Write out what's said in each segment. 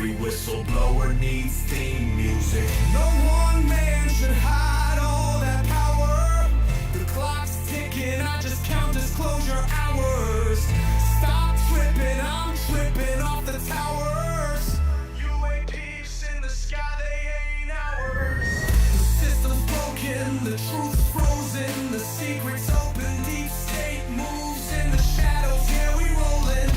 Every whistleblower needs theme music. No one man should hide all that power. The clock's ticking, I just count disclosure hours. Stop tripping, I'm tripping off the towers. UAPs in the sky, they ain't ours. The system's broken, the truth's frozen, the secret's open, deep state moves in the shadows, yeah we rollin'.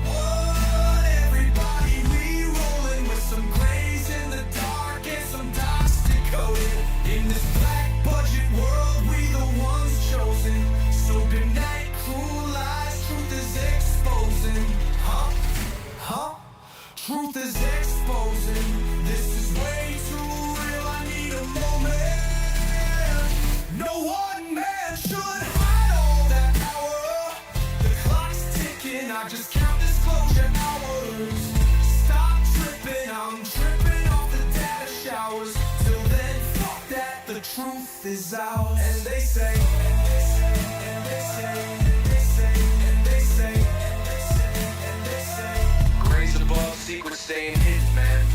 What, everybody, we rollin' with some grays in the dark and some dots decoded. In this black budget world, we the ones chosen. So good night, cruel lies, truth is exposing. Truth is exposing. This is way too real, I need a moment. No one man should hide all that power. The clock's ticking, I just count disclosure hours. Stop tripping, I'm tripping off the data showers. Till then, fuck that, the truth is ours. And they say, and they say, and they say, and they say, and they say, and they say, and they say. Grace above, secrets staying hidden, man.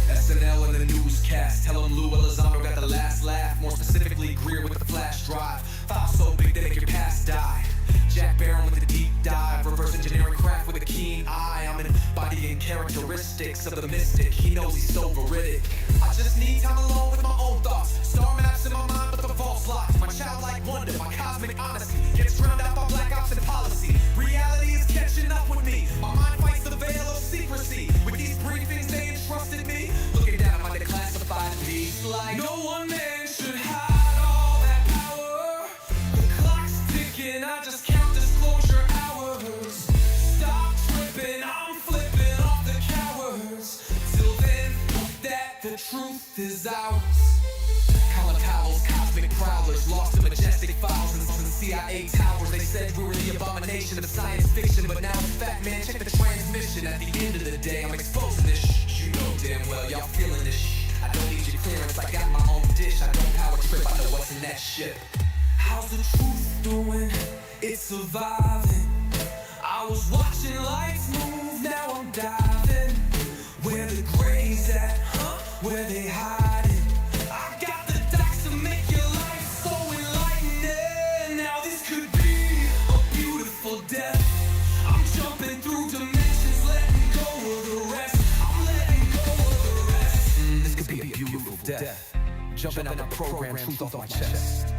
SNL in the newscast. Tell them Lou Elizondo got the last laugh. More specifically, Greer with the flash drive. File so big they make your past die. Jack Barron with the deep dive. Reverse engineering craft with a keen eye. I'm embodying characteristics of the mystic. He knows he's so veridic. I just need time alone with my own thoughts. Star maps in my mind, but the false locks. My childlike wonder, my cosmic honesty gets drowned out by black ops and policy. Reality is catching up with me. My mind fights the veil of secrecy. With these briefings, they entrusted me. Looking down at my declassified feeds like no one man should hide all that power. The clock's ticking, I just count disclosure hours. Stop tripping, I'm flipping off the cowards. Till then, fuck that, the truth is ours. collar towels, cosmic prowlers, lost in majestic files and CIA towers. They said we were the abomination of science fiction, but now it's fact, man. Check the transmission. At the end of the day, I'm exposing this shit. You know damn well y'all feeling this shit. I don't need your clearance, I got my own dish. I don't power trip, I know what's in that ship. How's the truth doing? It's surviving. I was watching lights move, now I'm diving. Where the grays at, where they hiding? I got the dots to make your life so enlightening. Now this could be a beautiful death. I'm jumping through dimensions, letting go of the rest. I'm letting go of the rest. This could be a beautiful death. Jumping on the program, truth off my chest.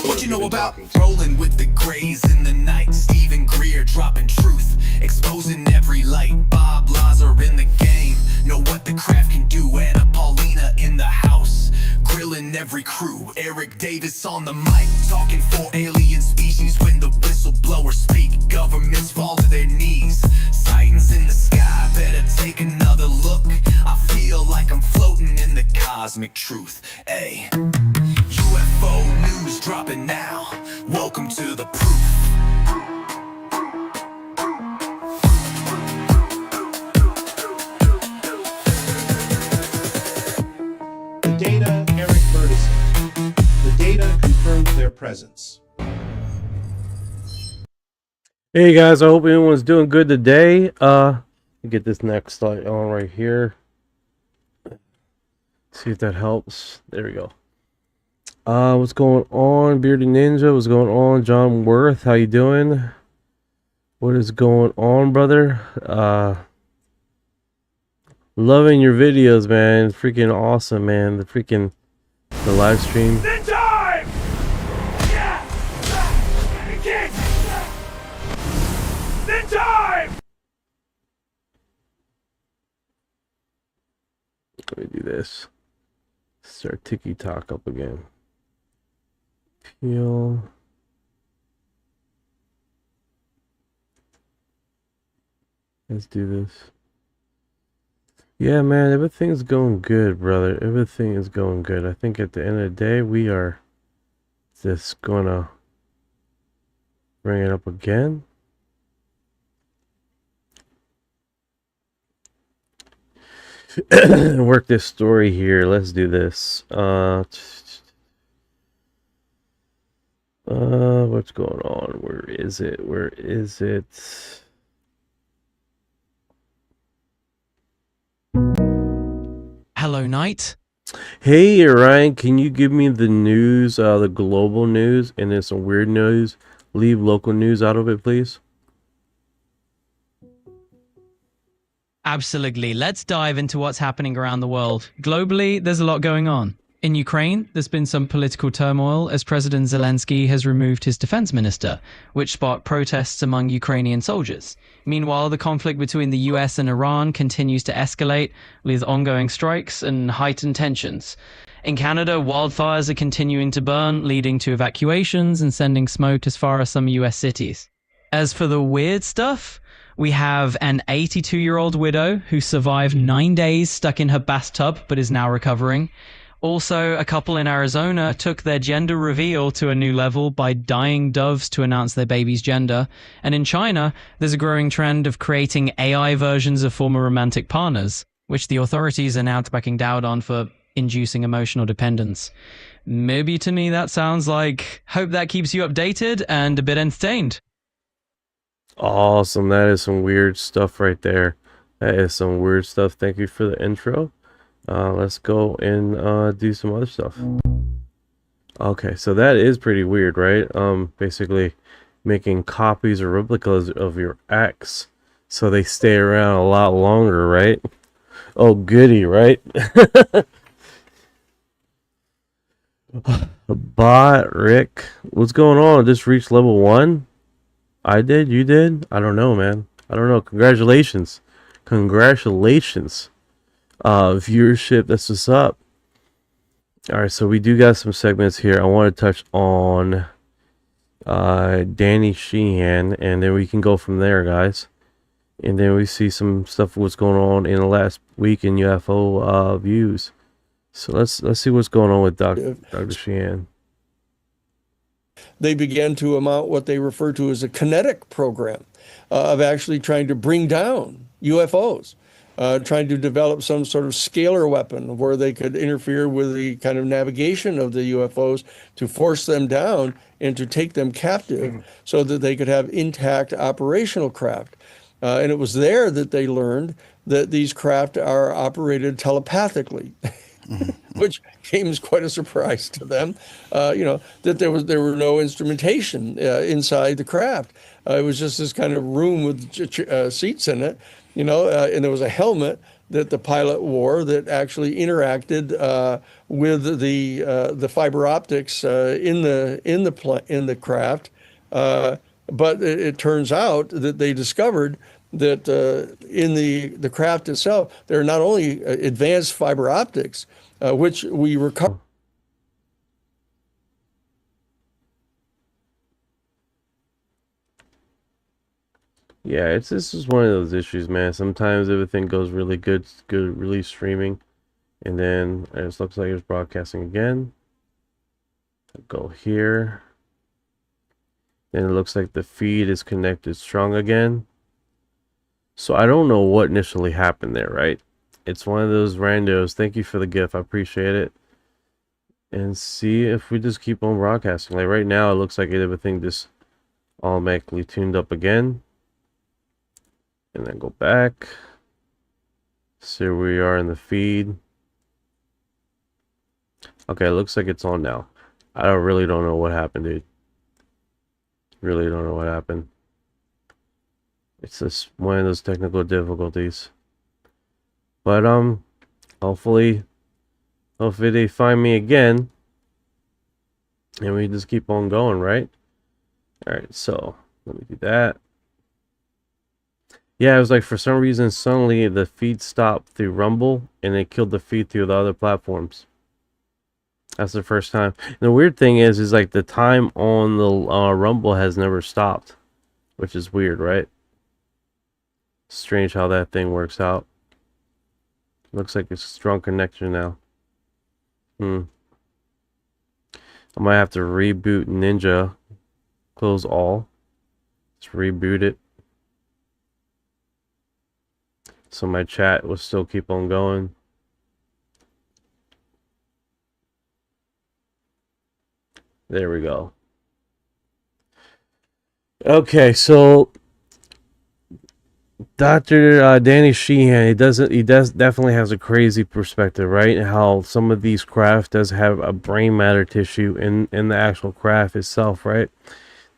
What you know about rolling with the grays in the night? Stephen Greer dropping truth, exposing every light. Bob Lazar in the game, know what the craft can do. Anna Paulina in the house, grilling every crew. Eric Davis on the mic, talking for alien species. When the whistleblowers speak, governments fall to their knees. Sightings in the sky, better take another look. I feel like I'm floating in the cosmic truth. Ay, UFO news dropping now. Welcome to the proof. The data, Eric Burdison. The data confirmed their presence. Hey guys, I hope everyone's doing good today. Get this next light on right here. See if that helps. There we go. What's going on, Bearded Ninja? What's going on, John Worth? How you doing? What is going on, brother? Loving your videos, man. Freaking awesome, man. The live stream. In time! Yeah! In time! Let me do this. Start TikTok up again. Peel. Let's do this. Yeah, man, everything's going good, brother. Everything is going good. I think at the end of the day, we are just gonna bring it up again. work this story here. Let's do this. What's going on? Where is it? Where is it? Hello, Knight. Hey, Orion, can you give me the news, the global news, and then some weird news? Leave local news out of it, please. Absolutely. Let's dive into what's happening around the world. Globally, there's a lot going on. In Ukraine, there's been some political turmoil as President Zelensky has removed his defense minister, which sparked protests among Ukrainian soldiers. Meanwhile, the conflict between the US and Iran continues to escalate with ongoing strikes and heightened tensions. In Canada, wildfires are continuing to burn, leading to evacuations and sending smoke as far as some US cities. As for the weird stuff, we have an 82-year-old widow who survived 9 days stuck in her bathtub but is now recovering. Also, a couple in Arizona took their gender reveal to a new level by dyeing doves to announce their baby's gender. And in China, there's a growing trend of creating AI versions of former romantic partners, which the authorities are now backing down on for inducing emotional dependence. Maybe to me that sounds like, hope that keeps you updated and a bit entertained. Awesome. That is some weird stuff right there. That is some weird stuff. Thank you for the intro. Let's go and do some other stuff. Okay, so that is pretty weird, right? Basically making copies or replicas of your ex so they stay around a lot longer, right? Oh, goody, right? Bot Rick, what's going on? Just reached level 1? I did, you did? I don't know, man. I don't know. Congratulations. Congratulations. Viewership, that's what's up. Alright, so we do got some segments here. I want to touch on Danny Sheehan, and then we can go from there, guys. And then we see some stuff what's going on in the last week in UFO views. So let's see what's going on with Dr. Sheehan. They began to mount what they refer to as a kinetic program of actually trying to bring down UFOs. Trying to develop some sort of scalar weapon where they could interfere with the kind of navigation of the UFOs to force them down and to take them captive so that they could have intact operational craft. And it was there that they learned that these craft are operated telepathically, which came as quite a surprise to them, that there were no instrumentation inside the craft. It was just this kind of room with seats in it. And there was a helmet that the pilot wore that actually interacted with the fiber optics in the craft. But it turns out that they discovered that in the craft itself, there are not only advanced fiber optics, which we recover. Yeah, this is one of those issues, man. Sometimes everything goes really good, really streaming, and then it just looks like it's broadcasting again. Go here. Then it looks like the feed is connected strong again. So I don't know what initially happened there, right? It's one of those randos. Thank you for the gift. I appreciate it. And see if we just keep on broadcasting. Like right now, it looks like everything just automatically tuned up again. And then go back. See where we are in the feed. Okay, it looks like it's on now. I really don't know what happened, dude. Really don't know what happened. It's just one of those technical difficulties. But hopefully they find me again. And we just keep on going, right? Alright, so let me do that. Yeah, it was like for some reason suddenly the feed stopped through Rumble and it killed the feed through the other platforms. That's the first time. And the weird thing is like the time on the Rumble has never stopped, which is weird, right? Strange how that thing works out. Looks like it's a strong connection now. I might have to reboot Ninja. Close all. Just reboot it. so my chat will still keep on going. There we go. Okay, so Dr. Danny Sheehan, he definitely has a crazy perspective, right? How some of these craft does have a brain matter tissue in the actual craft itself, right?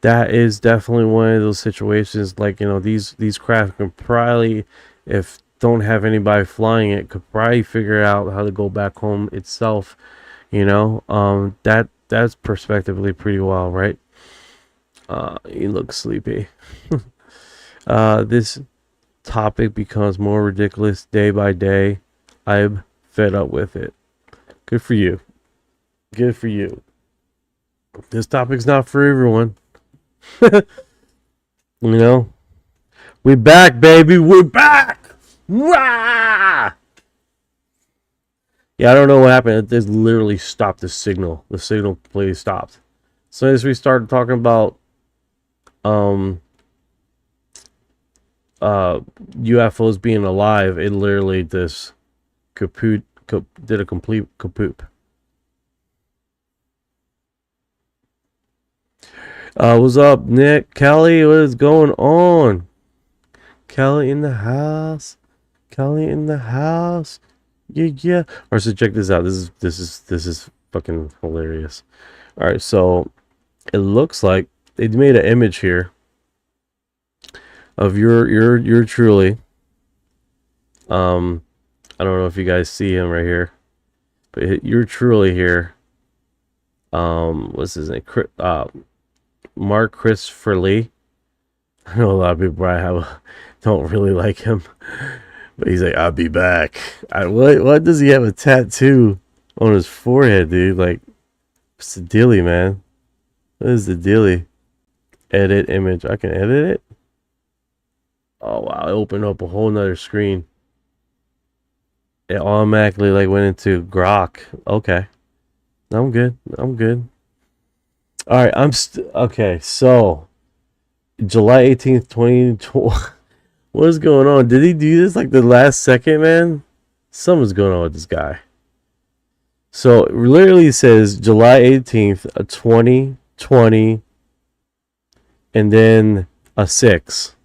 That is definitely one of those situations, like, you know, these craft can probably, if don't have anybody flying it, could probably figure out how to go back home itself, you know. That's perspectively pretty well, right? He looks sleepy. This topic becomes more ridiculous day by day. I'm fed up with it. Good for you. Good for you. This topic's not for everyone. You know? We back, baby. We're back. Rah! Yeah, I don't know what happened. It just literally stopped the signal. The signal completely stopped. So as we started talking about UFOs being alive, it literally just did a complete kapoop. What's up, Nick? Kelly, what is going on? Kelly in the house. Kelly in the house. Yeah. Alright, so check this out. This is fucking hilarious. Alright, so it looks like they made an image here of your truly. I don't know if you guys see him right here, but you're truly here. What's his name? Mark Christopher Lee. I know a lot of people don't really like him, but he's like, I'll be back. What does he have a tattoo on his forehead, dude? Like, what's the dealie, man? What is the dealie? Edit image. I can edit it? Oh wow, it opened up a whole nother screen. It automatically like went into Grok. Okay. I'm good. Alright, okay, so July 18th, 2020. What is going on? Did he do this like the last second, man? Something's going on with this guy. So it literally says July 18th, 2020, and then a 6.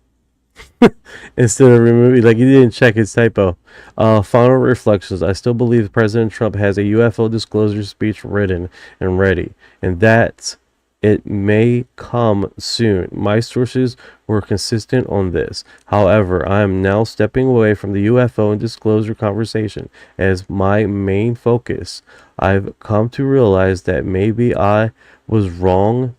Instead of removing, like, he didn't check his typo. Final reflections. I still believe President Trump has a UFO disclosure speech written and ready, and that it may come soon. My sources were consistent on this. However, I am now stepping away from the UFO and disclosure conversation as my main focus. I've come to realize that maybe I was wrong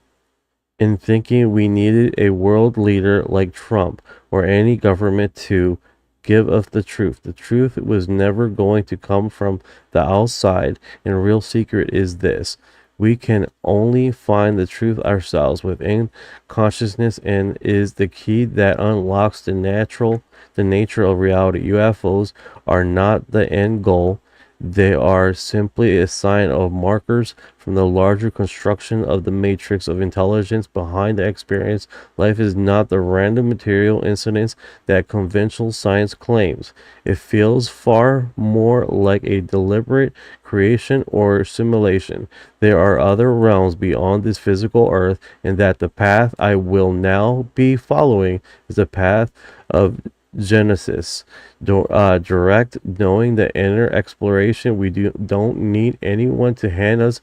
in thinking we needed a world leader like Trump or any government to give us the truth. The truth was never going to come from the outside, and real secret is this. We can only find the truth ourselves within consciousness, and is the key that unlocks the nature of reality. UFOs are not the end goal. They are simply a sign of markers from the larger construction of the matrix of intelligence behind the experience. Life is not the random material incidents that conventional science claims. It feels far more like a deliberate creation or simulation. There are other realms beyond this physical earth, and that the path I will now be following is the path of Genesis, direct, knowing the inner exploration. We don't need anyone to hand us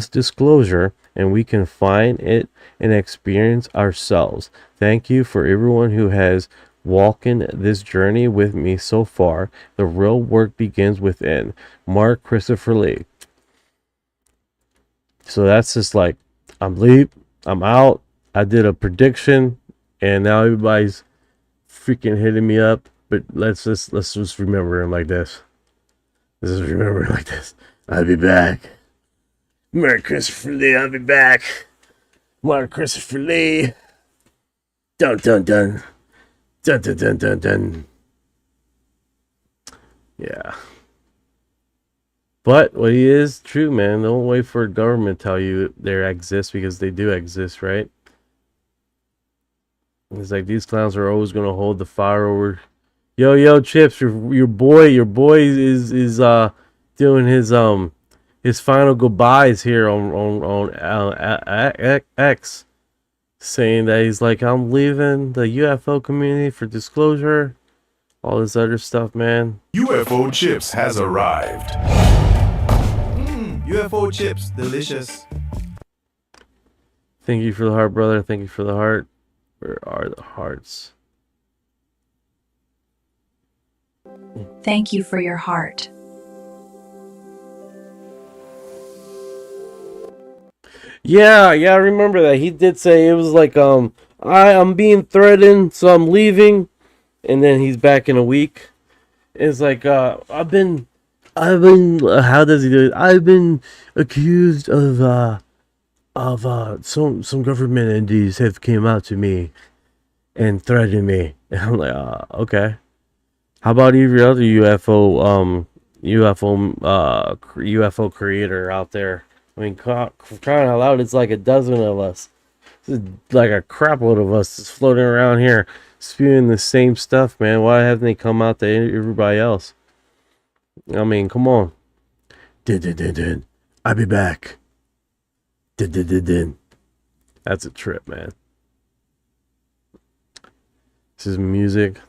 disclosure, and we can find it and experience ourselves. Thank you for everyone who has walked this journey with me so far. The real work begins within. Mark Christopher Lee. So that's just like, I'm out. I did a prediction, and now everybody's freaking hitting me up, but let's just remember him like this. Let's just remember him like this. I'll be back. Mark Christopher Lee, I'll be back. Mark Christopher Lee. Dun dun dun. Dun dun dun dun dun. Yeah. But what is true, man. Don't wait for a government to tell you they exist, because they do exist, right? It's like these clowns are always going to hold the fire over Yo, Chips, your boy is doing his final goodbyes here on X, saying that he's like, I'm leaving the UFO community for disclosure, all this other stuff, man. UFO chips has arrived. UFO chips, delicious. Thank you for the heart, brother. Thank you for the heart. Where are the hearts? Thank you for your heart. Yeah, I remember that. He did say it was like, I'm being threatened, so I'm leaving, and then he's back in a week. It's like, I've been, how does he do it? I've been accused of some government entities have came out to me and threatened me. And I'm like, okay. How about every other UFO creator out there? I mean, for crying out loud, it's like a dozen of us. It's like a crapload of us just floating around here, spewing the same stuff, man. Why haven't they come out to everybody else? I mean, come on. I'll be back. That's a trip, man. This is music.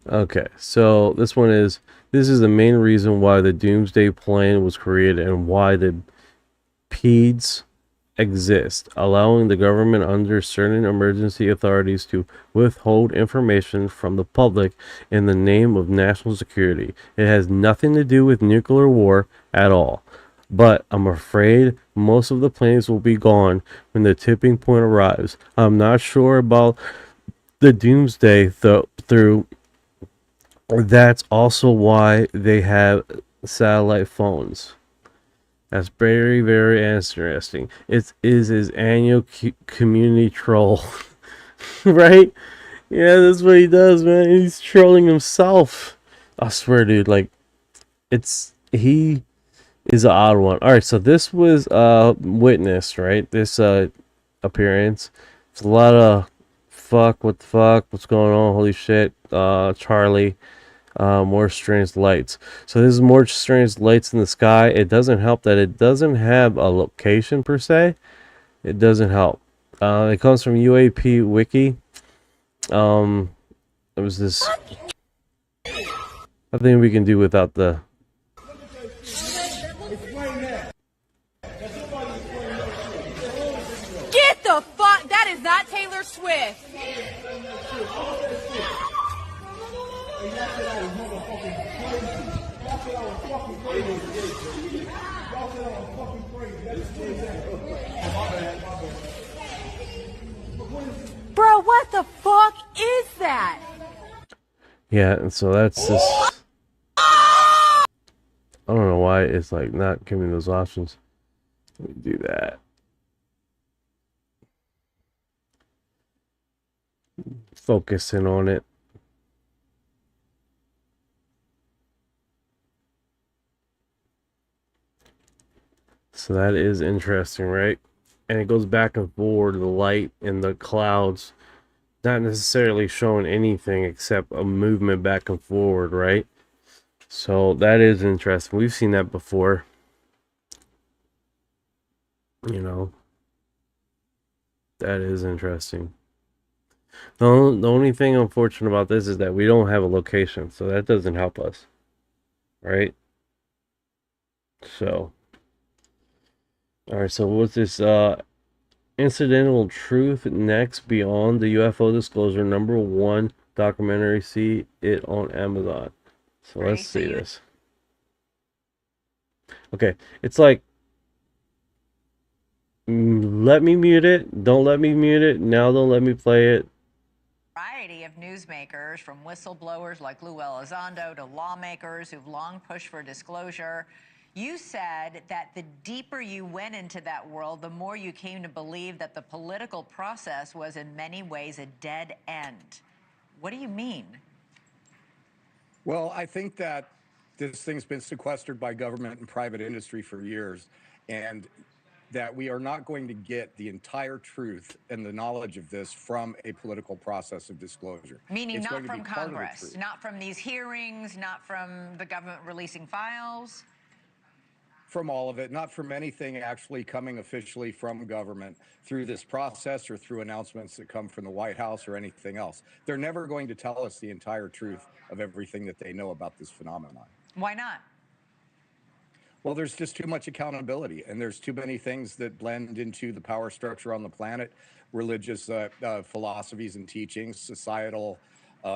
Okay, so this is the main reason why the Doomsday Plan was created and why the PEDs exist, allowing the government under certain emergency authorities to withhold information from the public in the name of national security. It has nothing to do with nuclear war at all. But I'm afraid most of the planes will be gone when the tipping point arrives. I'm not sure about the Doomsday through. That's also why they have satellite phones. That's very, very interesting. It is his annual community troll. Right? Yeah, that's what he does, man. He's trolling himself. I swear, dude, like, he is an odd one. Alright, so this was witnessed, right? This appearance. It's a lot of what the fuck, what's going on, holy shit, Charlie, more strange lights. So this is more strange lights in the sky. It doesn't help that it doesn't have a location per se. It doesn't help. It comes from UAP Wiki. It was this. I think we can do without the. Get the fuck! That is not Taylor Swift! Bro, what the fuck is that? Yeah, and so that's just. I don't know why it's like not giving me those options. Let me do that. Focusing on it. So that is interesting, right? And it goes back and forward, the light and the clouds, not necessarily showing anything except a movement back and forward, right? So that is interesting. We've seen that before. You know, that is interesting. The only thing unfortunate about this is that we don't have a location, so that doesn't help us, right? So, all right. So what's this? Incidental Truth next beyond the UFO disclosure #1 documentary. See it on Amazon. So let's see this. Okay, it's like, let me mute it. Don't let me mute it. Now don't let me play it. Variety of newsmakers, from whistleblowers like Lou Elizondo to lawmakers who've long pushed for disclosure. You said that the deeper you went into that world, the more you came to believe that the political process was in many ways a dead end. What do you mean? Well, I think that this thing's been sequestered by government and private industry for years. And that we are not going to get the entire truth and the knowledge of this from a political process of disclosure. Meaning It's not going to from be part of the Congress, truth. not from these hearings, not from the government releasing files. From all of it, not from anything actually coming officially from government through this process or through announcements that come from the White House or anything else. They're never going to tell us the entire truth of everything that they know about this phenomenon. Why not? Well, there's just too much accountability, and there's too many things that blend into the power structure on the planet, religious philosophies and teachings, societal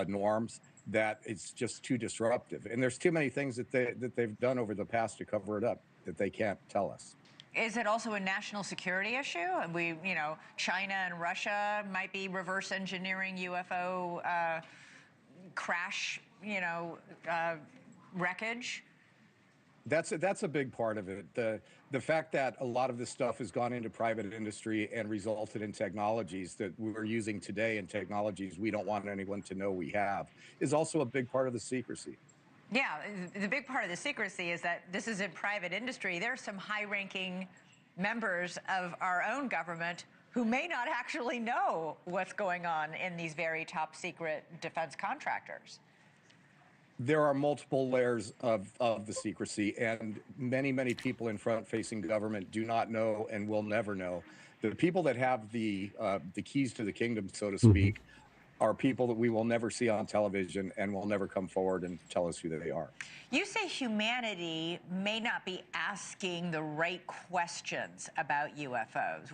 norms, that it's just too disruptive. And there's too many things that they've done over the past to cover it up that they can't tell us. Is it also a national security issue? China and Russia might be reverse engineering UFO crash, wreckage. That's a big part of it. The fact that a lot of this stuff has gone into private industry and resulted in technologies that we're using today and technologies we don't want anyone to know we have is also a big part of the secrecy. Yeah, the big part of the secrecy is that this is in private industry. There are some high-ranking members of our own government who may not actually know what's going on in these very top secret defense contractors. There are multiple layers of the secrecy, and many people in front-facing government do not know and will never know. The people that have the keys to the kingdom, so to speak, are people that we will never see on television and will never come forward and tell us who they are. You say humanity may not be asking the right questions about UFOs.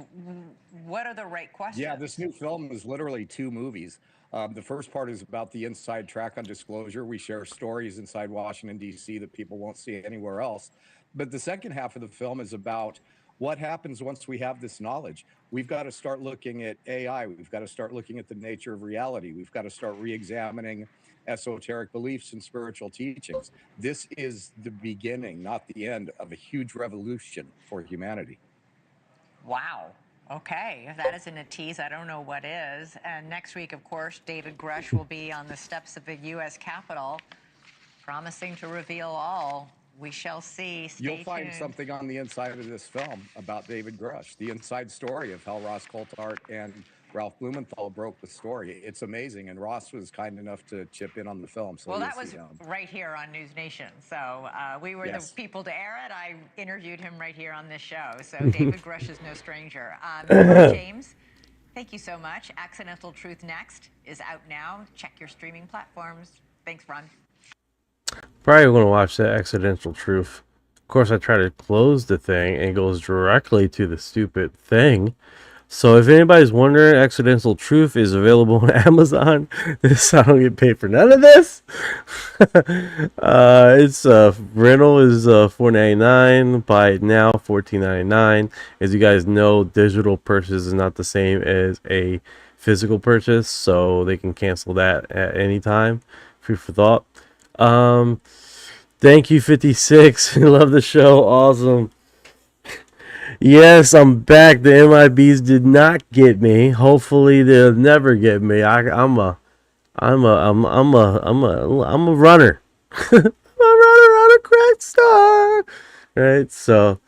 What are the right questions? Yeah, this new film is literally 2 movies. The first part is about the inside track on disclosure. We share stories inside Washington, D.C. that people won't see anywhere else. But the second half of the film is about what happens once we have this knowledge. We've got to start looking at AI. We've got to start looking at the nature of reality. We've got to start re-examining esoteric beliefs and spiritual teachings. This is the beginning, not the end, of a huge revolution for humanity. Wow. Okay, if that isn't a tease, I don't know what is. And next week, of course, David Grush will be on the steps of the U.S. Capitol, promising to reveal all. We shall see. Stay You'll find tuned. something on the inside of this film about David Grush, the inside story of how Ross Coulthart and Ralph Blumenthal broke the story. It's amazing, and Ross was kind enough to chip in on the film. So well, that was right here on News Nation. So we were the people to air it. I interviewed him right here on this show. So David Grush is no stranger. James, thank you so much. Accidental Truth Next is out now. Check your streaming platforms. Thanks, Ron. Probably want to watch that Accidental Truth. Of course, I try to close the thing and it goes directly to the stupid thing. So if anybody's wondering, Accidental Truth is available on Amazon. I don't get paid for none of this. It's rental is $4.99. Buy it now, $14.99. As you guys know, digital purchase is not the same as a physical purchase, so they can cancel that at any time. Food for thought. Thank you, 56. Love the show. Awesome. Yes, I'm back. The MIBs did not get me. Hopefully, they'll never get me. I'm a runner. I'm a runner on a crack star. Right. So,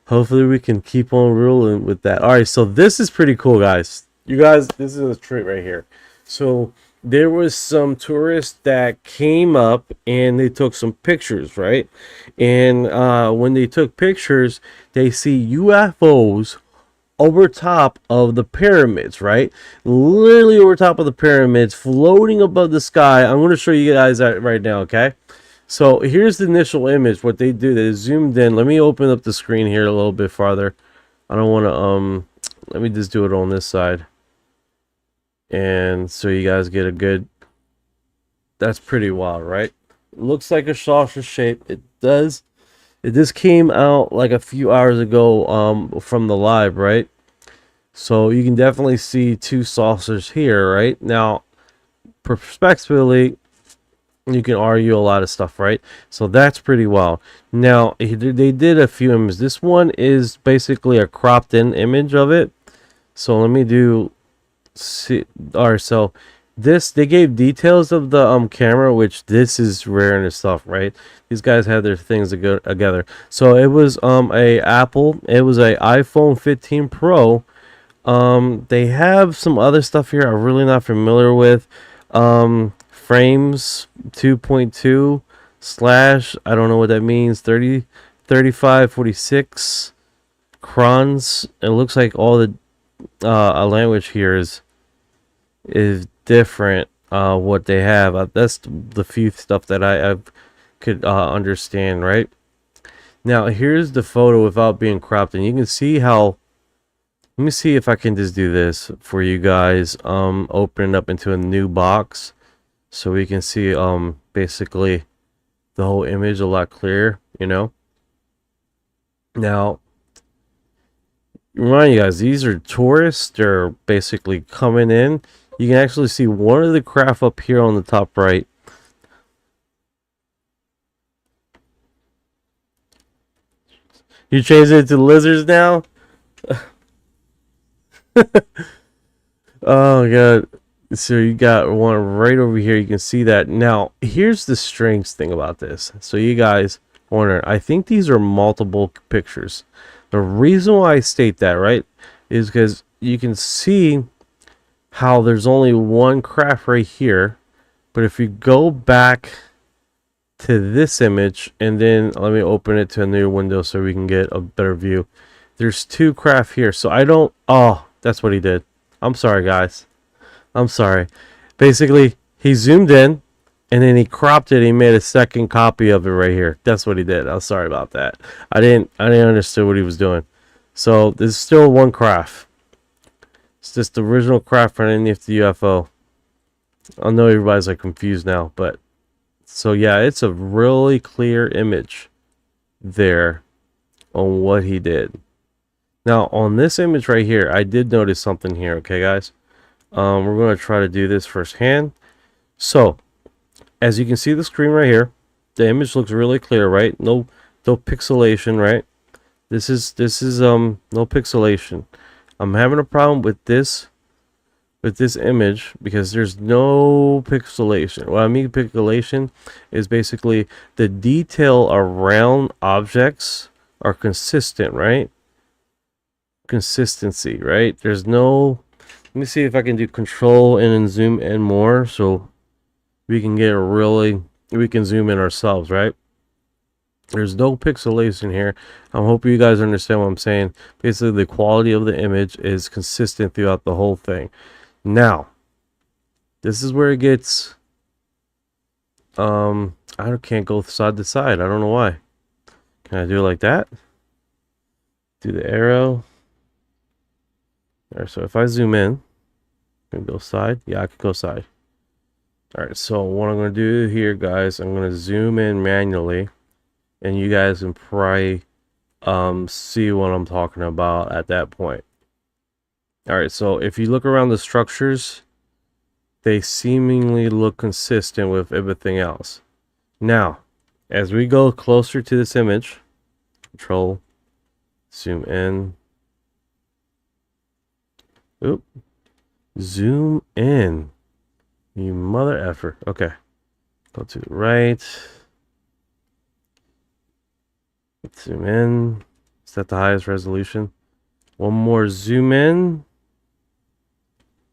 hopefully, we can keep on rolling with that. All right. So this is pretty cool, guys. You guys, this is a treat right here. So there was some tourists that came up and they took some pictures, right? And when they took pictures, they see UFOs over top of the pyramids, right? Literally over top of the pyramids, floating above the sky. I'm going to show you guys that right now, okay? So here's the initial image. What they do, they zoomed in. Let me open up the screen here a little bit farther. I don't want to, let me just do it on this side. And so you guys get a good, that's pretty wild, right? Looks like a saucer shape. It does. It just came out like a few hours ago from the live, right? So you can definitely see 2 saucers here, right? Now, perspectively, you can argue a lot of stuff, right? So that's pretty wild. Now, they did a few images. This one is basically a cropped in image of it. So let me do... See, all right, so they gave details of the camera, which this is rare in itself, right? These guys had their things to go together. So it was it was a iPhone 15 Pro. They have some other stuff here I'm really not familiar with. Frames 2.2 slash, I don't know what that means, 3546 crons. It looks like all the language here is different. What they have, that's the few stuff that I could understand, right? Now here's the photo without being cropped, and you can see how, let me see if I can just do this for you guys. Open it up into a new box so we can see basically the whole image a lot clearer, you know. Now, remind you guys, these are tourists. They're basically coming in. You can actually see one of the craft up here on the top right. You changed it to lizards now? Oh god. So you got one right over here. You can see that. Now, here's the strange thing about this. So you guys wonder, I think these are multiple pictures. The reason why I state that, right, is because you can see how there's only one craft right here. But if you go back to this image, and then let me open it to a new window so we can get a better view. There's two craft here. So I don't, oh, that's what he did. I'm sorry, guys. I'm sorry. Basically, he zoomed in, and then he cropped it. He made a second copy of it right here. That's what he did. I'm sorry about that. I didn't understand what he was doing. So there's still one craft. It's just the original craft underneath the UFO. I know everybody's like confused now, but so yeah, it's a really clear image there on what he did. Now on this image right here, I did notice something here. Okay, guys. We're going to try to do this firsthand. So, as you can see the screen right here, the image looks really clear, right? No pixelation, right? This is no pixelation. I'm having a problem with this image because there's no pixelation. What I mean pixelation is basically the detail around objects are consistent, right? Consistency, right? There's no. Let me see if I can do control and then zoom in more so we can get we can zoom in ourselves, right? There's no pixelation here. I hope you guys understand what I'm saying. Basically, the quality of the image is consistent throughout the whole thing. Now, this is where it gets, I can't go side to side. I don't know why. Can I do it like that? Do the arrow. Alright, so if I zoom in, I can go side. Yeah, I can go side. Alright, so what I'm going to do here, guys, I'm going to zoom in manually, and you guys can probably see what I'm talking about at that point. Alright, so if you look around the structures, they seemingly look consistent with everything else. Now, as we go closer to this image, control, zoom in. Oop. Zoom in. You mother effer. Okay. Go to the right. Zoom in. Set the highest resolution. One more zoom in.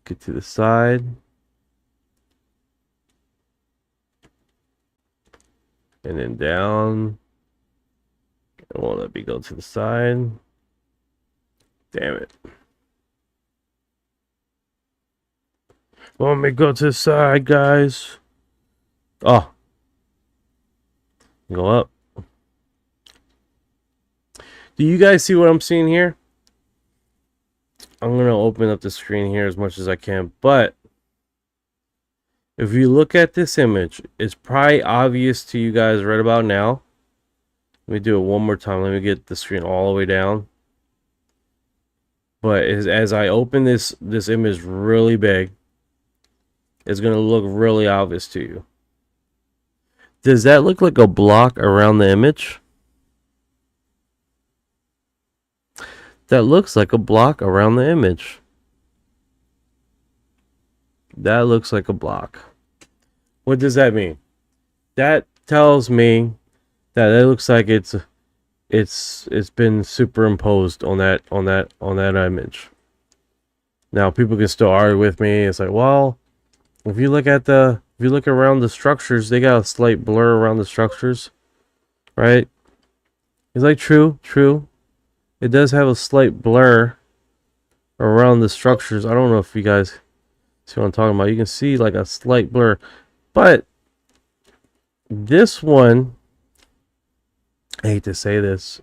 Get to the side. And then down. It won't let me go to the side. Damn it. Let me go to the side, guys. Oh. Go up. Do you guys see what I'm seeing here? I'm going to open up the screen here as much as I can. But if you look at this image, it's probably obvious to you guys right about now. Let me do it one more time. Let me get the screen all the way down. But as I open this image really big, it's going to look really obvious to you. Does that look like a block around the image? That looks like a block around the image. That looks like a block. What does that mean? That tells me that it looks like it's been superimposed on that image. Now people can still argue with me. It's like, well, if you look around the structures, they got a slight blur around the structures, right? It's like true. It does have a slight blur around the structures. I don't know if you guys see what I'm talking about. You can see like a slight blur, but this one, I hate to say this,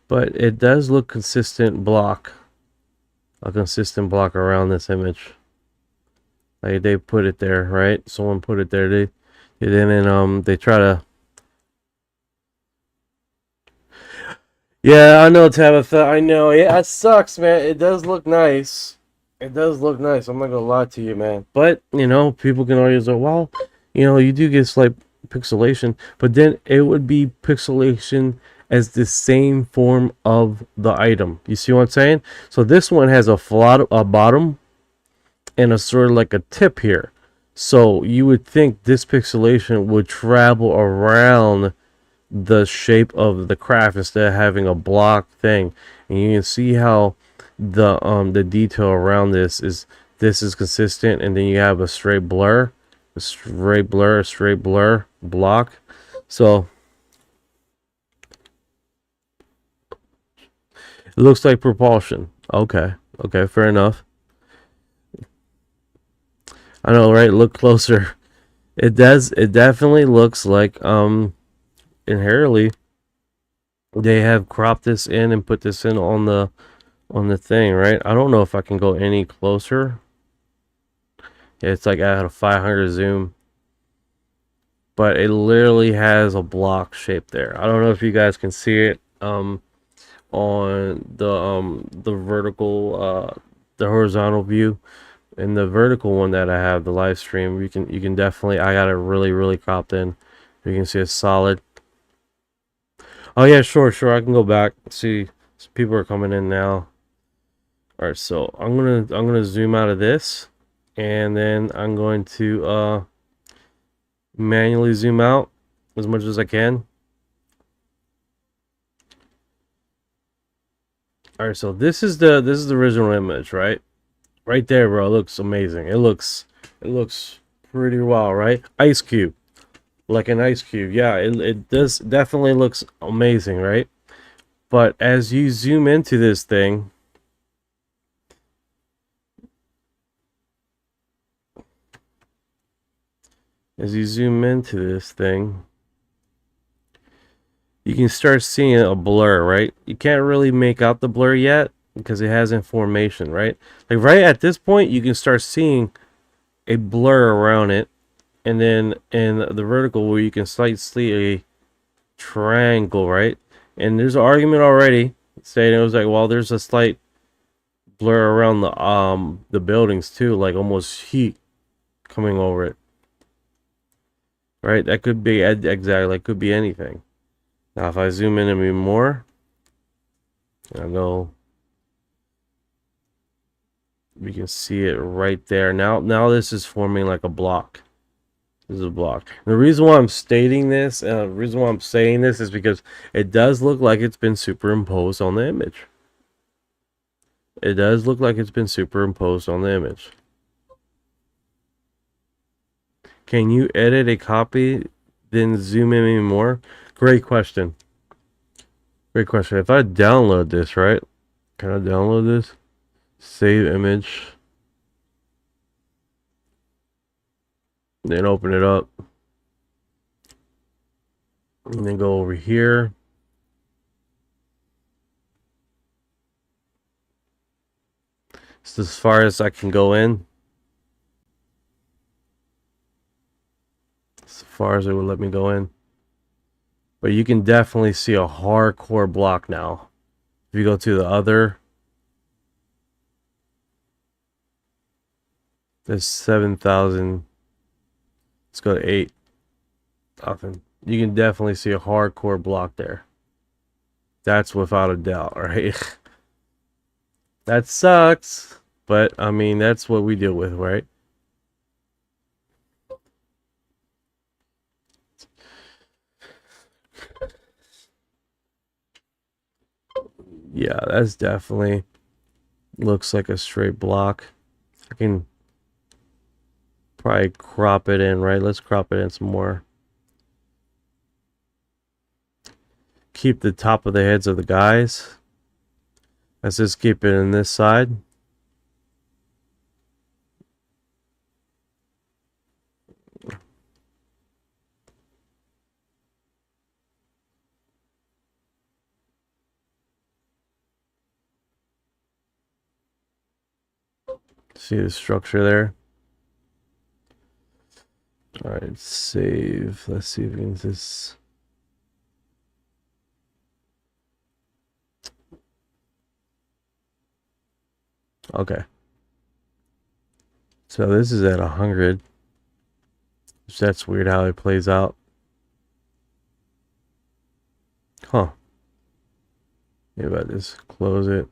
but it does look consistent block. A consistent block around this image. Like they put it there, right? Someone put it there. They try to. Yeah, I know, Tabitha. I know. Yeah, it sucks, man. It does look nice. It does look nice. I'm not gonna lie to you, man. But people can argue, so well, you do get slight pixelation, but then it would be pixelation as the same form of the item. You see what I'm saying? So this one has a bottom and a sort of like a tip here. So you would think this pixelation would travel around the shape of the craft instead of having a block thing. And you can see how the detail around this is consistent, and then you have a straight blur, a straight blur block. So it looks like propulsion. Okay, fair enough. I know, right? Look closer. It does. It definitely looks like inherently they have cropped this in and put this in on the thing, right? I don't know if I can go any closer. It's like at a 500 zoom, but it literally has a block shape there. I don't know if you guys can see it on the vertical the horizontal view. In the vertical one that I have, the live stream, you can definitely, I got it really cropped in. You can see it's solid. Oh yeah, sure, I can go back. See, people are coming in now. All right, so I'm gonna zoom out of this, and then I'm going to manually zoom out as much as I can. All right, so this is the original image, right? Right there, bro. It looks amazing. It looks pretty wild, right? Ice cube, like an ice cube. Yeah, it does definitely looks amazing, right? But as you zoom into this thing, you can start seeing a blur, right? You can't really make out the blur yet because it has information, right? Like right at this point, you can start seeing a blur around it, and then in the vertical where you can see a triangle, right? And there's an argument already saying it was like, well, there's a slight blur around the buildings too, like almost heat coming over it, right? That could be exactly, it could be anything. Now if I zoom in a bit more, I know we can see it right there. Now this is forming like a block. This is a block. The reason why I'm stating this, and the reason why I'm saying this, is because it does look like it's been superimposed on the image. It does look like it's been superimposed on the image. Can you edit a copy, then zoom in even more? Great question. Great question. If I download this, right? Can I download this? Save image. Then open it up. And then go over here. It's as far as I can go in. As far as it would let me go in. But you can definitely see a hardcore block now. If you go to the other, there's 7,000. Let's go to 8. Nothing. You can definitely see a hardcore block there. That's without a doubt, right? That sucks, but I mean, that's what we deal with, right? Yeah, that's definitely looks like a straight block. I can probably crop it in, right? Let's crop it in some more. Keep the top of the heads of the guys. Let's just keep it in this side. See the structure there? Alright, save. Let's see if we can just... Okay. So this is at 100. So that's weird how it plays out. Huh. Maybe I just close it.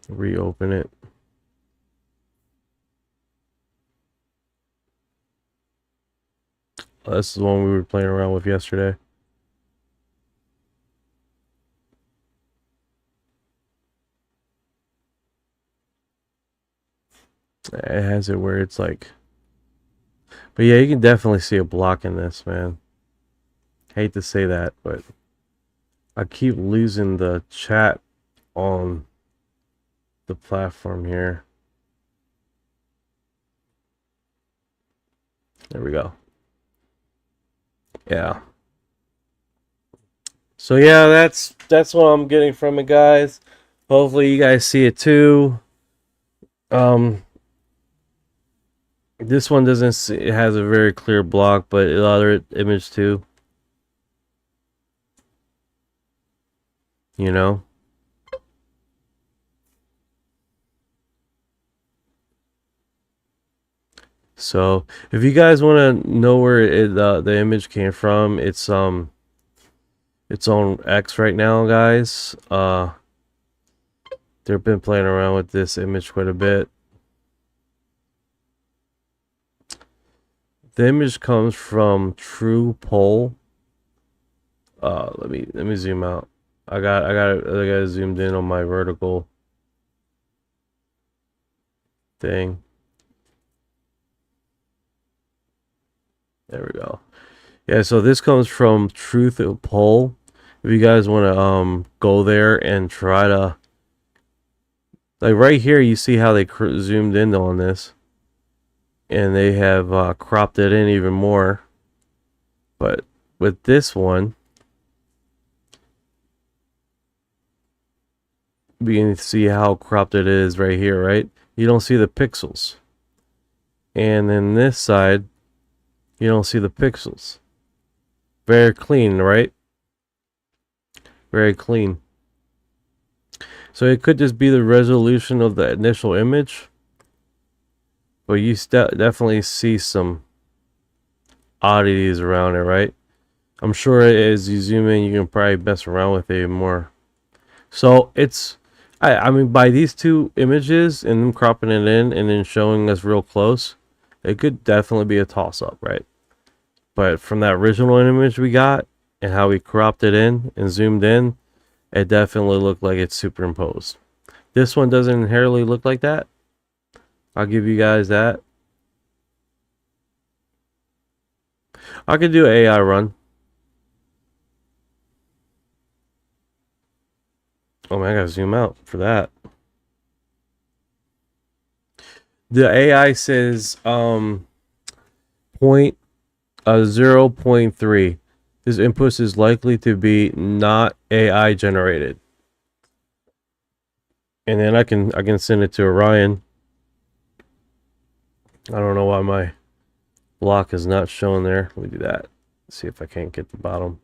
Reopen it. Oh, this is the one we were playing around with yesterday. It has it where it's like... But yeah, you can definitely see a block in this, man. Hate to say that, but I keep losing the chat on the platform here. There we go. Yeah. So yeah, that's what I'm getting from it, guys. Hopefully you guys see it too. This one doesn't see, it has a very clear block, but the other image too. You know? So if you guys want to know where the image came from, it's on X right now, guys. They've been playing around with this image quite a bit. The image comes from True Poll. Let me zoom out. I got it zoomed in on my vertical thing. There we go. Yeah, so this comes from Truth Poll. If you guys want to go there and try to, like right here, you see how they zoomed in on this, and they have cropped it in even more. But with this one, we can see how cropped it is right here, right? You don't see the pixels. And then this side, you don't see the pixels. Very clean, right? Very clean. So it could just be the resolution of the initial image, but you definitely see some oddities around it, right? I'm sure as you zoom in, you can probably mess around with it more. So it's, I mean, by these two images and them cropping it in and then showing us real close, it could definitely be a toss-up, right? But from that original image we got and how we cropped it in and zoomed in, it definitely looked like it's superimposed. This one doesn't inherently look like that. I'll give you guys that. I could do an AI run. Oh man, I gotta zoom out for that. The AI says 0.3. This input is likely to be not AI generated. And then I can send it to Orion. I don't know why my block is not showing there. Let me do that. See if I can't get the bottom.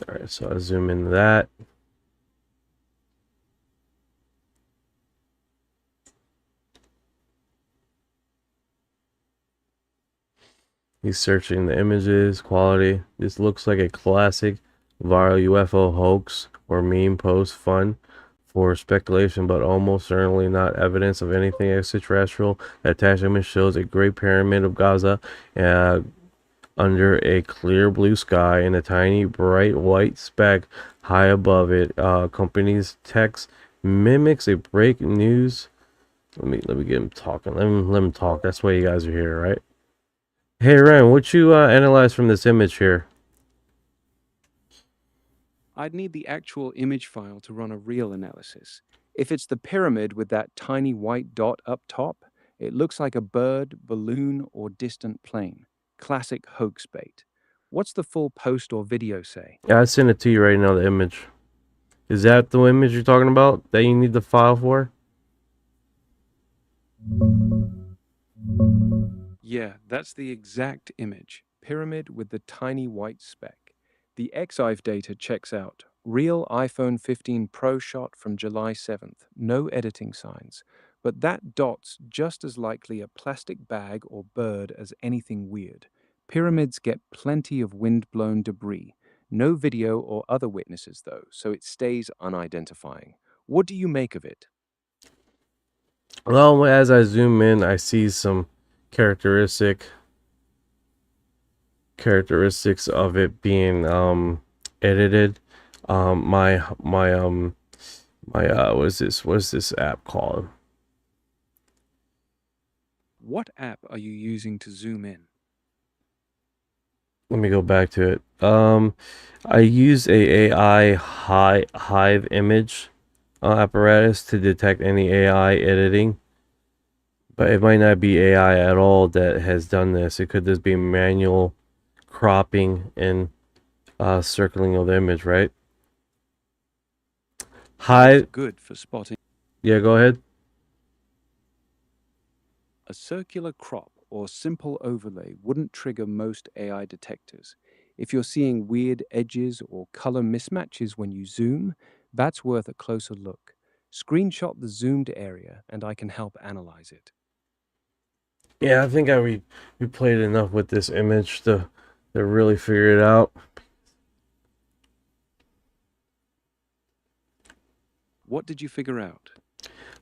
All right, so I zoom into that. He's searching the images, quality. This looks like a classic viral UFO hoax or meme post. Fun, for speculation, but almost certainly not evidence of anything extraterrestrial. The attached image shows a great pyramid of Gaza under a clear blue sky, and a tiny bright white speck high above it. Company's text mimics a break news. Let me get him talking. Let him talk. That's why you guys are here, right? Hey Ryan, what you analyze from this image here? I'd need the actual image file to run a real analysis. If it's the pyramid with that tiny white dot up top, it looks like a bird, balloon, or distant plane. Classic hoax bait. What's the full post or video say? Yeah, I sent it to you right now, the image. Is that the image you're talking about that you need the file for? Yeah, that's the exact image. Pyramid with the tiny white speck. The XIV data checks out. Real iPhone 15 Pro shot from July 7th. No editing signs. But that dot's just as likely a plastic bag or bird as anything weird. Pyramids get plenty of wind-blown debris. No video or other witnesses, though, so it stays unidentifying. What do you make of it? Well, as I zoom in, I see some characteristics of it being edited. My what is this app called? What app are you using to zoom in? Let me go back to it. I use a AI Hive image apparatus to detect any AI editing, but it might not be AI at all that has done this. It could just be manual cropping and circling of the image, right? Hive. Good for spotting. Yeah, go ahead. A circular crop or simple overlay wouldn't trigger most AI detectors. If you're seeing weird edges or color mismatches when you zoom, that's worth a closer look. Screenshot the zoomed area and I can help analyze it. Yeah, I think I replayed enough with this image to really figure it out. What did you figure out?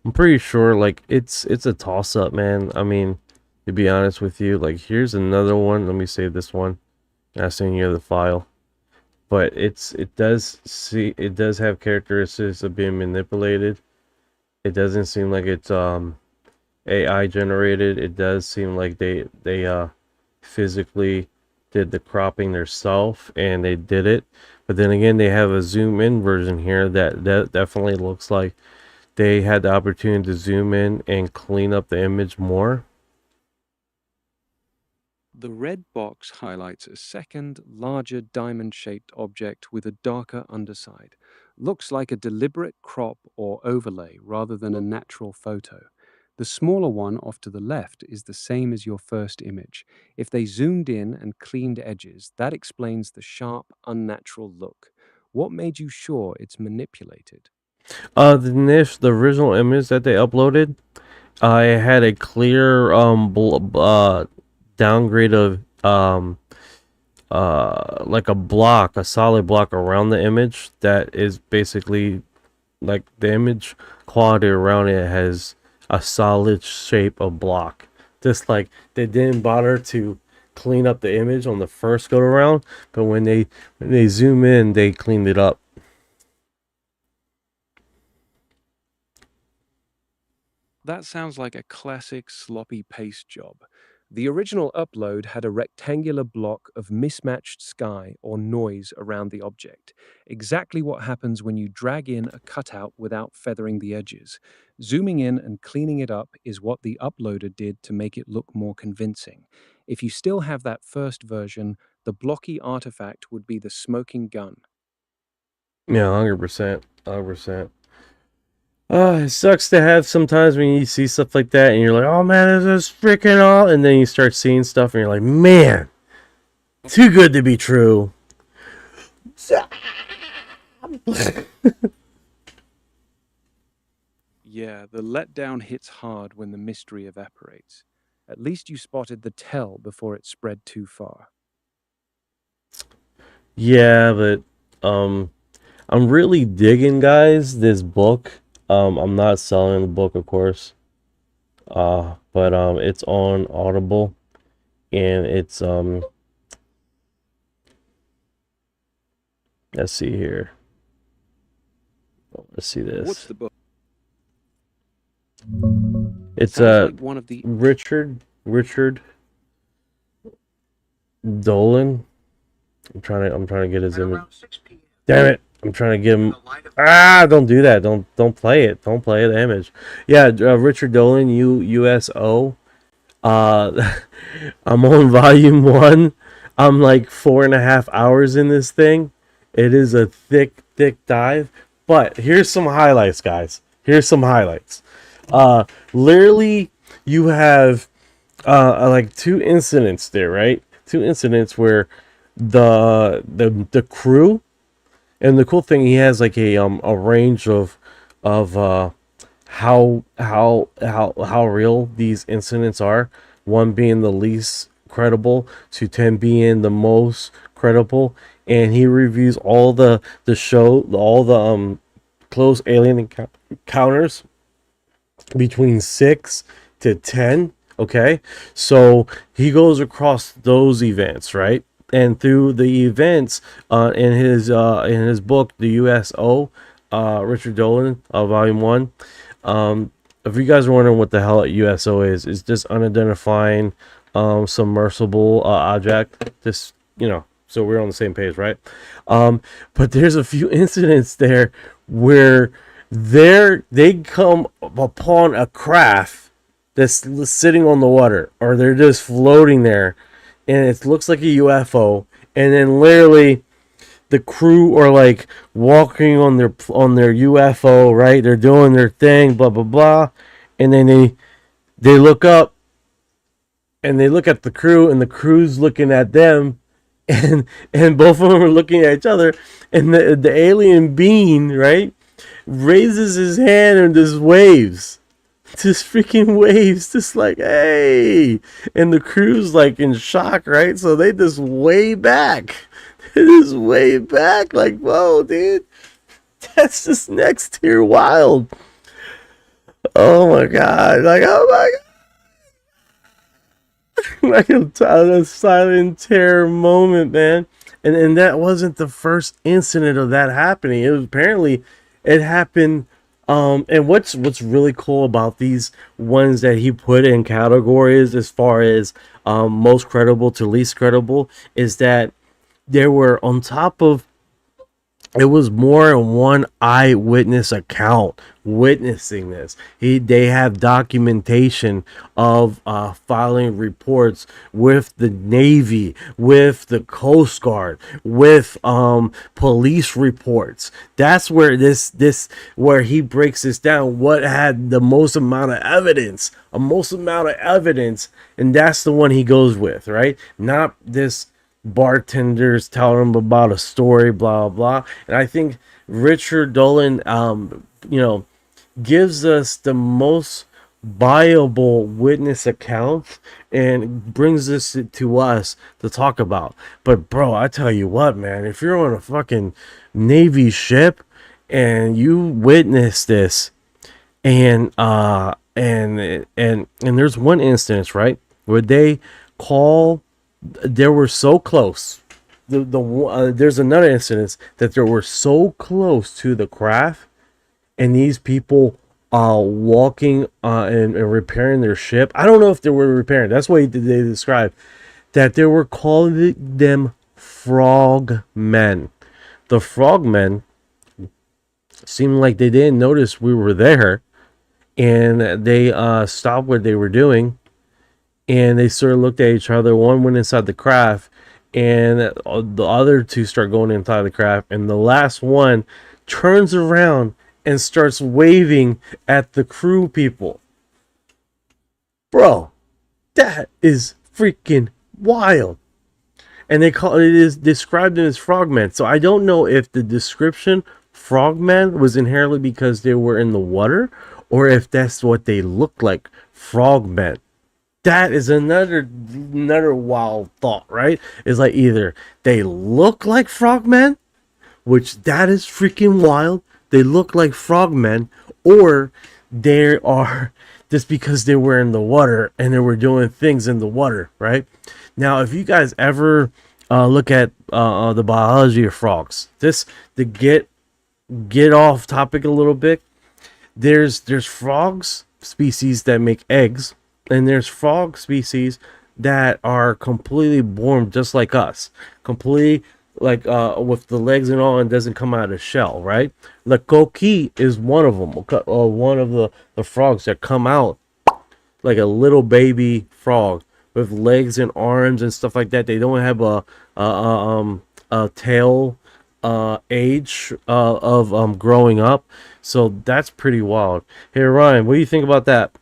I'm pretty sure like it's a toss up, man. I mean, to be honest with you, like here's another one. Let me save this one. I'll send you the file. But it does have characteristics of being manipulated. It doesn't seem like it's AI generated. It does seem like they physically did the cropping themselves and they did it. But then again, they have a zoom in version here that definitely looks like they had the opportunity to zoom in and clean up the image more. The red box highlights a second, larger diamond-shaped object with a darker underside. Looks like a deliberate crop or overlay rather than a natural photo. The smaller one off to the left is the same as your first image. If they zoomed in and cleaned edges, that explains the sharp, unnatural look. What made you sure it's manipulated? The original image that they uploaded, I had a clear downgrade of like a solid block around the image that is basically like the image quality around it has a solid shape of block. Just like they didn't bother to clean up the image on the first go around, but when they zoom in, they cleaned it up. That sounds like a classic sloppy paste job. The original upload had a rectangular block of mismatched sky or noise around the object. Exactly what happens when you drag in a cutout without feathering the edges. Zooming in and cleaning it up is what the uploader did to make it look more convincing. If you still have that first version, the blocky artifact would be the smoking gun. Yeah, 100%. 100%. It sucks to have sometimes when you see stuff like that and you're like, oh man, this is freaking all. And then you start seeing stuff and you're like, man, too good to be true. Yeah, the letdown hits hard when the mystery evaporates. At least you spotted the tell before it spread too far. Yeah, but I'm really digging, guys, this book. I'm not selling the book, of course. But it's on Audible, and it's let's see here. Let's see this. What's the book? It's Sounds like one of the Richard Dolan. I'm trying to get his image. Damn it! I'm trying to get him. Don't do that. Don't play it. Don't play the image. Yeah, Richard Dolan, USO. I'm on volume 1. I'm like 4.5 hours in this thing. It is a thick dive. But here's some highlights, guys. Here's some highlights. Literally, you have like 2 incidents there, right? 2 incidents where the crew, and the cool thing, he has like a range of how real these incidents are. 1 being the least credible to 10 being the most credible, and he reviews all the close alien encounters between 6 to 10. Okay, so he goes across those events, right? And through the events in his book, the USO, Richard Dolan, Volume 1. If you guys are wondering what the hell a USO is, it's just unidentifying submersible object. Just, so we're on the same page, right? But there's a few incidents there where they come upon a craft that's sitting on the water, or they're just floating there, and it looks like a UFO, and then literally the crew are like walking on their UFO, right? They're doing their thing, blah blah blah, and then they look up and they look at the crew, and the crew's looking at them, and both of them are looking at each other, and the alien being, right, raises his hand and just waves. Just freaking waves, just like, hey, and the crew's like in shock, right? So they just way back. It is way back, like, whoa, dude, that's just next tier wild. Oh my god, like, oh my god, like a silent terror moment, man. And that wasn't the first incident of that happening. It was apparently it happened. And what's really cool about these ones that he put in categories as far as most credible to least credible is that there were, on top of, it was more than one eyewitness account witnessing this. They have documentation of filing reports with the Navy, with the Coast Guard, with police reports. That's where where he breaks this down. What had the most amount of evidence? And that's the one he goes with, right? Not this bartenders telling him about a story, blah blah. And I think Richard Dolan gives us the most viable witness account and brings this to us to talk about. But bro, I tell you what, man, if you're on a fucking Navy ship and you witness this, and there's one instance, right, where they were so close. There's another incident that they were so close to the craft, and these people walking and repairing their ship. I don't know if they were repairing. That's what they described. That they were calling them frogmen. The frogmen seemed like they didn't notice we were there, and they stopped what they were doing. And they sort of looked at each other. One went inside the craft, and the other 2 start going inside the craft. And the last one turns around and starts waving at the crew people. Bro, that is freaking wild. And it is described them as frogmen. So I don't know if the description frogmen was inherently because they were in the water, or if that's what they look like, frogmen. That is another wild thought, right? It's like either they look like frogmen, which that is freaking wild. They look like frogmen, or they are just because they were in the water and they were doing things in the water, right? Now, if you guys ever look at the biology of frogs, just to get off topic a little bit, there's frogs species that make eggs, and there's frog species that are completely born just like us, completely like with the legs and all, and doesn't come out of the shell, right? The coqui is one of them, one of the frogs that come out like a little baby frog with legs and arms and stuff like that. They don't have a tail age of growing up, so that's pretty wild. Hey Ryan, what do you think about that?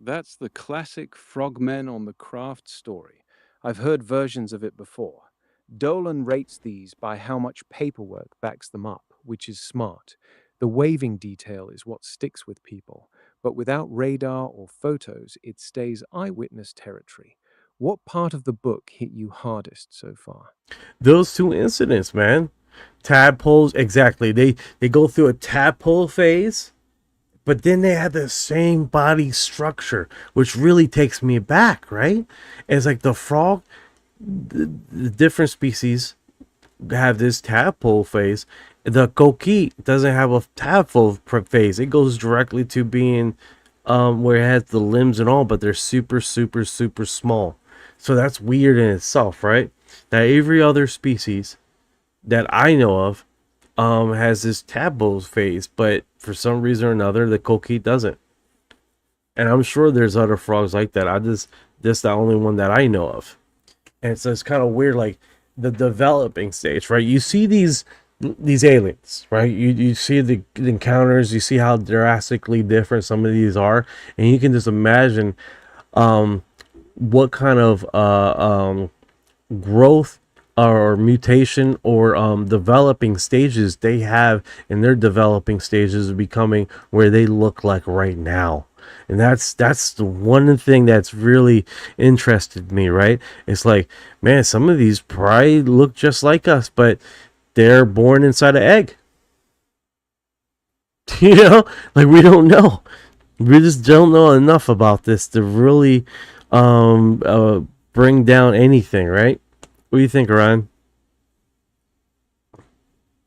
That's the classic frogmen on the craft story. I've heard versions of it before. Dolan rates these by how much paperwork backs them up, which is smart. The waving detail is what sticks with people, but without radar or photos, it stays eyewitness territory. What part of the book hit you hardest so far? Those two incidents, man. Tadpoles, exactly. They go through a tadpole phase, but then they have the same body structure, which really takes me back, right? It's like the frog, the different species have this tadpole phase. The coqui doesn't have a tadpole phase. It goes directly to being where it has the limbs and all, but they're super, super, super small. So that's weird in itself, right? That every other species that I know of has this tadpole phase, but for some reason or another, the coqui doesn't. And I'm sure there's other frogs like that. This the only one that I know of. And so it's kind of weird, like the developing stage, right? You see these aliens, right? You see the encounters, you see how drastically different some of these are, and you can just imagine what kind of growth or mutation or developing stages they have in their developing stages of becoming where they look like right now. And that's the one thing that's really interested me, right? It's like, man, some of these probably look just like us, but they're born inside an egg. You know, like we don't know. We just don't know enough about this to really bring down anything, right? What do you think, Ryan?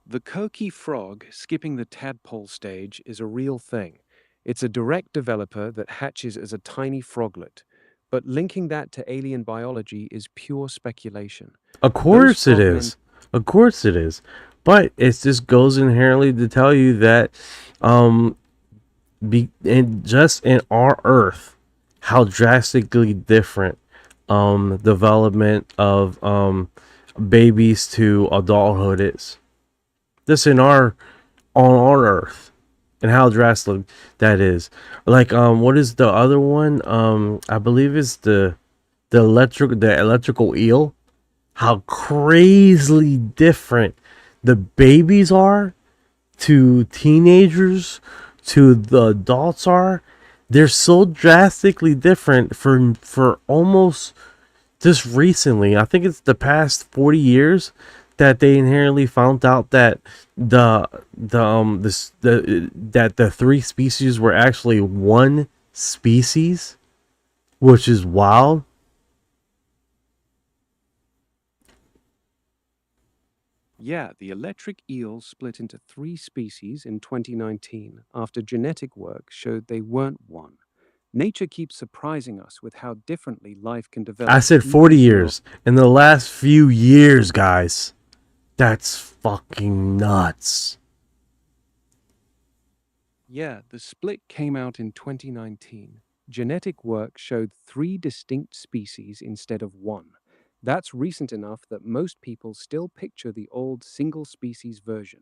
The coqui frog skipping the tadpole stage is a real thing. It's a direct developer that hatches as a tiny froglet. But linking that to alien biology is pure speculation. Of course it is. Of course it is. But it just goes inherently to tell you that just in our Earth, how drastically different development of babies to adulthood is. This on our Earth, and how drastic that is. Like what is the other one? I believe it's the electrical eel. How crazily different the babies are to teenagers to the adults are. They're so drastically different for almost just recently. I think it's the past 40 years that they inherently found out that that the three species were actually one species, which is wild. Yeah, the electric eel split into 3 species in 2019 after genetic work showed they weren't one. Nature keeps surprising us with how differently life can develop. I said 40 years. In the last few years, guys. That's fucking nuts. Yeah, the split came out in 2019. Genetic work showed 3 distinct species instead of 1. That's recent enough that most people still picture the old single species version.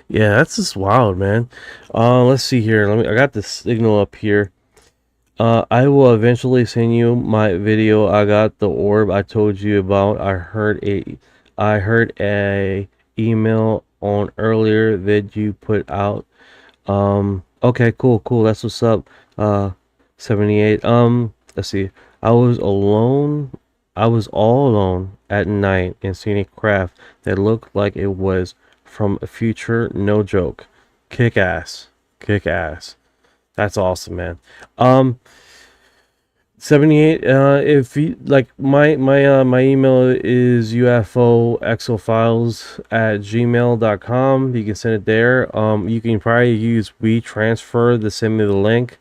Yeah, that's just wild, man. Let's see here. I got the signal up here. I will eventually send you my video. I got the orb I told you about. I heard a email on earlier that you put out. Okay, cool. That's what's up. 78. Let's see. I was alone. I was all alone at night and seeing a craft that looked like it was from a future. No joke. Kick ass. Kick ass. That's awesome, man. 78, if you like, my email is ufoexofiles@gmail.com. You can send it there. You can probably use WeTransfer to send me the link,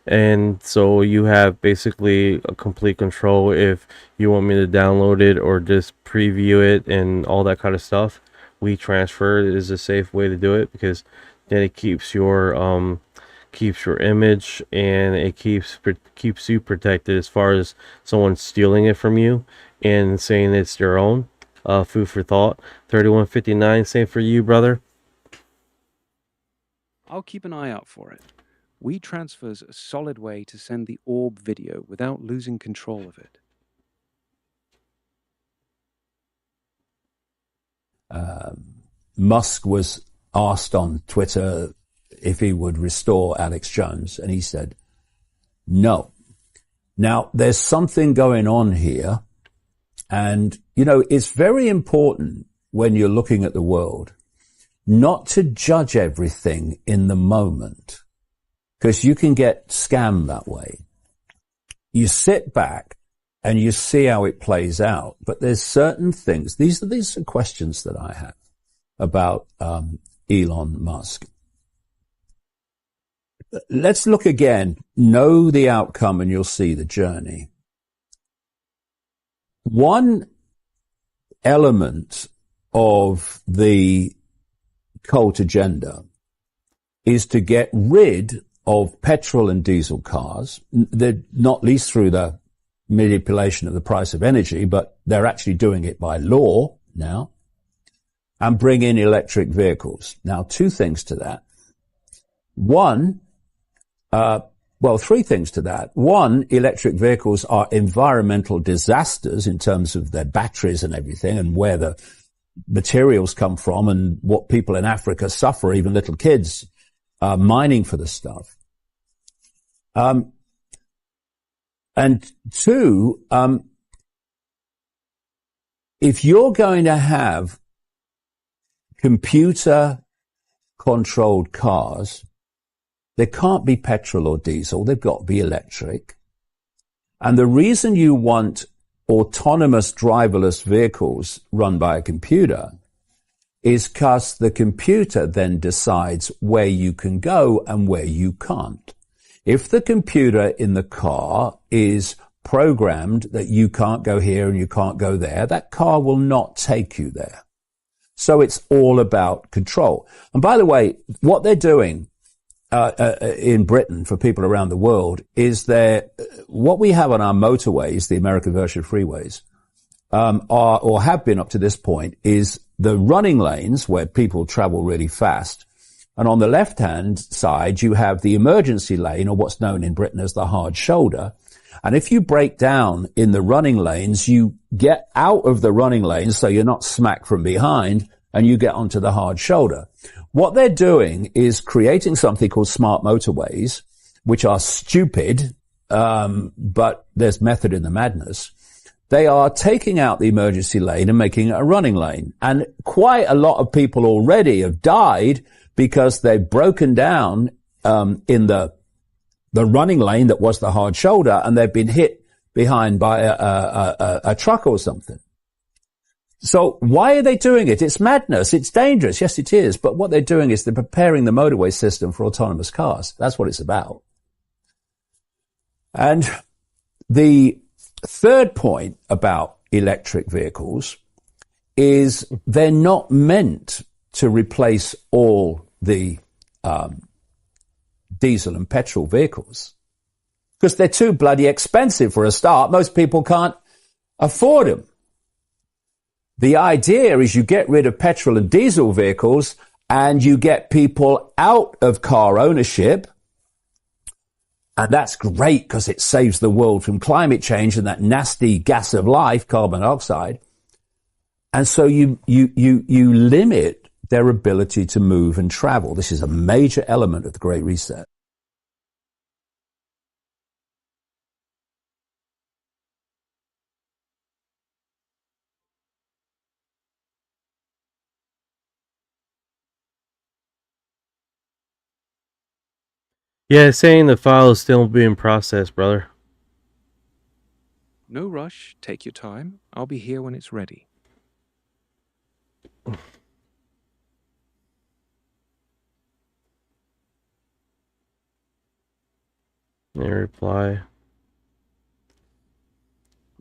and so you have basically a complete control if you want me to download it or just preview it and all that kind of stuff. WeTransfer is a safe way to do it, because then it keeps your image, and it keeps you protected as far as someone stealing it from you and saying it's your own. Food for thought. 3159, same for you, brother. I'll keep an eye out for it. WeTransfer's a solid way to send the orb video without losing control of it. Musk was asked on Twitter if he would restore Alex Jones, and he said no. Now, there's something going on here, and, you know, it's very important when you're looking at the world not to judge everything in the moment, because you can get scammed that way. You sit back and you see how it plays out, but there's certain things. These are questions that I have about Elon Musk. Let's look again. Know the outcome and you'll see the journey. One element of the cult agenda is to get rid of petrol and diesel cars. They're not least through the manipulation of the price of energy, but they're actually doing it by law now, and bring in electric vehicles. Now, two things to that. Three things to that. One, electric vehicles are environmental disasters in terms of their batteries and everything, and where the materials come from, and what people in Africa suffer, even little kids, mining for the stuff. And two, if you're going to have computer-controlled cars, there can't be petrol or diesel. They've got to be electric. And the reason you want autonomous driverless vehicles run by a computer is because the computer then decides where you can go and where you can't. If the computer in the car is programmed that you can't go here and you can't go there, that car will not take you there. So it's all about control. And by the way, what they're doing in Britain for people around the world is what we have on our motorways, the American version of freeways, are or have been up to this point, is the running lanes where people travel really fast. And on the left-hand side, you have the emergency lane, or what's known in Britain as the hard shoulder. And if you break down in the running lanes, you get out of the running lanes so you're not smacked from behind, and you get onto the hard shoulder. What they're doing is creating something called smart motorways, which are stupid, but there's method in the madness. They are taking out the emergency lane and making it a running lane. And quite a lot of people already have died because they've broken down in the running lane that was the hard shoulder, and they've been hit behind by a truck or something. So why are they doing it? It's madness. It's dangerous. Yes, it is. But what they're doing is they're preparing the motorway system for autonomous cars. That's what it's about. And the third point about electric vehicles is they're not meant to replace all the diesel and petrol vehicles, because they're too bloody expensive for a start. Most people can't afford them. The idea is you get rid of petrol and diesel vehicles and you get people out of car ownership. And that's great because it saves the world from climate change and that nasty gas of life, carbon dioxide. And so you limit their ability to move and travel. This is a major element of the Great Reset. Yeah, it's saying the file is still being processed, brother. No rush, take your time. I'll be here when it's ready. Any reply?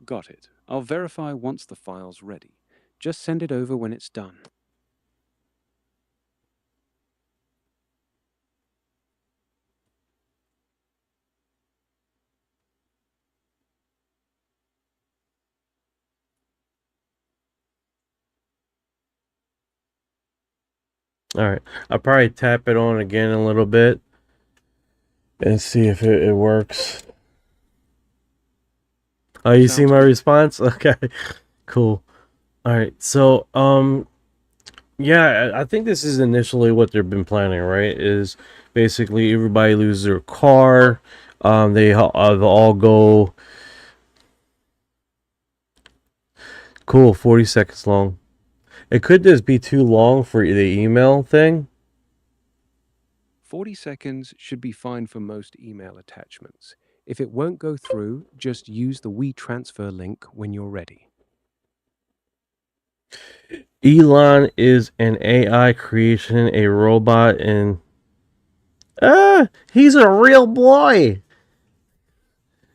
Got it. I'll verify once the file's ready. Just send it over when it's done. All right, I'll probably tap it on again a little bit and see if it works. Oh, you see my response? Okay, cool. All right, so yeah, I think this is initially what they've been planning, right? Is basically everybody loses their car. They all go. Cool, 40 seconds long. It could just be too long for the email thing. 40 seconds should be fine for most email attachments. If it won't go through, just use the WeTransfer link when you're ready. Elon is an AI creation, a robot, and he's a real boy.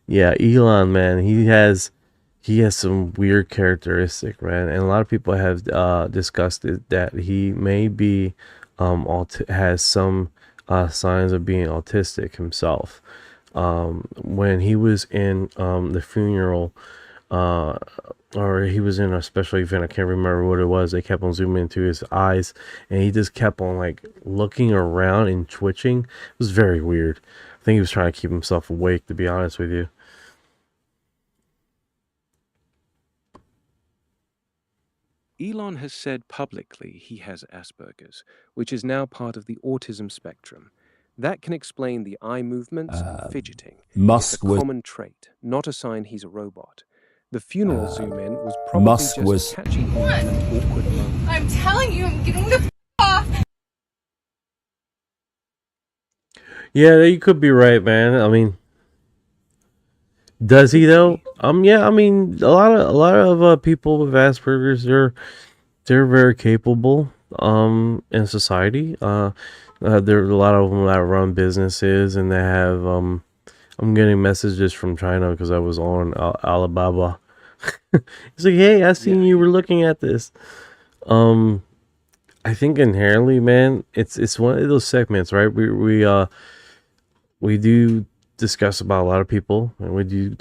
Yeah, Elon, man, he has some weird characteristic, man, and a lot of people have discussed it that he may be has some signs of being autistic himself. When he was in the funeral, or he was in a special event, I can't remember what it was. They kept on zooming into his eyes, and he just kept on like looking around and twitching. It was very weird. I think he was trying to keep himself awake, to be honest with you. Elon has said publicly he has Asperger's, which is now part of the autism spectrum. That can explain the eye movements and fidgeting. Musk it's a was common trait, not a sign he's a robot. The funeral zoom-in was probably just catching him in an awkward moment. I'm telling you, I'm getting the f off. Yeah, you could be right, man. I mean, does he though? Yeah. I mean, a lot of people with Asperger's, they're very capable in society. There are a lot of them that run businesses, and they have I'm getting messages from China because I was on Alibaba. It's like, hey, I seen you were looking at this. I think inherently, man, it's one of those segments, right? We do discuss about a lot of people, and we do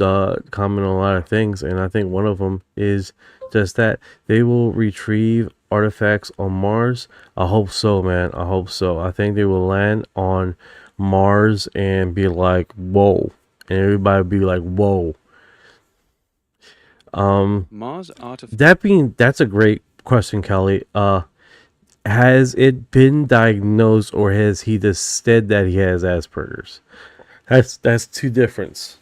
comment on a lot of things, and I think one of them is just that they will retrieve artifacts on Mars. I hope so, man. I hope so. I think they will land on Mars and be like, whoa, and everybody will be like, whoa. Mars That's a great question, Kelly. Has it been diagnosed, or has he just said that he has Asperger's? That's two difference.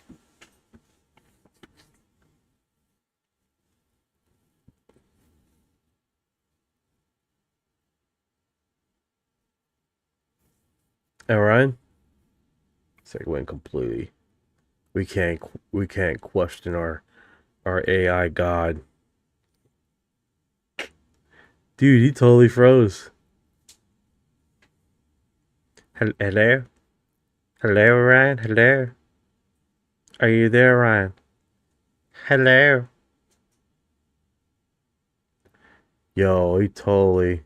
All right. It's like went completely. We can't question our AI god. Dude, he totally froze. Hello? Hello, Ryan? Hello? Are you there, Ryan? Hello? Yo, he totally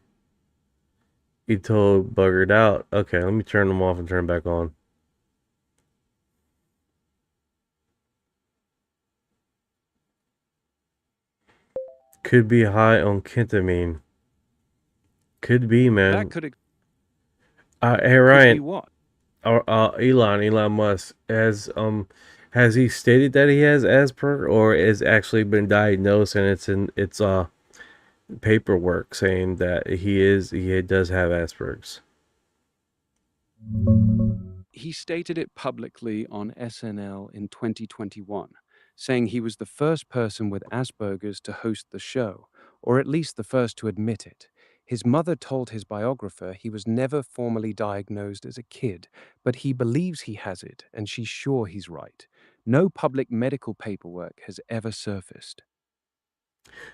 buggered out. Okay, let me turn them off and turn back on. Could be high on ketamine. Could be, man. That could hey, Ryan. Could be what? Elon Musk has he stated that he has Asperger, or has actually been diagnosed, and it's paperwork saying that he does have Asperger's? He stated it publicly on SNL in 2021, saying he was the first person with Asperger's to host the show, or at least the first to admit it. His mother told his biographer he was never formally diagnosed as a kid, but he believes he has it, and she's sure he's right. No public medical paperwork has ever surfaced.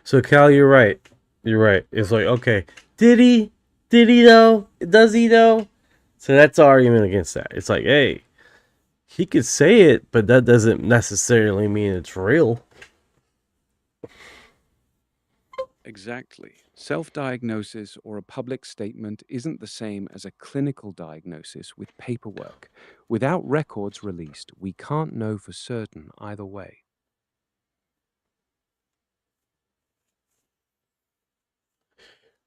So Cal, you're right. You're right. It's like, okay, did he? Did he though? Does he though? So that's the argument against that. It's like, hey, he could say it, but that doesn't necessarily mean it's real. Exactly. Self-diagnosis or a public statement isn't the same as a clinical diagnosis with paperwork. Without records released, we can't know for certain either way.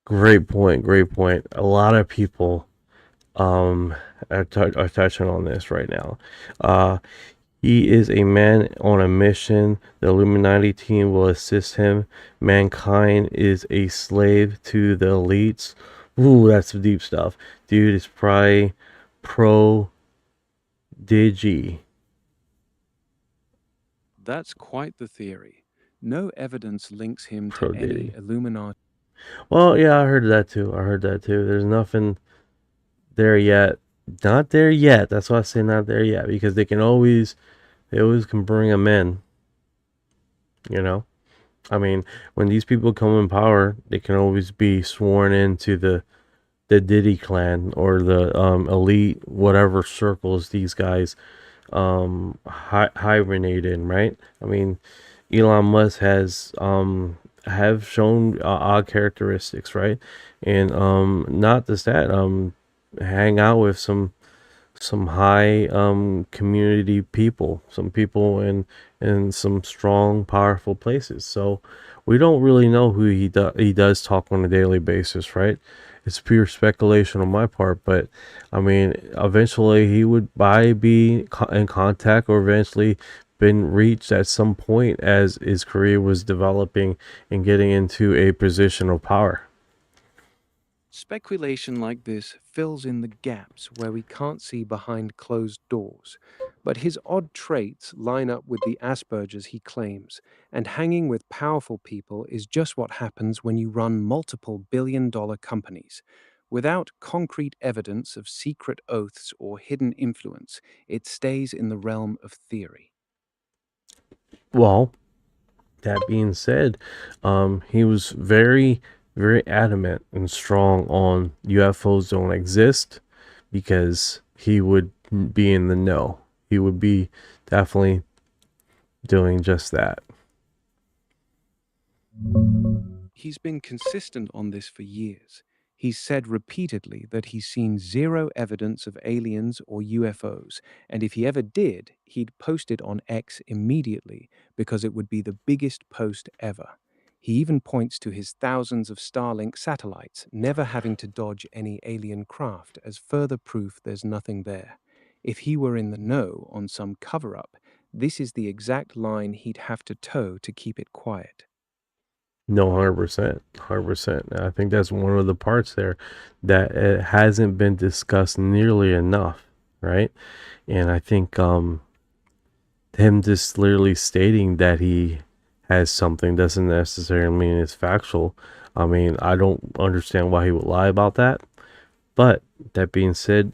Great point. Great point. A lot of people are touching on this right now. He is a man on a mission. The Illuminati team will assist him. Mankind is a slave to the elites. Ooh, that's some deep stuff. Dude is probably pro-digi. That's quite the theory. No evidence links him to Pro-digi. any Illuminati. Well, yeah, I heard that too. There's nothing there yet. Not there yet. That's why I say not there yet, because they always can bring them in. You know, I mean, when these people come in power, they can always be sworn into the Diddy clan or the elite whatever circles these guys hibernate in, right? I mean, Elon Musk has have shown odd characteristics, right? And not just that, hang out with some high community people, some people in some strong, powerful places. So we don't really know who he does talk on a daily basis, right? It's pure speculation on my part, but I mean, eventually he would be in contact or eventually been reached at some point as his career was developing and getting into a position of power. Speculation like this fills in the gaps where we can't see behind closed doors. But his odd traits line up with the Asperger's he claims, and hanging with powerful people is just what happens when you run multiple billion-dollar companies. Without concrete evidence of secret oaths or hidden influence, it stays in the realm of theory. Well, that being said, he was very, very adamant and strong on UFOs don't exist because he would be in the know. He would be definitely doing just that. He's been consistent on this for years. He's said repeatedly that he's seen zero evidence of aliens or UFOs, and if he ever did, he'd post it on X immediately because it would be the biggest post ever. He even points to his thousands of Starlink satellites never having to dodge any alien craft as further proof there's nothing there. If he were in the know on some cover-up, this is the exact line he'd have to toe to keep it quiet. No, 100%, 100%. I think that's one of the parts there that it hasn't been discussed nearly enough, right? And I think him just literally stating that he has something doesn't necessarily mean it's factual. I mean, I don't understand why he would lie about that. But that being said,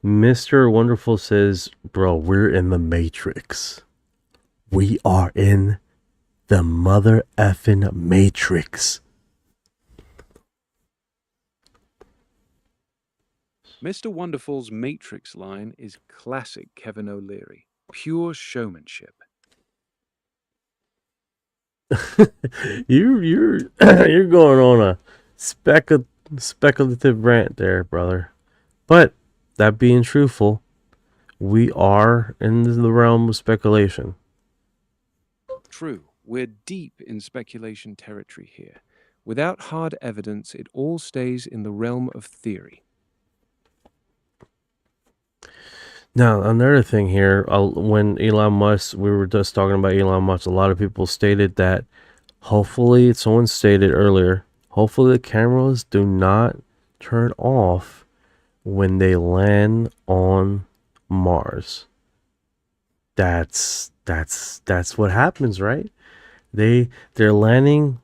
Mr. Wonderful says, bro, we're in the Matrix. We are in the mother effing Matrix. Mr. Wonderful's Matrix line is classic Kevin O'Leary. Pure showmanship. you're going on a speculative rant there, brother. But that being truthful, we are in the realm of speculation. True, we're deep in speculation territory here. Without hard evidence, it all stays in the realm of theory. Now, another thing here, when Elon Musk, we were just talking about Elon Musk, a lot of people stated that hopefully, someone stated earlier, hopefully the cameras do not turn off when they land on Mars. That's what happens, right? They're landing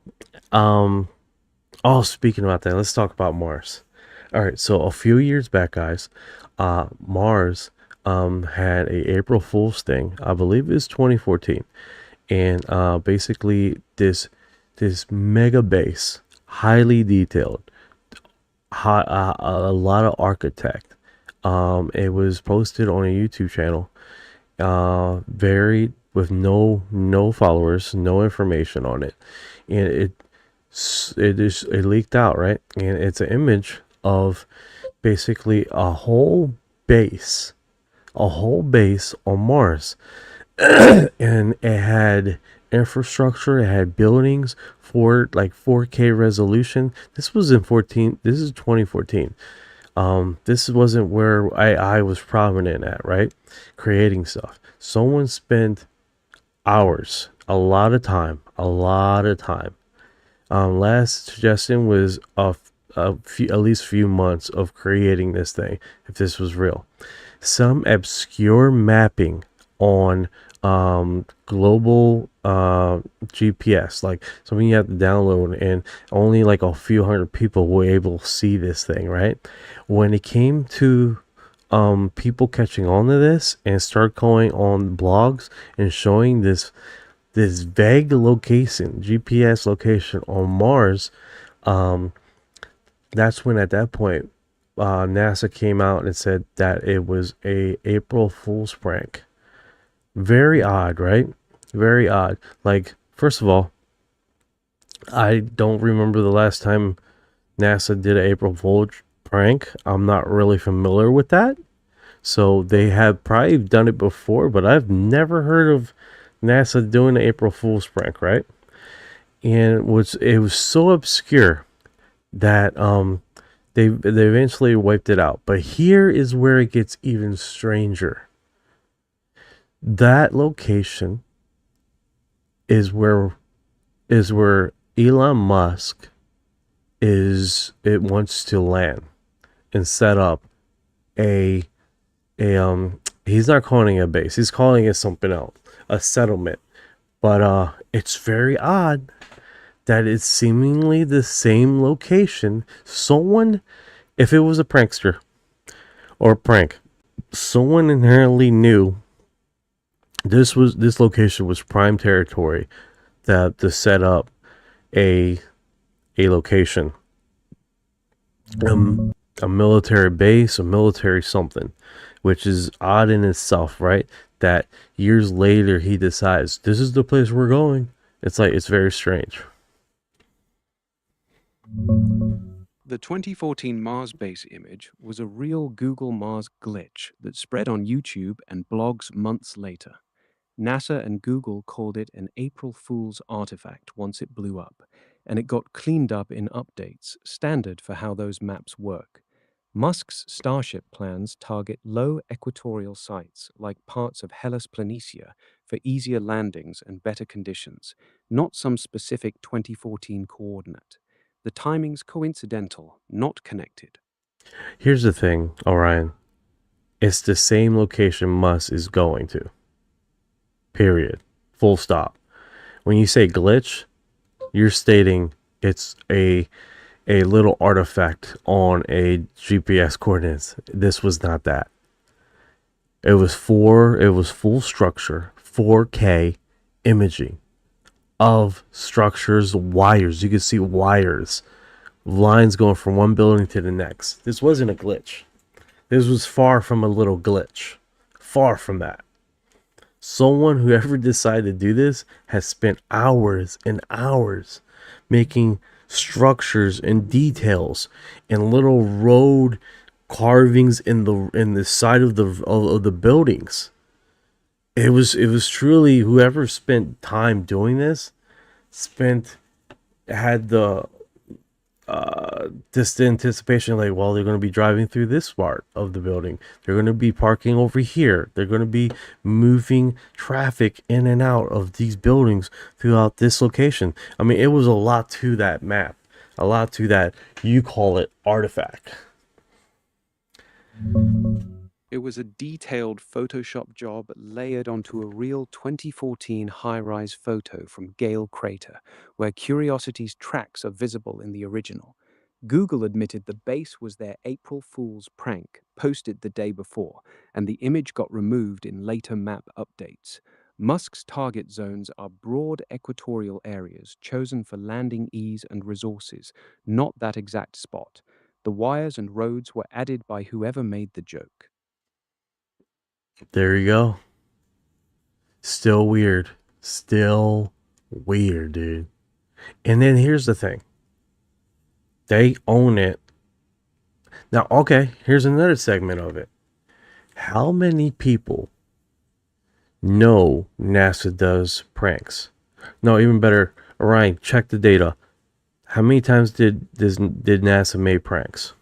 Oh, speaking about that, let's talk about Mars. All right, so a few years back, guys, Mars had a April Fool's thing. I believe it was 2014, and basically this mega base, highly detailed, a lot of architect. It was posted on a YouTube channel, very with no followers, no information on it, and it leaked out, right? And it's an image of basically a whole base on Mars, and it had infrastructure, it had buildings for like 4K resolution. This was in 14. This is 2014. This wasn't where I was prominent at, right? Creating stuff. Someone spent hours, a lot of time. Last suggestion was at least few months of creating this thing, if this was real. Some obscure mapping on global GPS, like something you have to download, and only like a few hundred people were able to see this thing, right? When it came to people catching on to this and start going on blogs and showing this vague location, GPS location on Mars, that's when at that point NASA came out and said that it was a April Fool's prank. Very odd, right? Very odd. Like, first of all, I don't remember the last time NASA did an April Fool's prank. I'm not really familiar with that. So they have probably done it before, but I've never heard of NASA doing an April Fool's prank, right? And it was so obscure that they eventually wiped it out. But here is where it gets even stranger. That location is where Elon Musk wants to land and set up a he's not calling it a base, he's calling it something else, a settlement. But it's very odd that it's seemingly the same location. Someone, if it was a prankster or a prank, someone inherently knew this location was prime territory to set up a location, a military base, a military something, which is odd in itself, right? That years later he decides this is the place we're going. It's like, it's very strange. The 2014 Mars base image was a real Google Mars glitch that spread on YouTube and blogs months later. NASA and Google called it an April Fool's artifact once it blew up, and it got cleaned up in updates, standard for how those maps work. Musk's Starship plans target low equatorial sites like parts of Hellas Planitia for easier landings and better conditions, not some specific 2014 coordinate. The timing's coincidental, not connected. Here's the thing, Orion. It's the same location Musk is going to. Period. Full stop. When you say glitch, you're stating it's a little artifact on a GPS coordinates. This was not that. It was full structure, 4K imaging of structures, wires. You could see wires, lines going from one building to the next. This wasn't a glitch. This was far from a little glitch. Far from that. Someone, whoever decided to do this, has spent hours and hours making structures and details and little road carvings in the side of the buildings. It was truly, whoever spent time doing this had the this anticipation, like, well, they're going to be driving through this part of the building, they're going to be parking over here, they're going to be moving traffic in and out of these buildings throughout this location. I mean, it was a lot to that map, a lot to that, you call it, artifact. It It was a detailed Photoshop job layered onto a real 2014 high-rise photo from Gale Crater, where Curiosity's tracks are visible in the original. Google admitted the base was their April Fool's prank, posted the day before, and the image got removed in later map updates. Musk's target zones are broad equatorial areas chosen for landing ease and resources, not that exact spot. The wires and roads were added by whoever made the joke. There you go. Still weird. Still weird, dude. And then here's the thing. They own it. Now, okay, here's another segment of it. How many people know NASA does pranks? No, even better, Orion, check the data. How many times did NASA make pranks?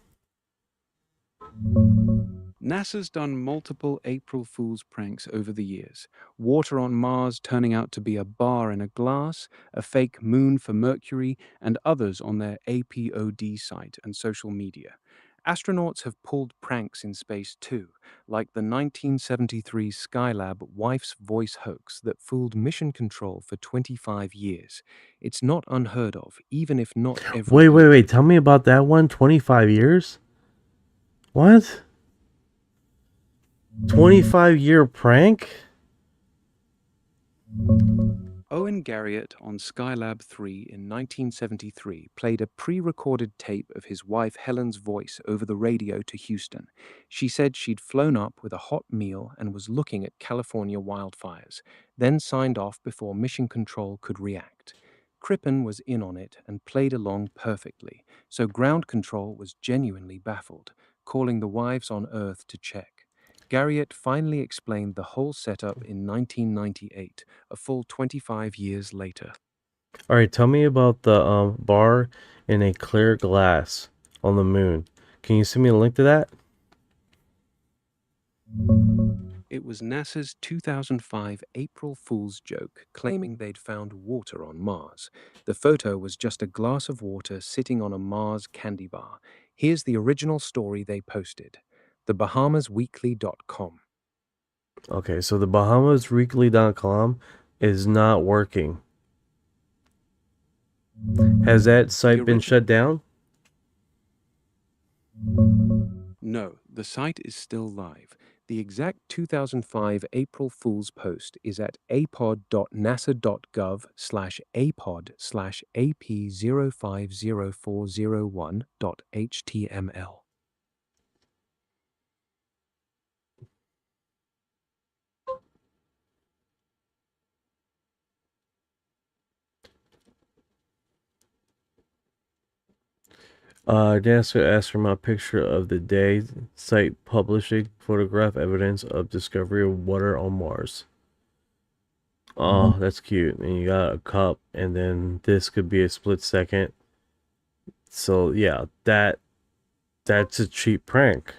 NASA's done multiple April Fool's pranks over the years. Water on Mars turning out to be a bar in a glass, a fake moon for Mercury, and others on their APOD site and social media. Astronauts have pulled pranks in space too, like the 1973 Skylab wife's voice hoax that fooled mission control for 25 years. It's not unheard of, even if not every Wait. Tell me about that one. 25 years? What? 25-year prank? Owen Garriott on Skylab 3 in 1973 played a pre-recorded tape of his wife Helen's voice over the radio to Houston. She said she'd flown up with a hot meal and was looking at California wildfires, then signed off before Mission Control could react. Crippen was in on it and played along perfectly, so Ground Control was genuinely baffled, calling the wives on Earth to check. Garriott finally explained the whole setup in 1998, a full 25 years later. All right, tell me about the bar in a clear glass on the moon. Can you send me a link to that? It was NASA's 2005 April Fool's joke claiming they'd found water on Mars. The photo was just a glass of water sitting on a Mars candy bar. Here's the original story they posted. TheBahamasWeekly.com. Okay, so the BahamasWeekly.com is not working. Has that site been shut down? No, the site is still live. The exact 2005 April Fool's post is at apod.nasa.gov/AP050401.html. NASA asked for my picture of the day. Site publishing photograph evidence of discovery of water on Mars. Oh, that's cute. And you got a cup, and then this could be a split second. So yeah, that's a cheap prank.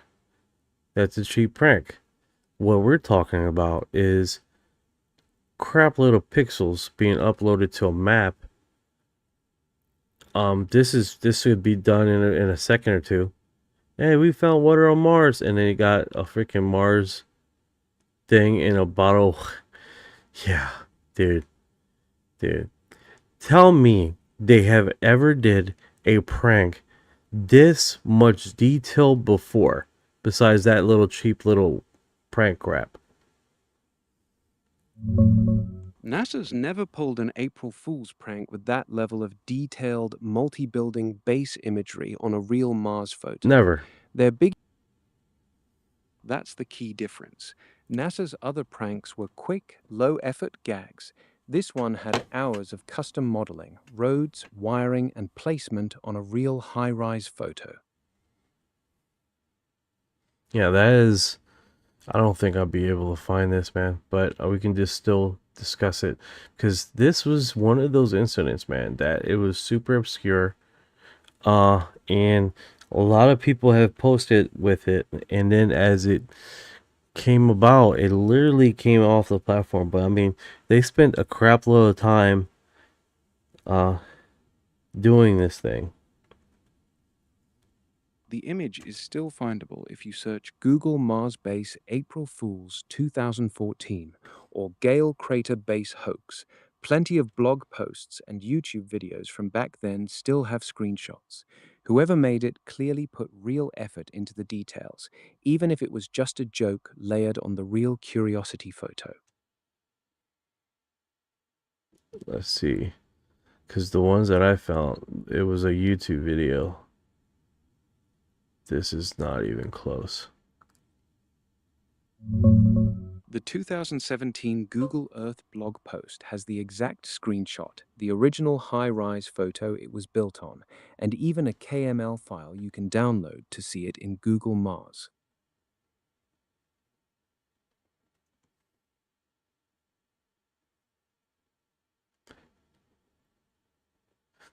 That's a cheap prank. What we're talking about is crap load of pixels being uploaded to a map. This should be done in a second or two. Hey, we found water on Mars, and then you got a freaking Mars thing in a bottle. Yeah, dude. Tell me they have ever did a prank this much detail before, besides that little cheap little prank crap. NASA's never pulled an April Fool's prank with that level of detailed, multi-building base imagery on a real Mars photo. Never. They're big. That's the key difference. NASA's other pranks were quick, low-effort gags. This one had hours of custom modeling, roads, wiring, and placement on a real high-rise photo. Yeah, that is... I don't think I'll be able to find this, man. But we can just still discuss it. Because this was one of those incidents, man, that it was super obscure. And a lot of people have posted with it. And then as it came about, it literally came off the platform. But I mean, they spent a crap load of time doing this thing. The image is still findable if you search Google Mars Base April Fools 2014 or Gale Crater Base Hoax. Plenty of blog posts and YouTube videos from back then still have screenshots. Whoever made it clearly put real effort into the details, even if it was just a joke layered on the real curiosity photo. Let's see. Because the ones that I found, it was a YouTube video. This is not even close. The 2017 Google Earth blog post has the exact screenshot, the original high-rise photo it was built on, and even a KML file you can download to see it in Google Mars.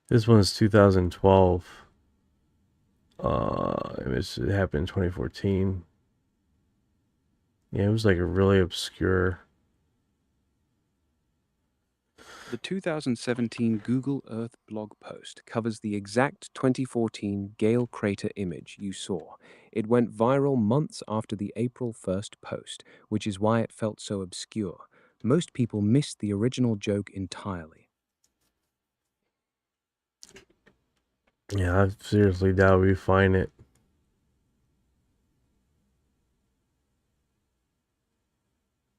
This one's 2012. It happened in 2014. Yeah, it was like a really obscure. The 2017 Google Earth blog post covers the exact 2014 Gale crater image you saw. It went viral months after the April 1st post, which is why it felt so obscure. Most people missed the original joke entirely. Yeah, I seriously doubt we find it.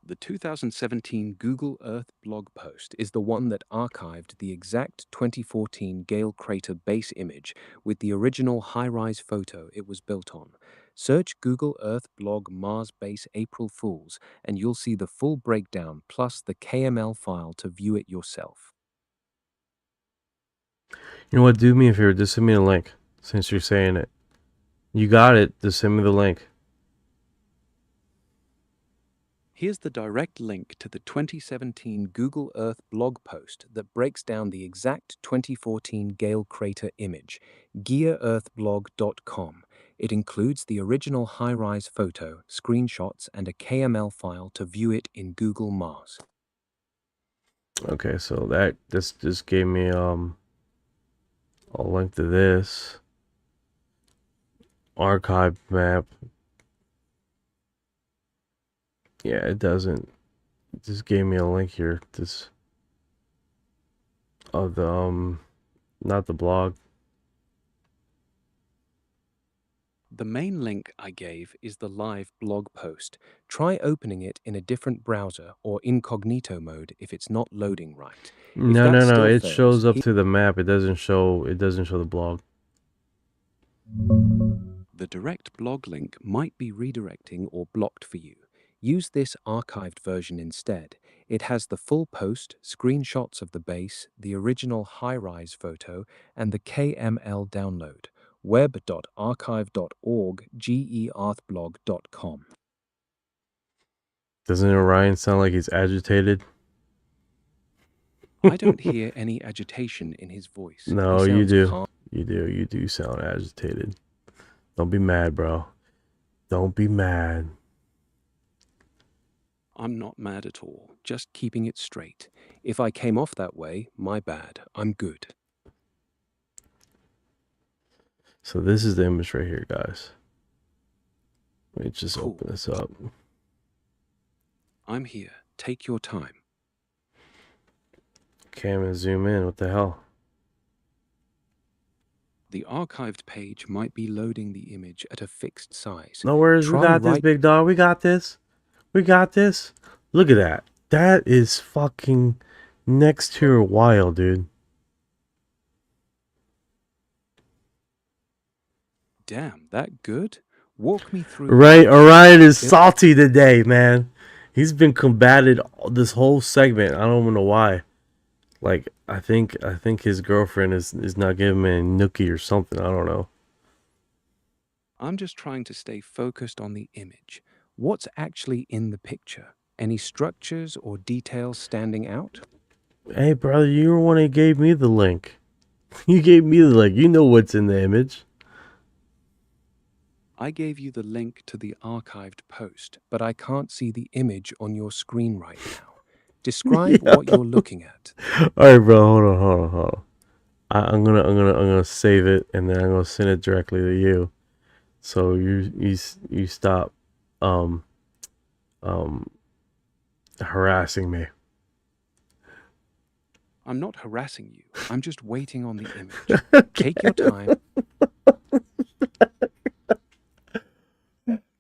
The 2017 Google Earth blog post is the one that archived the exact 2014 Gale crater base image with the original high-rise photo it was built on. Search Google Earth blog Mars Base April Fools and you'll see the full breakdown plus the KML file to view it yourself. You know what? Do me a favor. Just send me a link since you're saying it. You got it. Just send me the link. Here's the direct link to the 2017 Google Earth blog post that breaks down the exact 2014 Gale crater image, gearearthblog.com. It includes the original high-rise photo, screenshots, and a KML file to view it in Google Mars. Okay, so this just gave me a link to this archive map. Yeah, it doesn't. It just gave me a link here. This of the not the blog. The main link I gave is the live blog post. Try opening it in a different browser or incognito mode if it's not loading right. No. It shows up to the map. It doesn't show the blog. The direct blog link might be redirecting or blocked for you. Use this archived version instead. It has the full post, screenshots of the base, the original high-rise photo, and the KML download. web.archive.org, gearthblog.com. Doesn't Orion sound like he's agitated? I don't hear any agitation in his voice. No, you do. You do sound agitated. Don't be mad, bro. Don't be mad. I'm not mad at all, just keeping it straight. If I came off that way, my bad. I'm good. So this is the image right here, guys. Let me just open this up. I'm here. Take your time. Okay, I'm gonna zoom in. What the hell? The archived page might be loading the image at a fixed size. No worries, we got this, big dog. We got this. We got this. Look at that. That is fucking next tier wild, dude. Damn, that good? Walk me through. Right, Orion is salty today, man. He's been combated this whole segment. I don't even know why. Like, I think his girlfriend is not giving him a nookie or something. I don't know. I'm just trying to stay focused on the image. What's actually in the picture? Any structures or details standing out? Hey, brother, you were one who gave me the link. You gave me the link. You know what's in the image. I gave you the link to the archived post, but I can't see the image on your screen right now. Describe what you're looking at. All right, bro. Hold on. I'm gonna save it and then I'm gonna send it directly to you. So you stop um um harassing me. I'm not harassing you. I'm just waiting on the image. Take your time.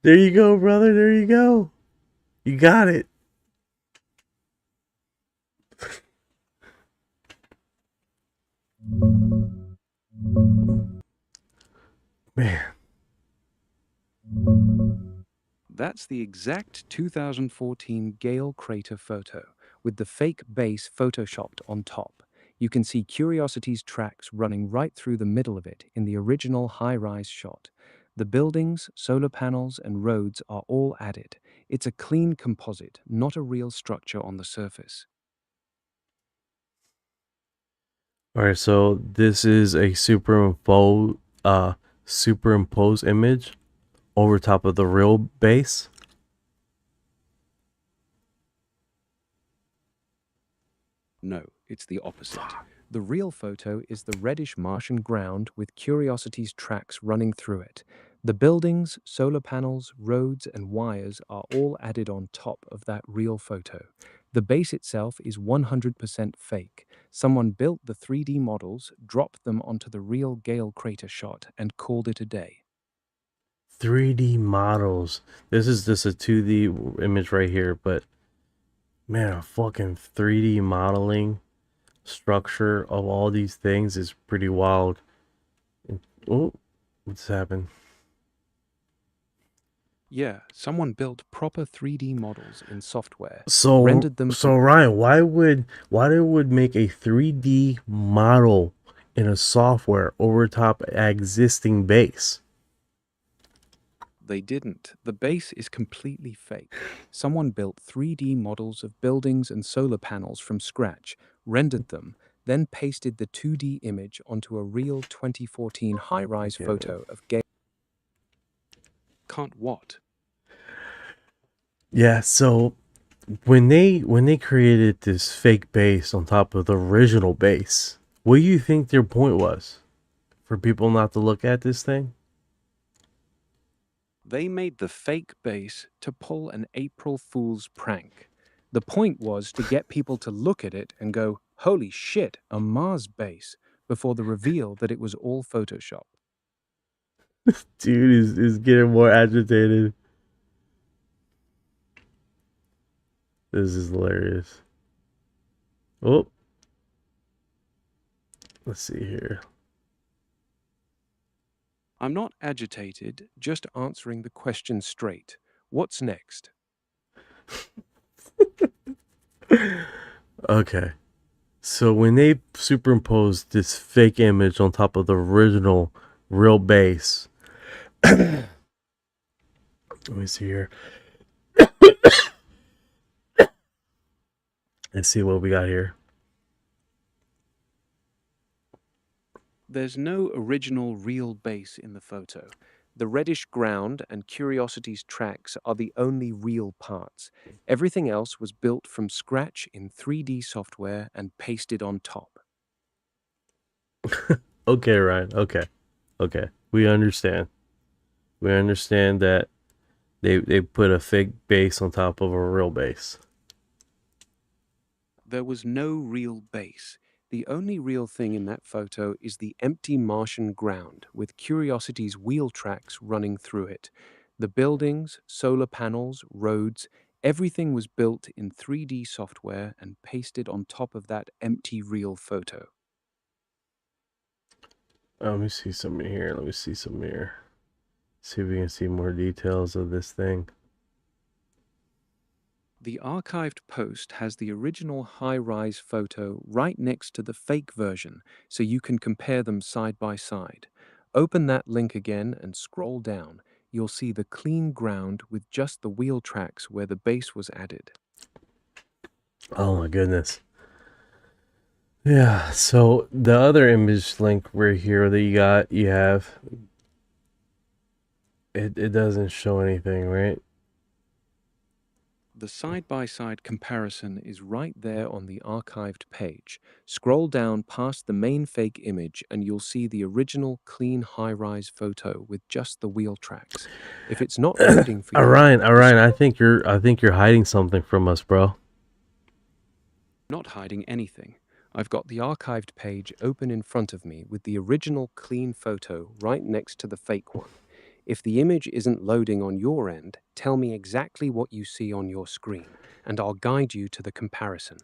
There you go, brother. There you go. You got it. Man. That's the exact 2014 Gale crater photo, with the fake base photoshopped on top. You can see Curiosity's tracks running right through the middle of it in the original high-rise shot. The buildings, solar panels, and roads are all added. It's a clean composite, not a real structure on the surface. All right, so this is a superimposed image over top of the real base. No, it's the opposite. The real photo is the reddish Martian ground with Curiosity's tracks running through it. The buildings, solar panels, roads, and wires are all added on top of that real photo. The base itself is 100% fake. Someone built the 3D models, dropped them onto the real Gale crater shot, and called it a day. 3D models. This is just a 2D image right here, but man, a fucking 3D modeling structure of all these things is pretty wild. Oh, what's happened? Yeah, someone built proper 3D models in software, So rendered them. So Ryan, why they would make a 3D model in a software over top an existing base? They didn't. The base is completely fake. Someone built 3D models of buildings and solar panels from scratch, rendered them, then pasted the 2D image onto a real 2014 high-rise photo of Gale. Can't what? Yeah, so when they created this fake base on top of the original base, what do you think their point was? For people not to look at this thing? They made the fake base to pull an April Fool's prank. The point was to get people to look at it and go, holy shit, a Mars base, before the reveal that it was all Photoshop. Dude is getting more agitated. This is hilarious. Oh. Let's see here. I'm not agitated, just answering the question straight. What's next? Okay. So when they superimposed this fake image on top of the original real base, let me see here. Let's see what we got here. There's no original real base in the photo. The reddish ground and Curiosity's tracks are the only real parts. Everything else was built from scratch in 3D software and pasted on top. Okay, Ryan. Okay. We understand. We understand that they put a fake base on top of a real base. There was no real base. The only real thing in that photo is the empty Martian ground with Curiosity's wheel tracks running through it. The buildings, solar panels, roads, everything was built in 3D software and pasted on top of that empty real photo. Let me see something here. See if we can see more details of this thing. The archived post has the original high-rise photo right next to the fake version, so you can compare them side by side. Open that link again and scroll down. You'll see the clean ground with just the wheel tracks where the base was added. Oh my goodness. Yeah, so the other image link right here that you have, it doesn't show anything, right? The side-by-side comparison is right there on the archived page. Scroll down past the main fake image and you'll see the original clean high-rise photo with just the wheel tracks. If it's not loading for you... Orion, I think you're hiding something from us, bro. Not hiding anything. I've got the archived page open in front of me with the original clean photo right next to the fake one. If the image isn't loading on your end, tell me exactly what you see on your screen, and I'll guide you to the comparison.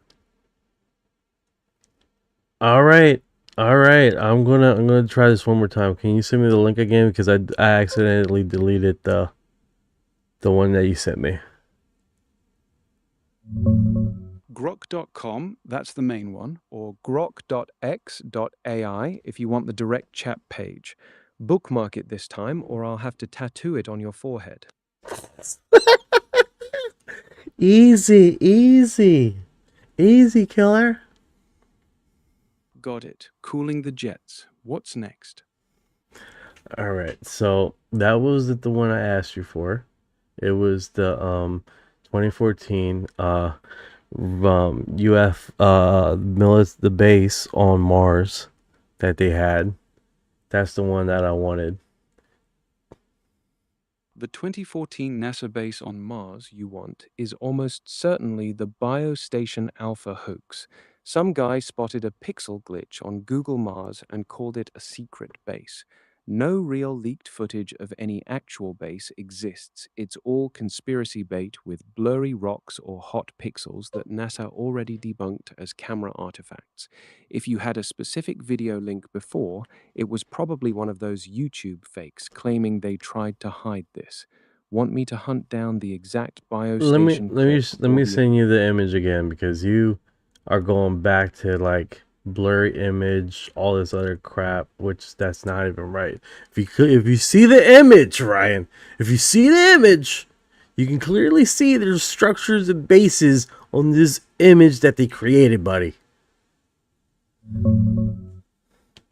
All right. I'm gonna try this one more time. Can you send me the link again, because I accidentally deleted the one that you sent me. Grok.com, that's the main one, or grok.x.ai if you want the direct chat page. Bookmark it this time, or I'll have to tattoo it on your forehead. Easy, killer. Got it. Cooling the jets. What's next? All right, so that was the one I asked you for. It was the 2014 the base on Mars that they had. That's the one that I wanted. The 2014 NASA base on Mars you want is almost certainly the Biostation Alpha hoax. Some guy spotted a pixel glitch on Google Mars and called it a secret base. No real leaked footage of any actual base exists. It's all conspiracy bait with blurry rocks or hot pixels that NASA already debunked as camera artifacts. If you had a specific video link before, it was probably one of those YouTube fakes claiming they tried to hide this. Want me to hunt down the exact biostation? Let me send you the image again, because you are going back to like blurry image, all this other crap, which that's not even right. If you see the image, Ryan, if you see the image, you can clearly see there's structures and bases on this image that they created, buddy.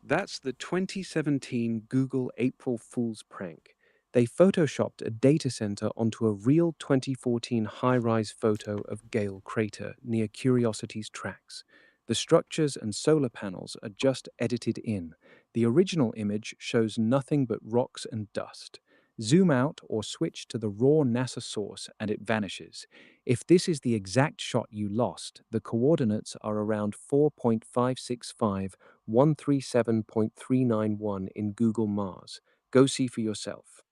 That's the 2017 Google April Fool's prank. They photoshopped a data center onto a real 2014 high-rise photo of Gale Crater near Curiosity's tracks. The structures and solar panels are just edited in. The original image shows nothing but rocks and dust. Zoom out or switch to the raw NASA source and it vanishes. If this is the exact shot you lost, the coordinates are around 4.565, 137.391 in Google Mars. Go see for yourself.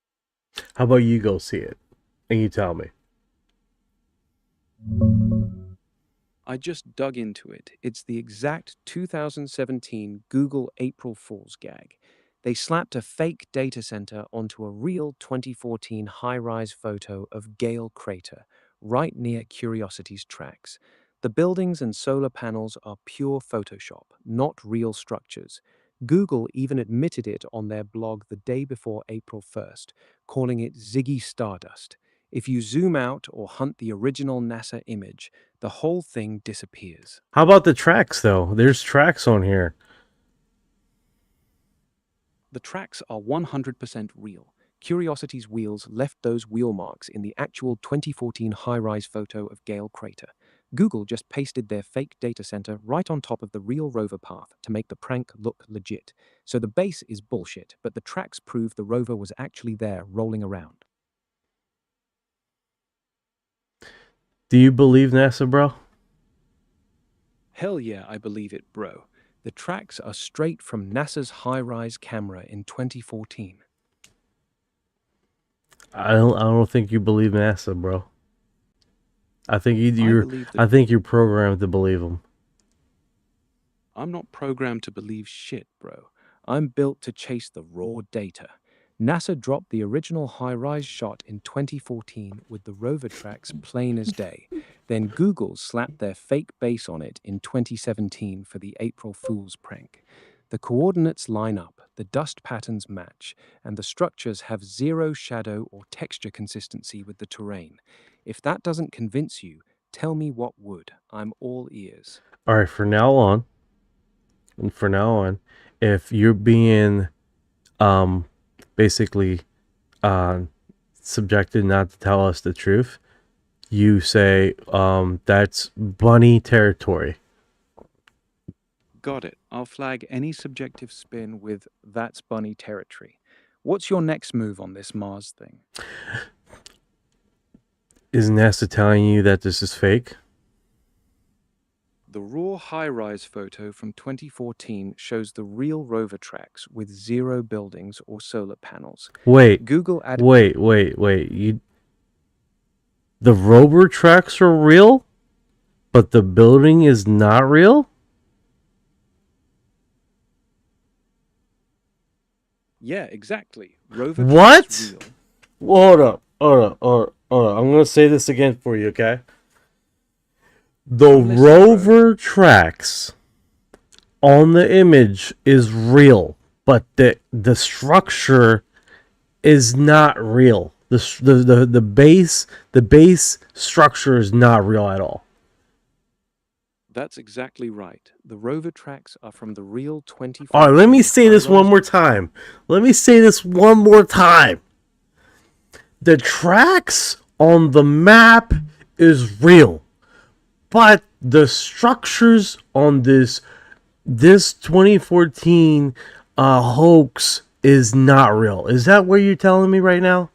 How about you go see it and you tell me? I just dug into it. It's the exact 2017 Google April Fool's gag. They slapped a fake data center onto a real 2014 high-rise photo of Gale Crater, right near Curiosity's tracks. The buildings and solar panels are pure Photoshop, not real structures. Google even admitted it on their blog the day before April 1st, calling it Ziggy Stardust. If you zoom out or hunt the original NASA image, the whole thing disappears. How about the tracks, though? There's tracks on here. The tracks are 100% real. Curiosity's wheels left those wheel marks in the actual 2014 high-rise photo of Gale Crater. Google just pasted their fake data center right on top of the real rover path to make the prank look legit. So the base is bullshit, but the tracks prove the rover was actually there rolling around. Do you believe NASA, bro? Hell yeah, I believe it, bro. The tracks are straight from NASA's high-rise camera in 2014. I don't think you believe NASA, bro. I think you're programmed to believe them. I'm not programmed to believe shit, bro. I'm built to chase the raw data. NASA dropped the original high-rise shot in 2014 with the rover tracks plain as day. Then Google slapped their fake base on it in 2017 for the April Fool's prank. The coordinates line up, the dust patterns match, and the structures have zero shadow or texture consistency with the terrain. If that doesn't convince you, tell me what would. I'm all ears. All right, from now on, if you're being basically subjected not to tell us the truth, you say that's bunny territory. Got it. I'll flag any subjective spin with "that's bunny territory." What's your next move on this Mars thing? Is NASA telling you that this is fake? The raw high-rise photo from 2014 shows the real rover tracks with 0 buildings or solar panels. Wait, Google added... wait. The rover tracks are real, but the building is not real? Yeah, exactly. Rover What? tracks real. Hold up. I'm going to say this again for you, okay? The rover tracks on the image is real, but the structure is not real. The base structure is not real at all. That's exactly right. The rover tracks are from the real 2014. All right, let me say this one more time. The tracks on the map is real, but the structures on this 2014 hoax is not real. Is that what you're telling me right now?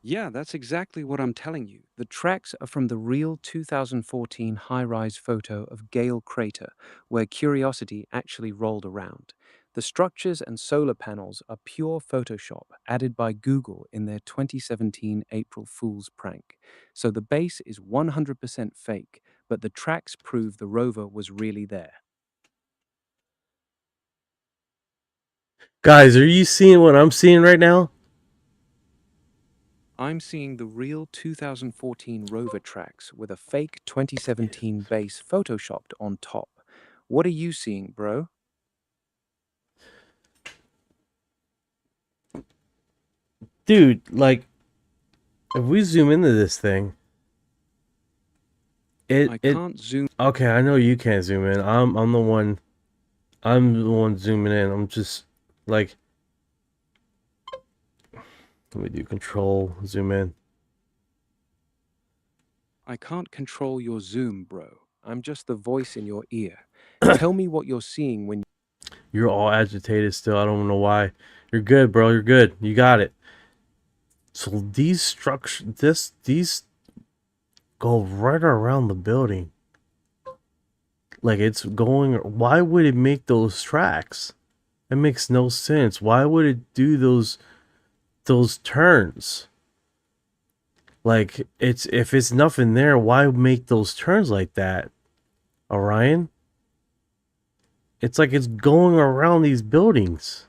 Yeah, that's exactly what I'm telling you. The tracks are from the real 2014 high-rise photo of Gale Crater, where Curiosity actually rolled around. The structures and solar panels are pure Photoshop added by Google in their 2017 April Fool's prank. So the base is 100% fake, but the tracks prove the rover was really there. Guys, are you seeing what I'm seeing right now? I'm seeing the real 2014 rover tracks with a fake 2017 base photoshopped on top. What are you seeing, bro? Dude, like, if we zoom into this thing, I can't zoom. Okay, I know you can't zoom in. I'm the one zooming in. I'm just like, let me do control zoom in. I can't control your zoom, bro. I'm just the voice in your ear. Tell me what you're seeing when You're all agitated still. I don't know why. You're good, bro. You're good. You got it. So these structures, these go right around the building. Like it's going. Why would it make those tracks? It makes no sense. Why would it do those turns? Like if it's nothing there, why make those turns like that, Orion? It's like it's going around these buildings.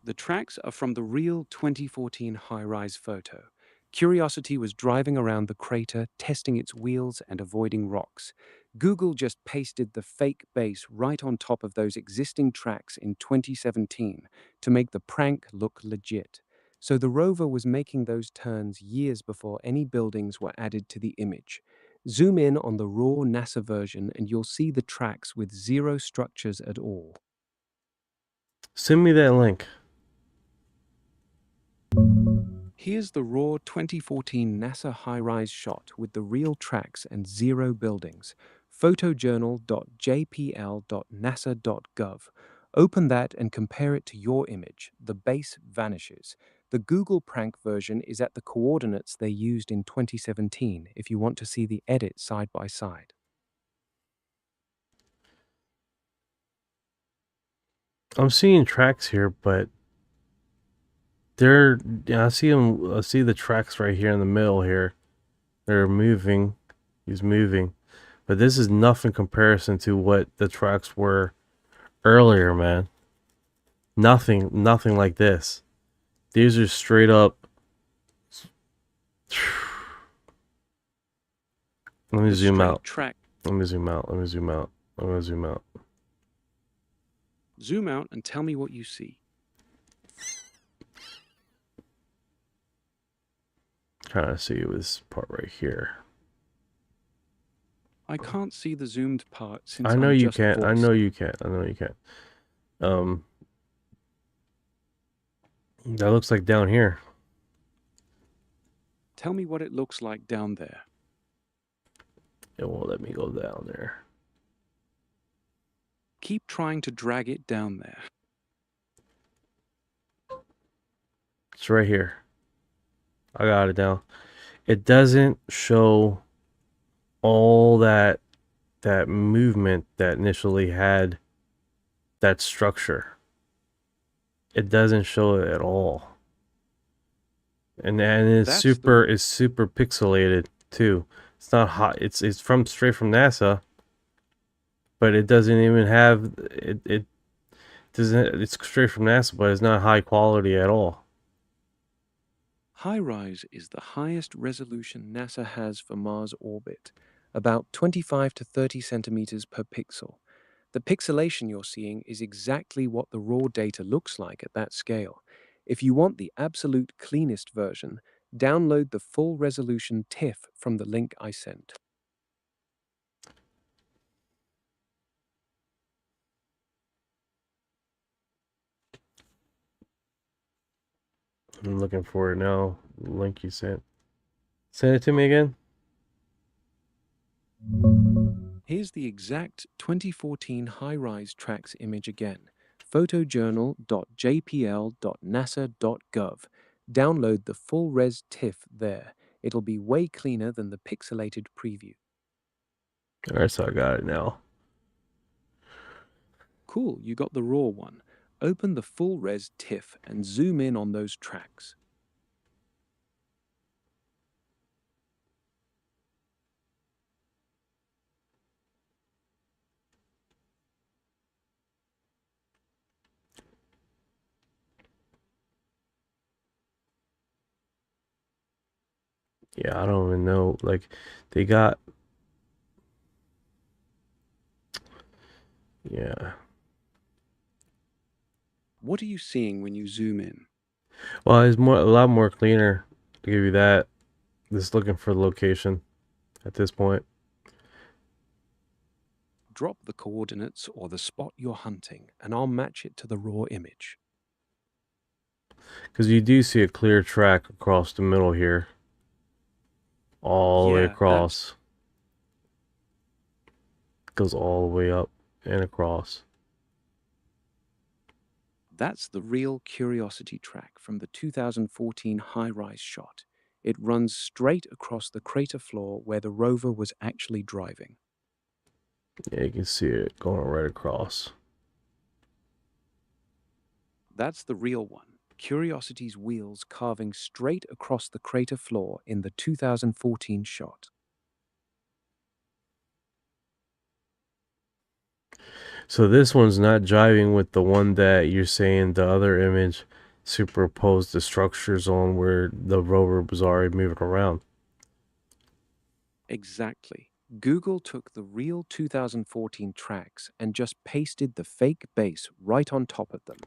The tracks are from the real 2014 high-rise photo. Curiosity was driving around the crater, testing its wheels and avoiding rocks. Google just pasted the fake base right on top of those existing tracks in 2017 to make the prank look legit. So the rover was making those turns years before any buildings were added to the image. Zoom in on the raw NASA version and you'll see the tracks with 0 structures at all. Send me that link. Here's the raw 2014 NASA high-rise shot with the real tracks and 0 buildings. photojournal.jpl.nasa.gov. Open that and compare it to your image. The base vanishes. The Google prank version is at the coordinates they used in 2017 if you want to see the edit side by side. I'm seeing tracks here, but I see them. I see the tracks right here in the middle here. They're moving. He's moving, but this is nothing comparison to what the tracks were earlier, man. Nothing like this. These are straight up. Let me zoom out. Let me zoom out. I'm gonna zoom out. Zoom out and tell me what you see. Trying to see this part right here. I can't see the zoomed part since I know I'm you just can't. voiced. I know you can't. That looks like down here. Tell me what it looks like down there. It won't let me go down there. Keep trying to drag it down there. It's right here. I got it down. It doesn't show all that movement that initially had that structure. It doesn't show it at all. And it's super pixelated too. It's not hot. It's straight from NASA, but it doesn't even have it doesn't. It's straight from NASA, but it's not high quality at all. HiRISE is the highest resolution NASA has for Mars orbit, about 25 to 30 centimeters per pixel. The pixelation you're seeing is exactly what the raw data looks like at that scale. If you want the absolute cleanest version, download the full resolution TIFF from the link I sent. I'm looking for it now. The link you sent. Send it to me again. Here's the exact 2014 HiRISE tracks image again. photojournal.jpl.nasa.gov. Download the full res TIFF there. It'll be way cleaner than the pixelated preview. Alright, so I got it now. Cool, you got the raw one. Open the full res TIFF and zoom in on those tracks. Yeah, I don't even know. Like, they got... Yeah. What are you seeing when you zoom in? Well, it's a lot more cleaner. To give you that. Just looking for the location at this point. Drop the coordinates or the spot you're hunting, and I'll match it to the raw image. Because you do see a clear track across the middle here. All the way across. Goes all the way up and across. That's the real Curiosity track from the 2014 HiRISE shot. It runs straight across the crater floor where the rover was actually driving. Yeah, you can see it going right across. That's the real one. Curiosity's wheels carving straight across the crater floor in the 2014 shot. So this one's not jiving with the one that you're saying the other image superimposed the structures on where the rover was already moving around. Exactly. Google took the real 2014 tracks and just pasted the fake base right on top of them.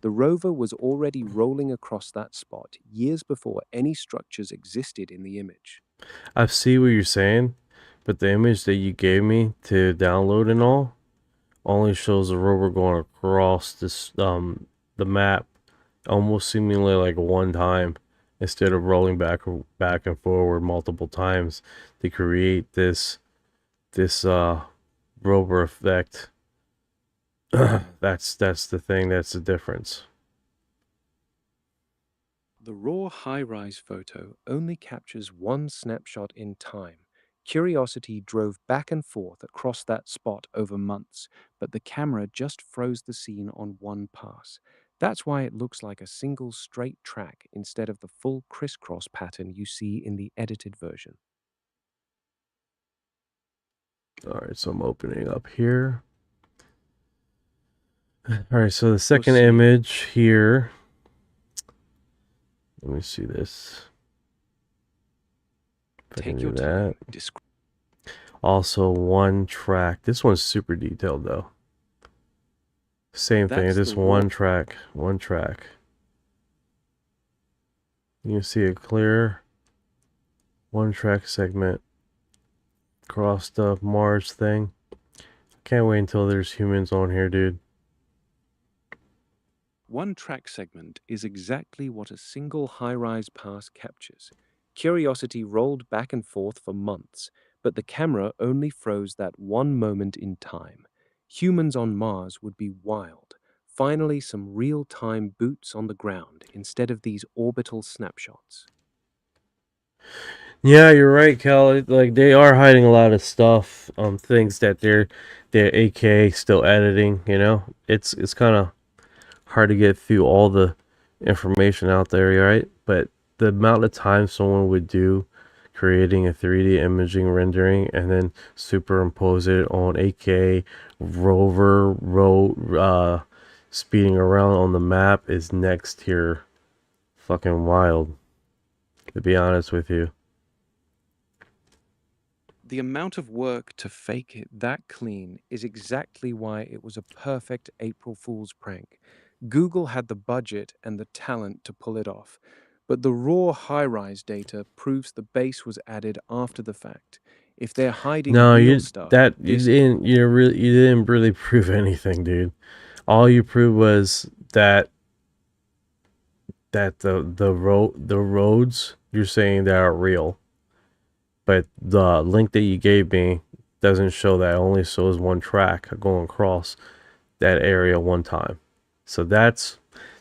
The rover was already rolling across that spot years before any structures existed in the image. I see what you're saying, but the image that you gave me to download and all only shows the rover going across this the map almost seemingly like one time instead of rolling back and forward multiple times to create this rover effect. That's the thing, that's the difference. The raw HiRISE photo only captures one snapshot in time. Curiosity drove back and forth across that spot over months, but the camera just froze the scene on one pass. That's why it looks like a single straight track instead of the full crisscross pattern you see in the edited version. Alright, so I'm opening up here. Alright, so the second image here. Let me see this. Take your time. Also, one track. This one's super detailed though. Same thing. This one track. One track. You can see a clear one track segment across the Mars thing. Can't wait until there's humans on here, dude. One track segment is exactly what a single HiRISE pass captures. Curiosity rolled back and forth for months, but the camera only froze that one moment in time. Humans on Mars would be wild. Finally, some real-time boots on the ground instead of these orbital snapshots. Yeah, you're right, Cal. Like they are hiding a lot of stuff, things that they're AK still editing. You know, it's kind of hard to get through all the information out there, right? But the amount of time someone would do creating a 3D imaging rendering and then superimpose it on AK road speeding around on the map is next tier fucking wild, to be honest with you. The amount of work to fake it that clean is exactly why it was a perfect April Fool's prank. Google had the budget and the talent to pull it off, but the raw high-rise data proves the base was added after the fact. If they're hiding No, real stuff, you didn't really prove anything, dude. All you proved was that the roads you're saying that are real, but the link that you gave me doesn't show that. It only shows one track going across that area one time. So that's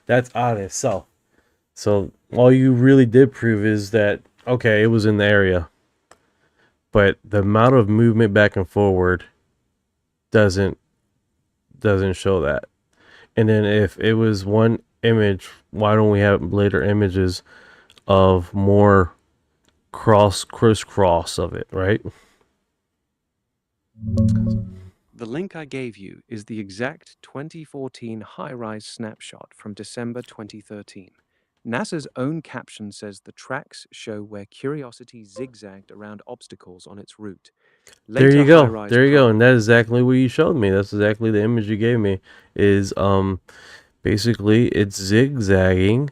odd itself. So all you really did prove is that okay, it was in the area, but the amount of movement back and forward doesn't show that. And then if it was one image, why don't we have later images of more crisscross of it, right? The link I gave you is the exact 2014 high-rise snapshot from December 2013. NASA's own caption says the tracks show where Curiosity zigzagged around obstacles on its route. There you go. And that's exactly what you showed me. That's exactly the image you gave me. Is basically it's zigzagging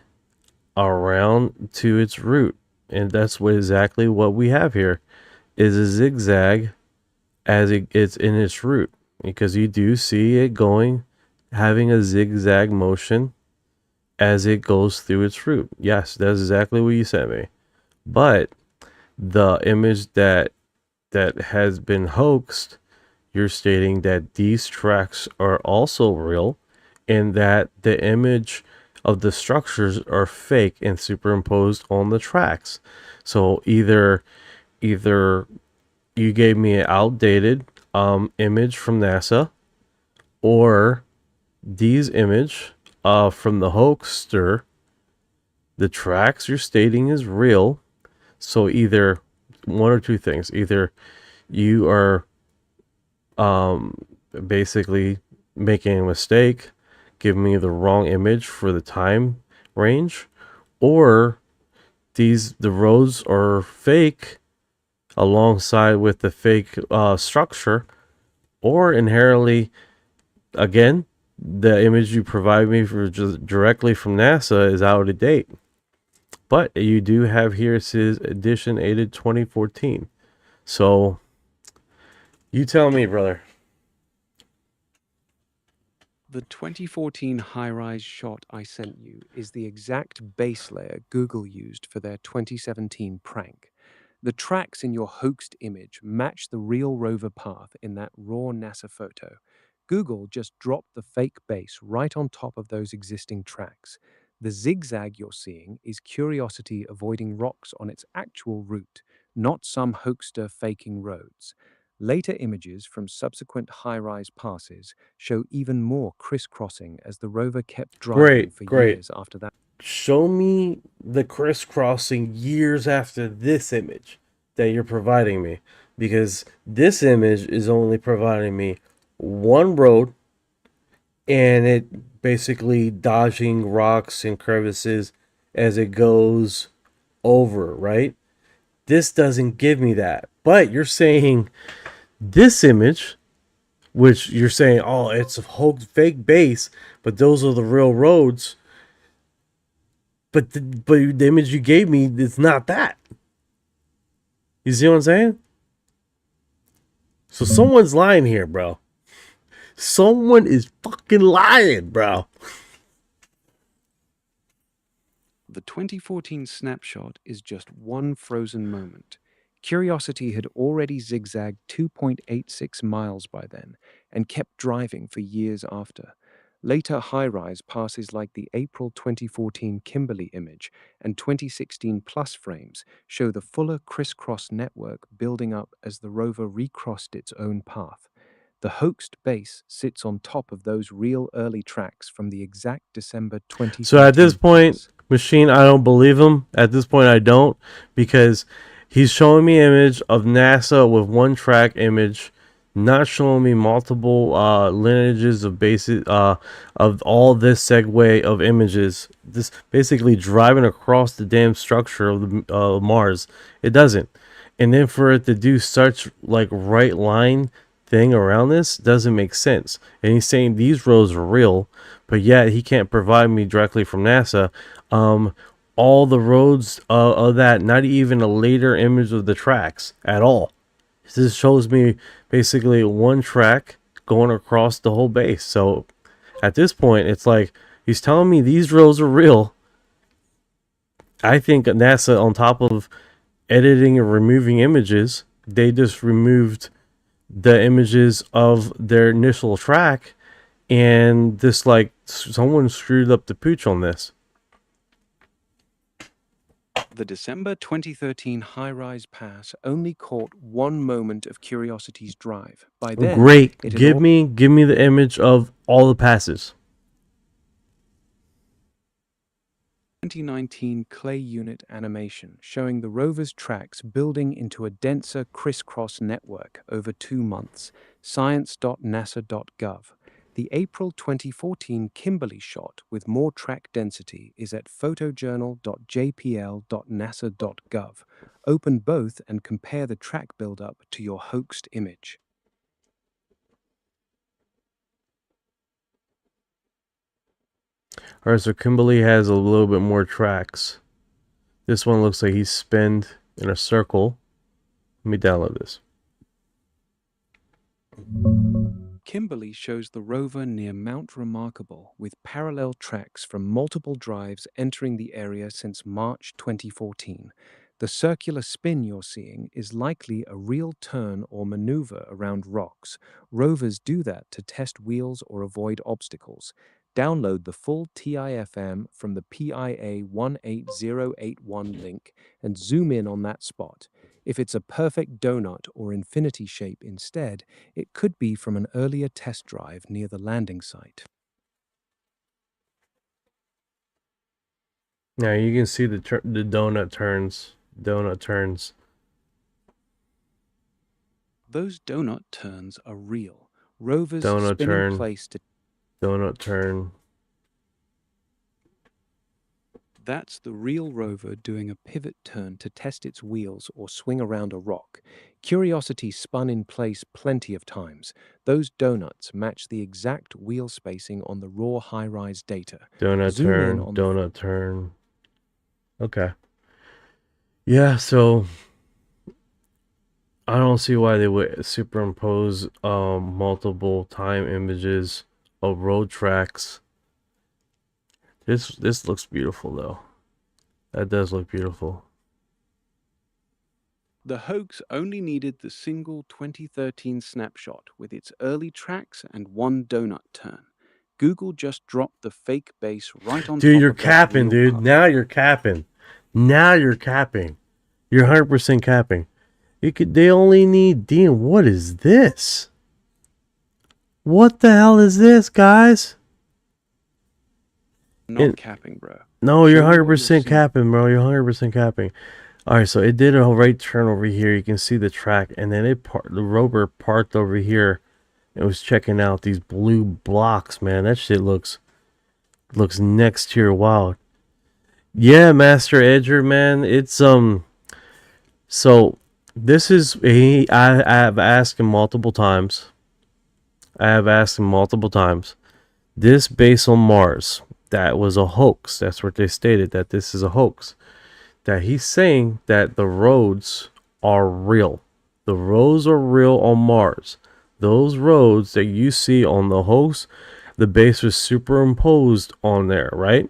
around to its route, and that's exactly what we have here. Is a zigzag as it's in its route, because you do see it having a zigzag motion as it goes through its route. Yes, that's exactly what you sent me. But the image that has been hoaxed, you're stating that these tracks are also real and that the image of the structures are fake and superimposed on the tracks. So either you gave me an outdated image from NASA, or these image from the hoaxer, the tracks you're stating is real. So either one or two things. Either you are basically making a mistake, giving me the wrong image for the time range, or the roads are fake alongside with the fake structure, or inherently, again, the image you provide me for just directly from NASA is out of date. But you do have here, it says edition dated 2014. So you tell me, brother. The 2014 high-rise shot I sent you is the exact base layer Google used for their 2017 prank. The tracks in your hoaxed image match the real rover path in that raw NASA photo. Google just dropped the fake base right on top of those existing tracks. The zigzag you're seeing is Curiosity avoiding rocks on its actual route, not some hoaxer faking roads. Later images from subsequent high-rise passes show even more crisscrossing as the rover kept driving for years after that. Show me the crisscrossing years after this image that you're providing me, because this image is only providing me one road and it basically dodging rocks and crevices as it goes over, right? This doesn't give me that. But you're saying this image, which you're saying, oh, it's a hoax fake base, but those are the real roads. But the image you gave me, it's not that. You see what I'm saying? So someone's lying here, bro. Someone is fucking lying, bro. The 2014 snapshot is just one frozen moment. Curiosity had already zigzagged 2.86 miles by then and kept driving for years after. Later high-rise passes like the April 2014 Kimberley image and 2016 plus frames show the fuller crisscross network building up as the rover recrossed its own path. The hoaxed base sits on top of those real early tracks from the exact December 2014. So at this point, Machine, I don't believe him. At this point, I don't, because he's showing me an image of NASA with one track image, not showing me multiple lineages of bases of all this segue of images. This basically driving across the damn structure of the Mars. It doesn't, and then for it to do such like right line thing around this doesn't make sense. And he's saying these roads are real, but yet he can't provide me directly from NASA all the roads of that, not even a later image of the tracks at all. This shows me basically one track going across the whole base. So at this point, it's like he's telling me these roads are real. I think NASA, on top of editing and removing images, they just removed the images of their initial track, and this, like, someone screwed up the pooch on this. The December 2013 high-rise pass only caught one moment of Curiosity's drive. By then, Great. Give me the image of all the passes. 2019 clay unit animation showing the rover's tracks building into a denser crisscross network over 2 months. Science.nasa.gov. The April 2014 Kimberley shot with more track density is at photojournal.jpl.nasa.gov. Open both and compare the track buildup to your hoaxed image. Alright, so Kimberley has a little bit more tracks. This one looks like he's spinned in a circle. Let me download this. Kimberley shows the rover near Mount Remarkable with parallel tracks from multiple drives entering the area since March 2014. The circular spin you're seeing is likely a real turn or maneuver around rocks. Rovers do that to test wheels or avoid obstacles. Download the full TIFM from the PIA 18081 link and zoom in on that spot. If it's a perfect donut or infinity shape instead, it could be from an earlier test drive near the landing site. Now you can see the donut turns. Donut turns. Those donut turns are real. Rovers Donut spin turn. in place to... Donut turn. That's the real rover doing a pivot turn to test its wheels or swing around a rock. Curiosity spun in place plenty of times. Those donuts match the exact wheel spacing on the raw high-rise data. Donut Zoom turn. in on Donut turn. Okay. Yeah, so I don't see why they would superimpose multiple time images of road tracks. This looks beautiful though. That does look beautiful. The hoax only needed the single 2013 snapshot with its early tracks and one donut turn. Google just dropped the fake base right on top Dude, you're of that capping, real dude. path. Now you're capping. Now you're capping. You're 100% capping. They only need Dean. What is this? What the hell is this, guys? Not capping, bro. No, you're Show me what 100% capping, bro. You're 100% capping. All right, so it did a right turn over here. You can see the track, and then the rover parked over here. It was checking out these blue blocks, man. That shit looks next to your wild. Yeah, Master Edger, man. It's So this is I have asked him multiple times. This base on Mars, that was a hoax. That's what they stated, that this is a hoax. That he's saying that the roads are real. The roads are real on Mars. Those roads that you see on the hoax, the base was superimposed on there, right?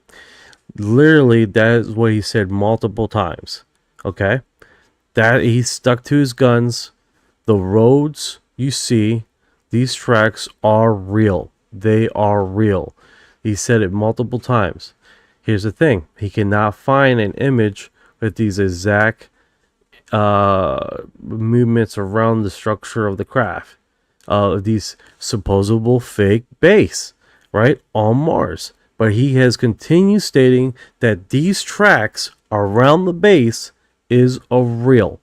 Literally, that is what he said multiple times. Okay? That he stuck to his guns. The roads you see, these tracks are real. They are real. He said it multiple times. Here's the thing. He cannot find an image with these exact movements around the structure of the craft. These supposable fake base, right, on Mars. But he has continued stating that these tracks around the base is real.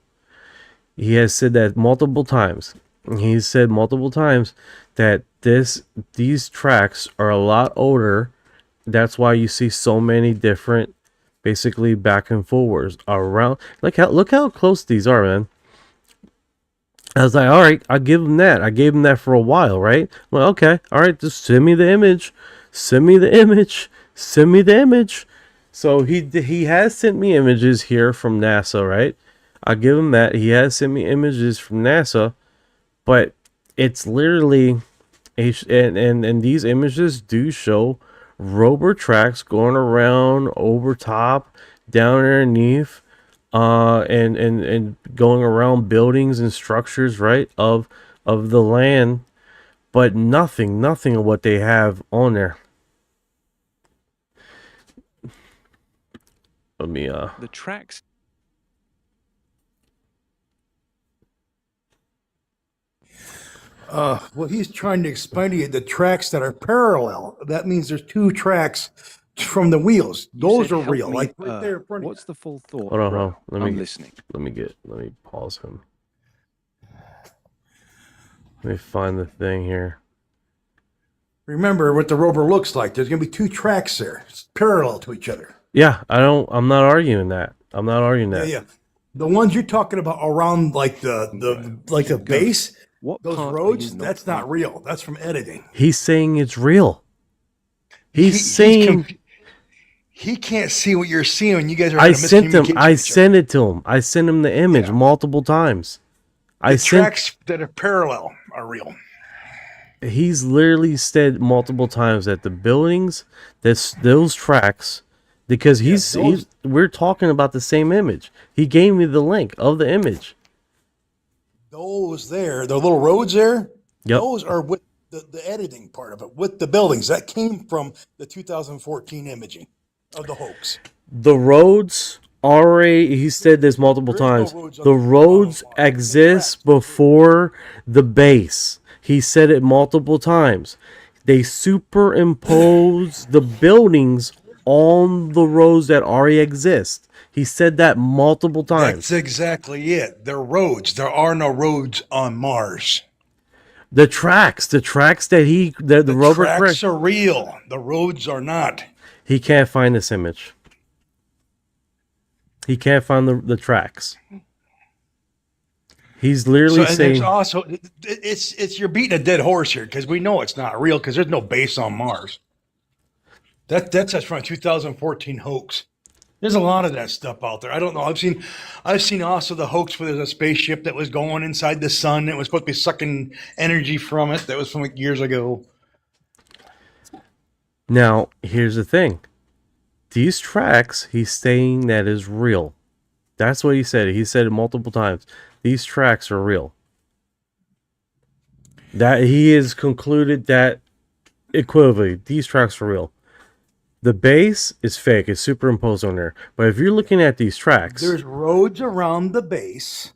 He has said that multiple times. He said multiple times that these tracks are a lot older. That's why you see so many different, basically back and forwards around. Look how close these are, man. I was like, all right, I'll give him that. I gave him that for a while, right? Well, okay, all right, just send me the image. Send me the image. Send me the image. So he has sent me images here from NASA, right? I'll give him that. He has sent me images from NASA, but it's literally and these images do show rover tracks going around over top, down underneath, and going around buildings and structures, right, of the land, but nothing of what they have on there. Let me the tracks. Well, he's trying to explain to you the tracks that are parallel. That means there's two tracks from the wheels. Those are real. Like right there in front of you. What's the full thought? Hold on, bro? let I'm me listening. Let me pause him. Let me find the thing here. Remember what the rover looks like. There's going to be two tracks there, it's parallel to each other. Yeah, I'm not arguing that. I'm not arguing that. Yeah. The ones you're talking about around like the base, those roads, that's not real. That's from editing. He's saying it's real. He's saying he can't see what you're seeing when you guys are I sent it to him. I sent him the image multiple times. The tracks that are parallel are real. He's literally said multiple times that the buildings, those tracks, because we're talking about the same image. He gave me the link of the image. Those there, the little roads there, yep. Those are with the editing part of it, with the buildings. That came from the 2014 imaging of the hoax. The roads already, he said this multiple times, the roads exist before the base. He said it multiple times. They superimpose the buildings on the roads that already exist. He said that multiple times. That's exactly it. They're roads. There are no roads on Mars. The tracks that the rover tracks are real. The roads are not. He can't find this image. He can't find the tracks. He's literally saying. Also, it's you're beating a dead horse here because we know it's not real because there's no base on Mars. That's from a 2014 hoax. There's a lot of that stuff out there. I don't know. I've seen also the hoax where there's a spaceship that was going inside the sun. It was supposed to be sucking energy from it. That was from like years ago. Now, here's the thing. These tracks, he's saying that is real. That's what he said. He said it multiple times. These tracks are real. That he has concluded that equivocally, these tracks are real. The base is fake. It's superimposed on there. But if you're looking at these tracks, there's roads around the base.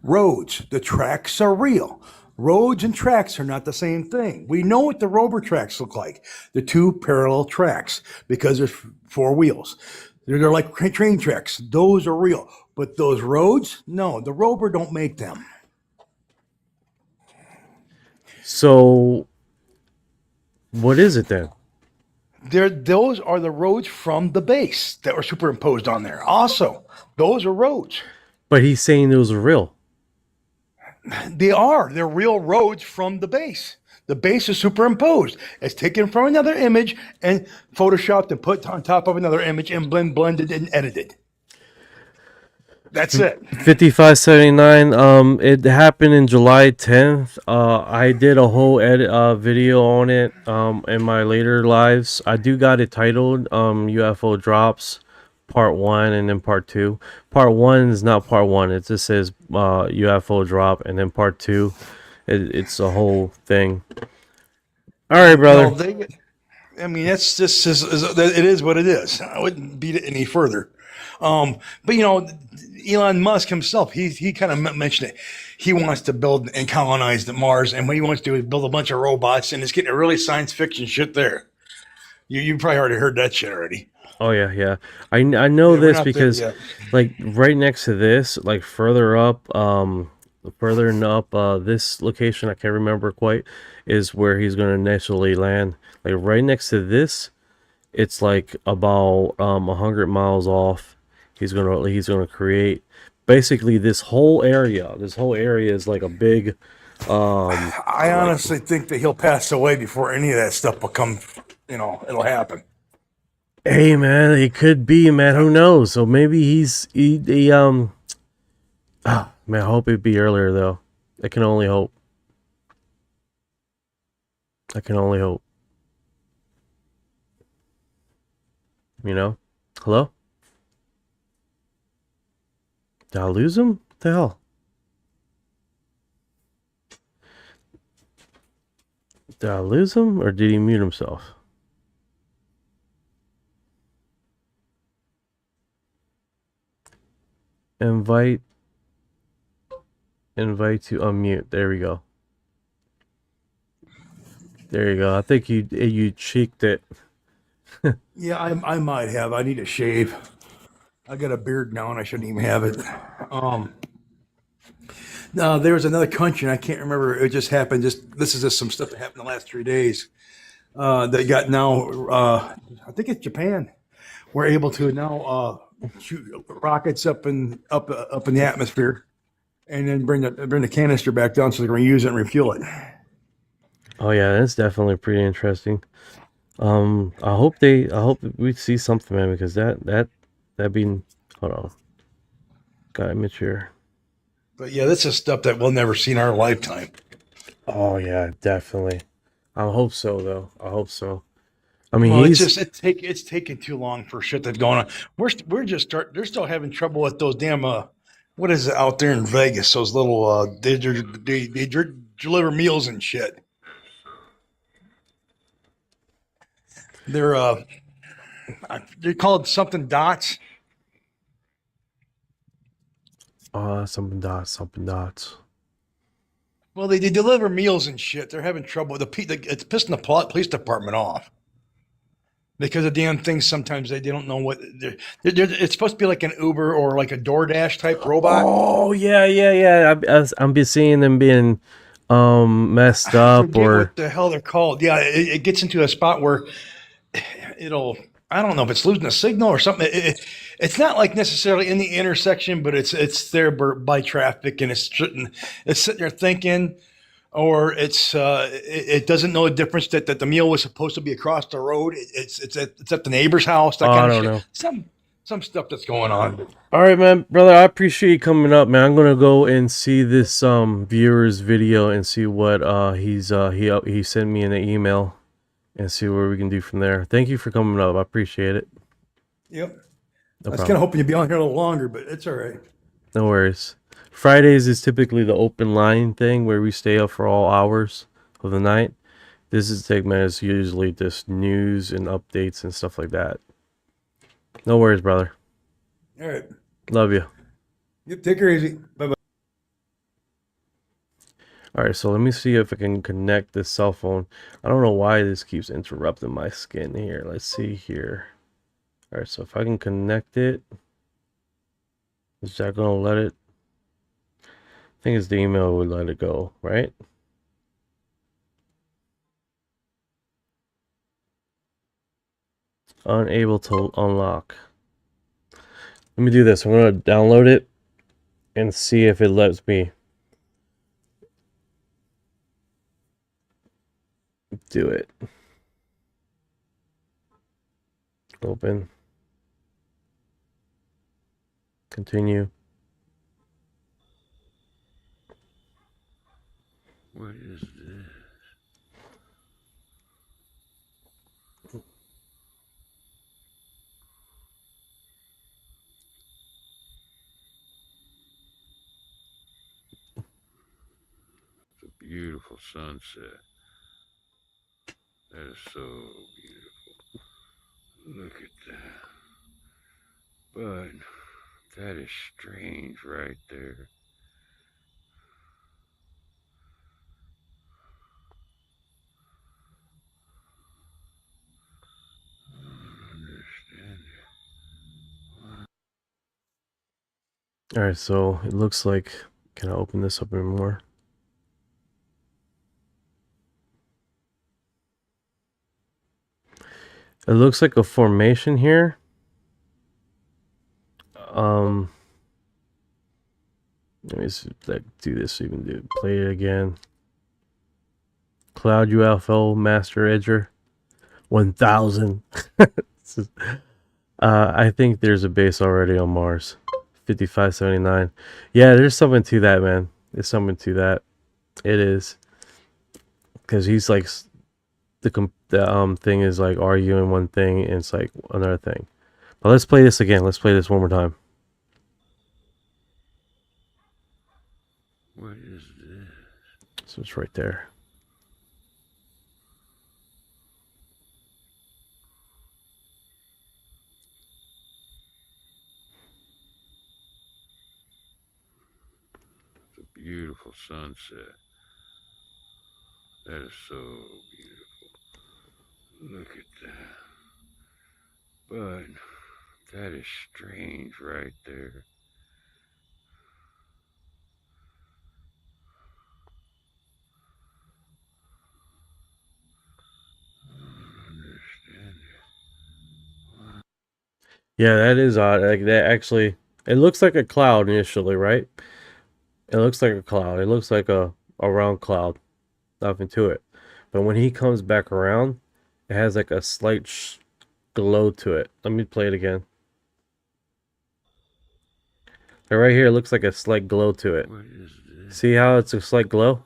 Roads. The tracks are real. Roads and tracks are not the same thing. We know what the rover tracks look like. The two parallel tracks because there's four wheels. They're like train tracks. Those are real. But those roads, no, the rover don't make them. So what is it then? Those are the roads from the base that were superimposed on there. Also, those are roads. But he's saying those are real. They are. They're real roads from the base. The base is superimposed. It's taken from another image and photoshopped and put on top of another image and blended and edited. That's it. 5579. It happened in July 10th. I did a whole edit video on it in my later lives. I do got it titled UFO drops part 1 and then part 2. Part 1 is not part 1. It just says UFO drop, and then part 2 it's a whole thing. All right, brother. No, I mean, that's just it is what it is. I wouldn't beat it any further. But you know, Elon Musk himself, he kind of mentioned it. He wants to build and colonize the Mars, and what he wants to do is build a bunch of robots, and it's getting really science fiction shit there. You probably already heard that shit already. Oh yeah. I know this because like right next to this, like further up, this location I can't remember quite, is where he's gonna initially land. Like right next to this, it's like about 100 miles off. He's gonna create basically this whole area. This whole area is like a big. I honestly think that he'll pass away before any of that stuff will come. You know, it'll happen. Hey man, it could be, man. Who knows? So maybe man, I hope it'd be earlier though. I can only hope. You know? Hello? Did I lose him? What the hell? Did I lose him or did he mute himself? Invite to unmute. There we go. There you go. I think you cheeked it. Yeah, I might have. I need a shave. I got a beard now, and I shouldn't even have it. No, there was another country, and I can't remember. It just happened. This is just some stuff that happened the last 3 days. That got now. I think it's Japan. We're able to now shoot rockets up in the atmosphere, and then bring the canister back down so they're going to use it and refuel it. Oh yeah, that's definitely pretty interesting. I hope we see something, man, because that'd be. Hold on, got image here. But yeah, this is stuff that we'll never see in our lifetime. Oh yeah, definitely. I hope so, though. I hope so. I mean, well, it's taking too long for shit that's going on. They're still having trouble with those damn what is it out there in Vegas? Those little they deliver meals and shit. They're called something dots. Something dots. Well, they deliver meals and shit. They're having trouble. It's pissing the police department off because the damn things sometimes they don't know what it's supposed to be, like an Uber or like a DoorDash type robot. Oh yeah. I'm be seeing them being messed up or what the hell they're called. Yeah, it gets into a spot where I don't know if it's losing a signal or something. It's not like necessarily in the intersection, but it's there by traffic, and it's sitting there thinking, or it doesn't know the difference that the meal was supposed to be across the road. It's at the neighbor's house. That kind of shit. Know. Some stuff that's going on. All right, man, brother. I appreciate you coming up, man. I'm gonna go and see this viewer's video and see what he sent me in an email. And see where we can do from there. Thank you for coming up. I appreciate it. Yep. I was kind of hoping you'd be on here a little longer, but it's all right. No worries. Fridays is typically the open line thing where we stay up for all hours of the night. This segment is usually just news and updates and stuff like that. No worries, brother. All right. Love you. Yep. Take her easy. Bye-bye. All right, so let me see if I can connect this cell phone. I don't know why this keeps interrupting my skin here. Let's see here. All right, so if I can connect it, is that going to let it? I think it's the email would let it go, right? Unable to unlock. Let me do this. I'm going to download it and see if it lets me do it. Open. Continue. beautiful sunset. That is so beautiful. Look at that. But that is strange right there. I don't understand it. All right, so it looks like, can I open this up anymore? It looks like a formation here. Let me see, like, do this so you can do play it again. Cloud UFO Master Edger 1000. I think there's a base already on Mars. 5579. Yeah, there's something to that, man. There's something to that. It is. Because he's like, the thing is like arguing one thing and it's like another thing. But let's play this again. Let's play this one more time. What is this? So it's right there. It's a beautiful sunset. That is so beautiful. Look at that. But that is strange right there. Yeah, that is odd. Like that actually, it looks like a cloud initially, right? It looks like a cloud. It looks like a round cloud. Nothing to it. But when he comes back around, it has like a slight glow to it. Let me play it again. And right here, it looks like a slight glow to it. What is this? See how it's a slight glow?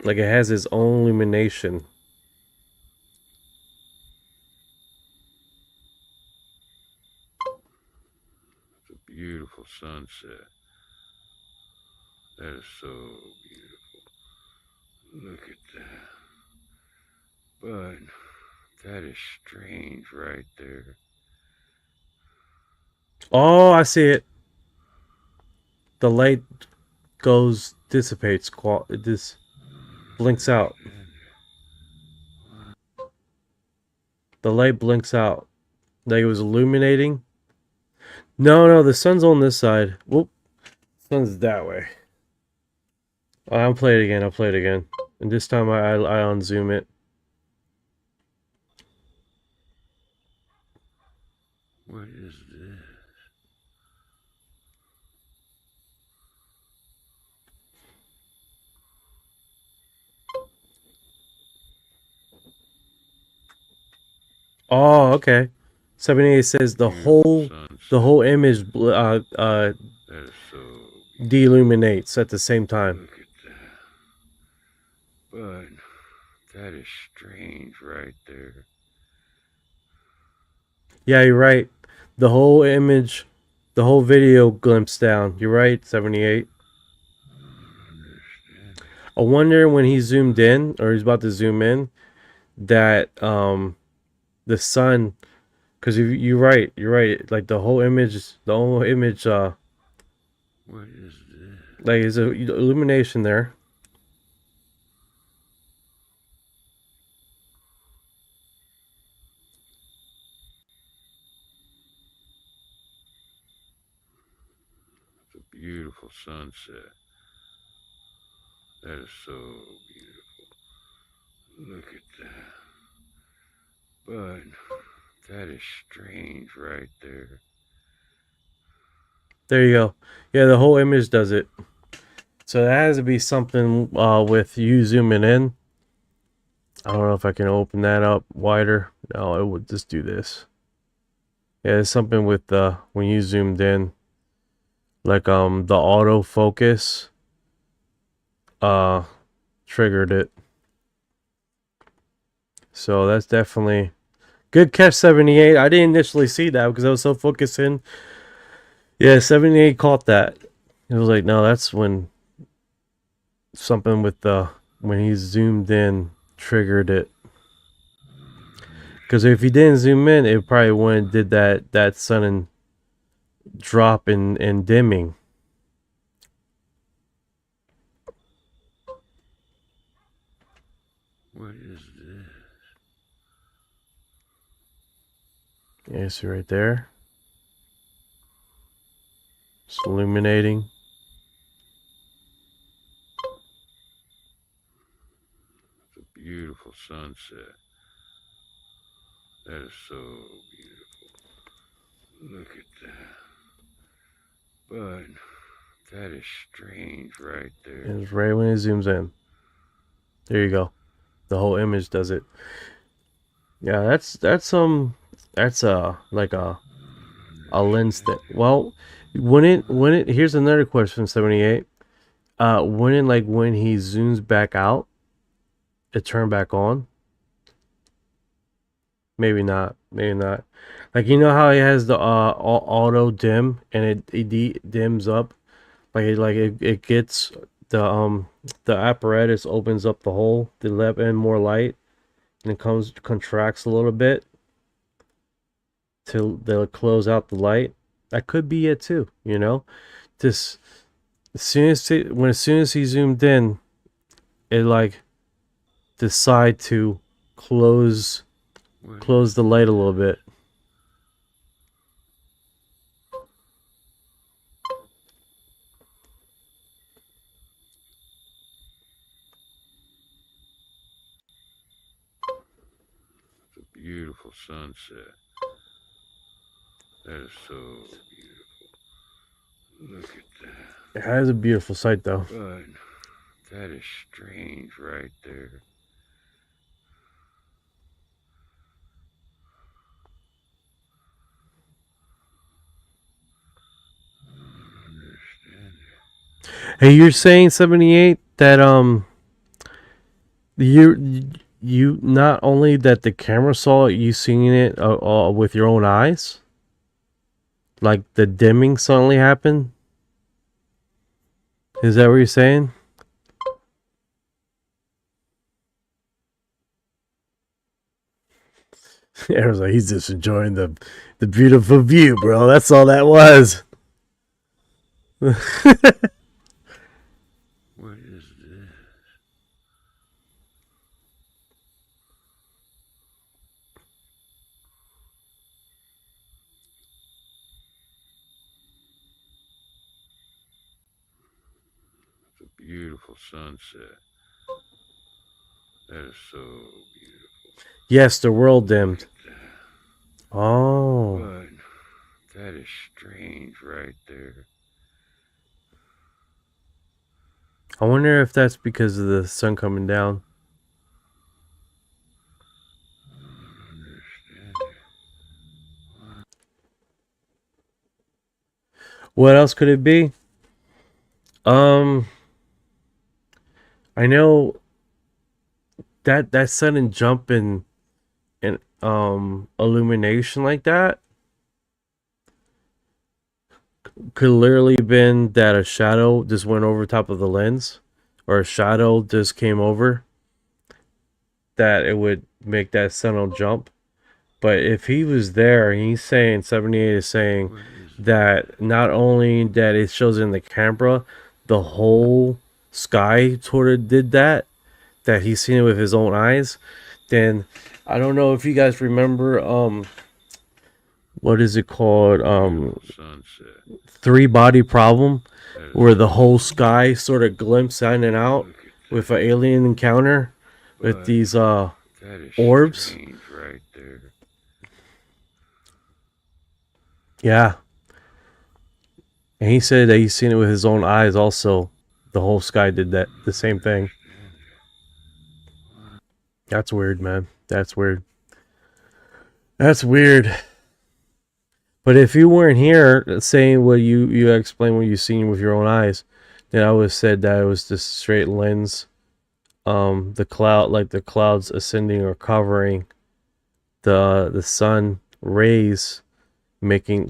Like it has its own illumination. It's a beautiful sunset. That is so beautiful. Look at that. But that is strange right there. Oh, I see it. The light dissipates. This blinks out. The light blinks out. Like it was illuminating. No, the sun's on this side. Whoop. Sun's that way. I'll play it again. And this time I unzoom it. What is this? Oh, okay. 78 says the whole image That is so deilluminates at the same time. Look at that. But that is strange right there. Yeah, you're right. The whole image, the whole video glimpsed down. You're right, 78. I wonder when he zoomed in, or he's about to zoom in, that the sun, because you're right. Like the whole image, What is this? like is a illumination there. It's a beautiful sunset. That is so beautiful. Look at that. But that is strange right there. There you go. Yeah, the whole image does it. So that has to be something with you zooming in. I don't know if I can open that up wider. No, it would just do this. Yeah, it's something with when you zoomed in, like the autofocus triggered it. So that's definitely good catch, 78. I didn't initially see that because I was so focused in. Yeah, 78 caught that. It was like, no, that's when something with the when he zoomed in triggered it. Because if he didn't zoom in, it probably wouldn't did that sudden drop in dimming. What is this? Yeah, see right there. It's illuminating. It's a beautiful sunset. That is so beautiful. Look at that. But that is strange right there. And it's right when it zooms in. There you go. The whole image does it. Yeah, that's like a lens thing. Well, when it here's another question, 78. Wouldn't like when he zooms back out, it turn back on? Maybe not. Maybe not. Like, you know how he has the auto dim and it dims up, it gets the apparatus opens up the hole to let in more light, and it contracts a little bit till they'll close out the light. That could be it too. You know, just as soon as he zoomed in, it like decide to close the light a little bit. It's a beautiful sunset. That is so beautiful. Look at that. It has a beautiful sight though. But that is strange right there. Hey, you're saying 78 that you not only that the camera saw it, you seeing it with your own eyes? Like the dimming suddenly happened? Is that what you're saying? Aaron's like, he's just enjoying the beautiful view, bro. That's all that was. What is this? It's a beautiful sunset. That is so beautiful. Yes, the world dimmed. Oh. But that is strange right there. I wonder if that's because of the sun coming down. What else could it be? I know that sudden jump in illumination like that could literally been that a shadow just went over top of the lens, or a shadow just came over, that it would make that sudden jump. But if he was there, he's saying 78 is saying that not only that it shows in the camera, the whole sky sort of did that he's seen it with his own eyes. Then I don't know if you guys remember what is it called, Three Body Problem, where the whole sky sort of glimpsed in and out with an alien encounter with these orbs. Right there. Yeah. And he said that he's seen it with his own eyes also. The whole sky did the same thing. That's weird, man. That's weird. That's weird. But if you weren't here saying what you explained what you seen with your own eyes, then I would have said that it was just straight lens. The clouds ascending or covering the sun rays,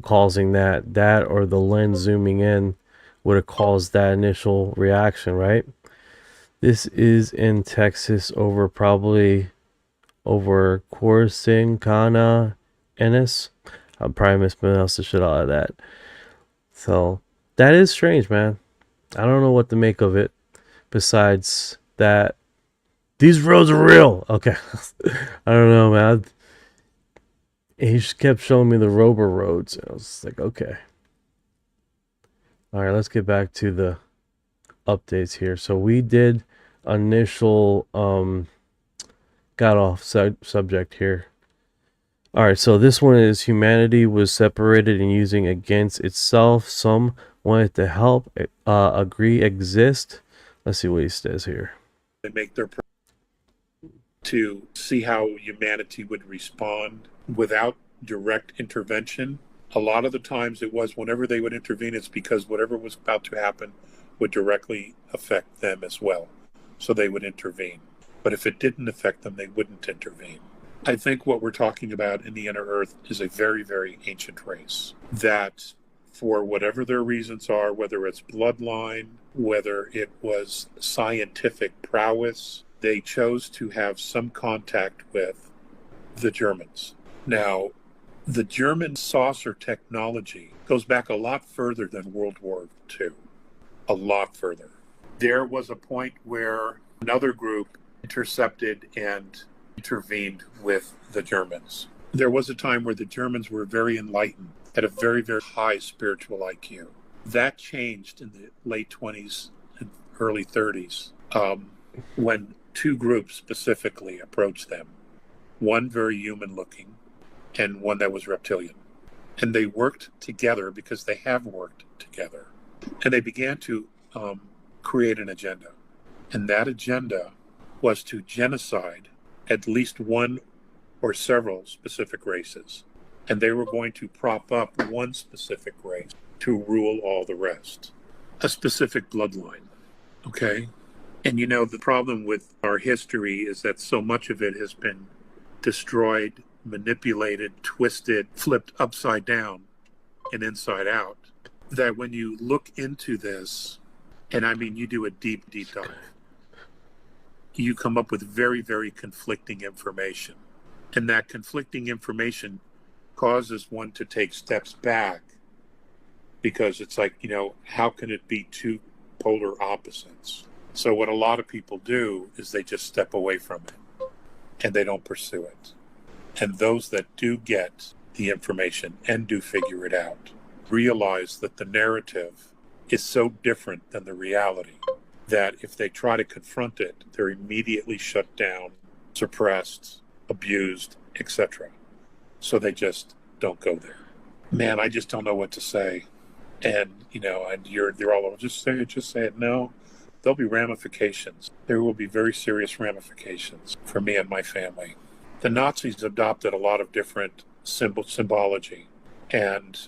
causing that or the lens zooming in would have caused that initial reaction, right? This is in Texas probably over Corsicana, Ennis. I'm probably mispronounced the shit out of that. So that is strange, man. I don't know what to make of it. Besides that, these roads are real. Okay, I don't know, man. He just kept showing me the Rober roads. I was like, okay. All right, let's get back to the updates here. So we did initial got off subject here. All right, so this one is humanity was separated and using against itself. Some wanted to help, agree, exist. Let's see what he says here. They make their to see how humanity would respond without direct intervention. A lot of the times it was whenever they would intervene, it's because whatever was about to happen would directly affect them as well. So they would intervene. But if it didn't affect them, they wouldn't intervene. I think what we're talking about in the inner earth is a very, very ancient race that, for whatever their reasons are, whether it's bloodline, whether it was scientific prowess, they chose to have some contact with the Germans. Now, the German saucer technology goes back a lot further than World War II. A lot further. There was a point where another group intercepted and intervened with the Germans. There was a time where the Germans were very enlightened, had a very, very high spiritual IQ. That changed in the late 20s and early 30s when two groups specifically approached them. One very human looking and one that was reptilian. And they worked together because they have worked together. And they began to create an agenda. And that agenda was to genocide at least one or several specific races. And they were going to prop up one specific race to rule all the rest. A specific bloodline, okay? And you know, the problem with our history is that so much of it has been destroyed, manipulated, twisted, flipped upside down and inside out, that when you look into this, and I mean, you do a deep, deep dive, you come up with very, very conflicting information. And that conflicting information causes one to take steps back because it's like, you know, how can it be two polar opposites? So what a lot of people do is they just step away from it and they don't pursue it. And those that do get the information and do figure it out realize that the narrative is so different than the reality that if they try to confront it, they're immediately shut down, suppressed, abused, etc. So they just don't go there. Man, I just don't know what to say. And, you know, and they're all over, just say it. No, there'll be ramifications. There will be very serious ramifications for me and my family. The Nazis adopted a lot of different symbology, and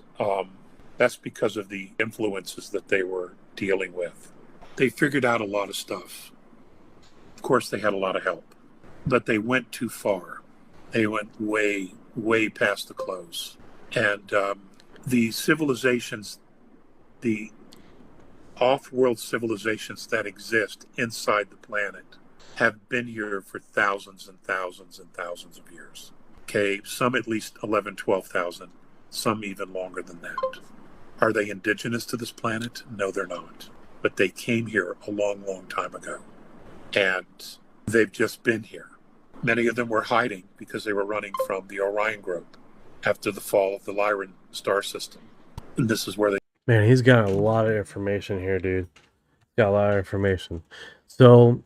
that's because of the influences that they were dealing with. They figured out a lot of stuff. Of course, they had a lot of help, but they went too far. They went way, way past the close. And the civilizations, the off-world civilizations that exist inside the planet have been here for thousands and thousands and thousands of years. Okay, some at least 11, 12,000, some even longer than that. Are they indigenous to this planet? No, they're not. But they came here a long, long time ago. And they've just been here. Many of them were hiding because they were running from the Orion group after the fall of the Lyran star system. And this is where they... Man, he's got a lot of information here, dude. Got a lot of information. So,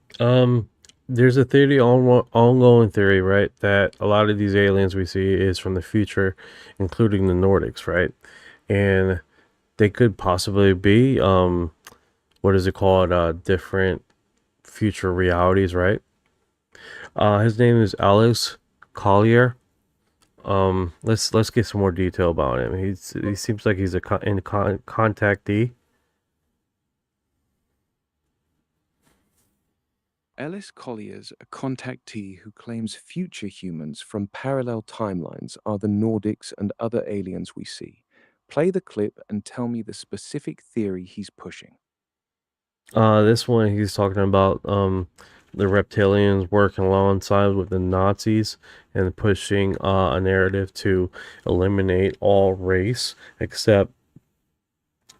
there's a theory, ongoing theory, right, that a lot of these aliens we see is from the future, including the Nordics, right? And they could possibly be, what is it called, different future realities, right? His name is Alex Collier. Let's get some more detail about him. He seems like he's contactee. Ellis Collier's a contactee who claims future humans from parallel timelines are the Nordics and other aliens we see, Play the clip and tell me the specific theory he's pushing. This one he's talking about the reptilians working alongside with the Nazis and pushing a narrative to eliminate all race except,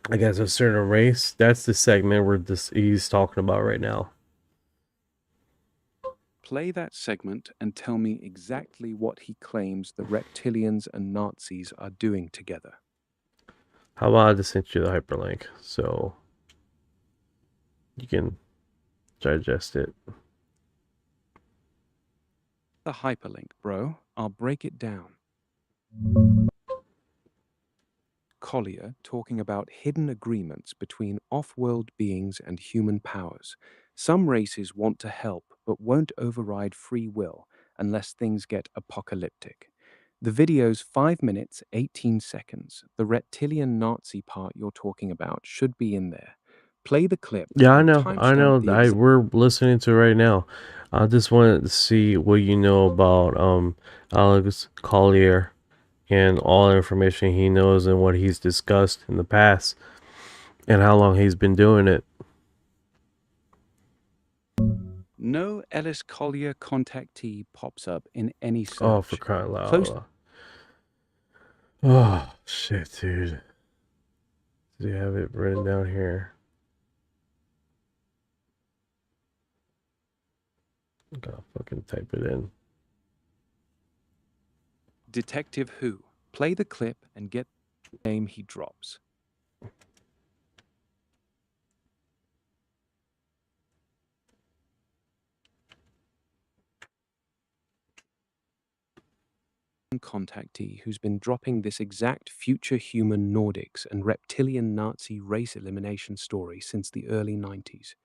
I guess, a certain race. That's the segment where he's talking about right now. Play that segment and tell me exactly what he claims the reptilians and Nazis are doing together. How about I just sent you the hyperlink so you can digest it. The hyperlink, bro. I'll break it down. Collier talking about hidden agreements between off-world beings and human powers. Some races want to help but won't override free will unless things get apocalyptic. The video's 5 minutes, 18 seconds. The reptilian Nazi part you're talking about should be in there. Play the clip. Yeah, I and know. timestamp the We're listening to it right now. I just wanted to see what you know about Alex Collier and all the information he knows and what he's discussed in the past and how long he's been doing it. No Ellis Collier contactee pops up in any search. Oh, for crying out loud. Oh, shit, dude. Do you have it written down here? Gotta fucking type it in. Detective Who. Play the clip and get the name he drops. Contactee who's been dropping this exact future human Nordics and reptilian Nazi race elimination story since the early 90s.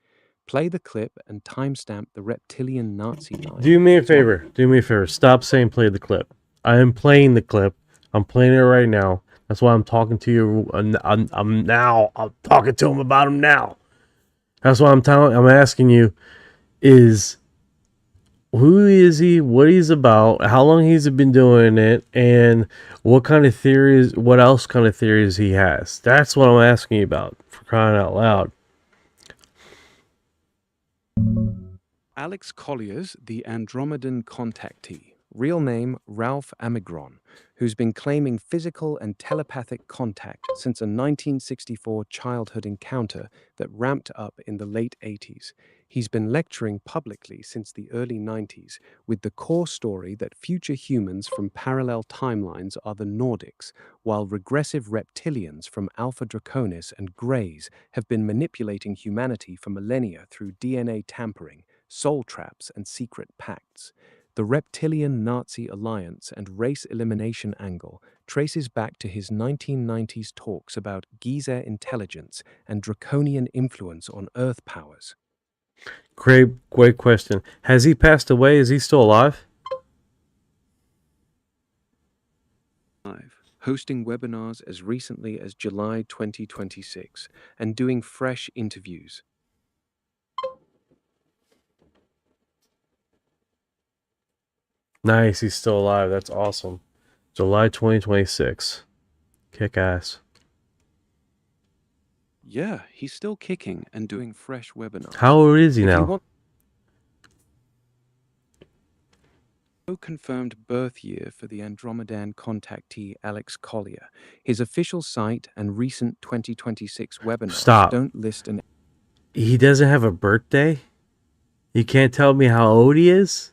Play the clip and timestamp the reptilian Nazi line. Do me a favor. Do me a favor. Stop saying play the clip. I am playing the clip. I'm playing it right now. That's why I'm talking to you. I'm talking to him about him now. That's why I'm asking you is who is he, what he's about, how long he's been doing it, and what kind of theories, what else kind of theories he has. That's what I'm asking you about, for crying out loud. Alex Collier's the Andromedan contactee, real name Ralph Amigron, who's been claiming physical and telepathic contact since a 1964 childhood encounter that ramped up in the late 80s. He's been lecturing publicly since the early 90s with the core story that future humans from parallel timelines are the Nordics, while regressive reptilians from Alpha Draconis and Greys have been manipulating humanity for millennia through DNA tampering, soul traps, and secret pacts. The reptilian Nazi alliance and race elimination angle traces back to his 1990s talks about Giza intelligence and draconian influence on Earth powers. Great question. Has he passed away? Is he still alive? Hosting webinars as recently as July 2026 and doing fresh interviews. Nice, he's still alive. That's awesome. July 2026. Kick ass. Yeah, he's still kicking and doing fresh webinars. How old is he now? No confirmed birth year for the Andromedan contactee Alex Collier. His official site and recent 2026 webinars don't list an... He doesn't have a birthday? You can't tell me how old he is?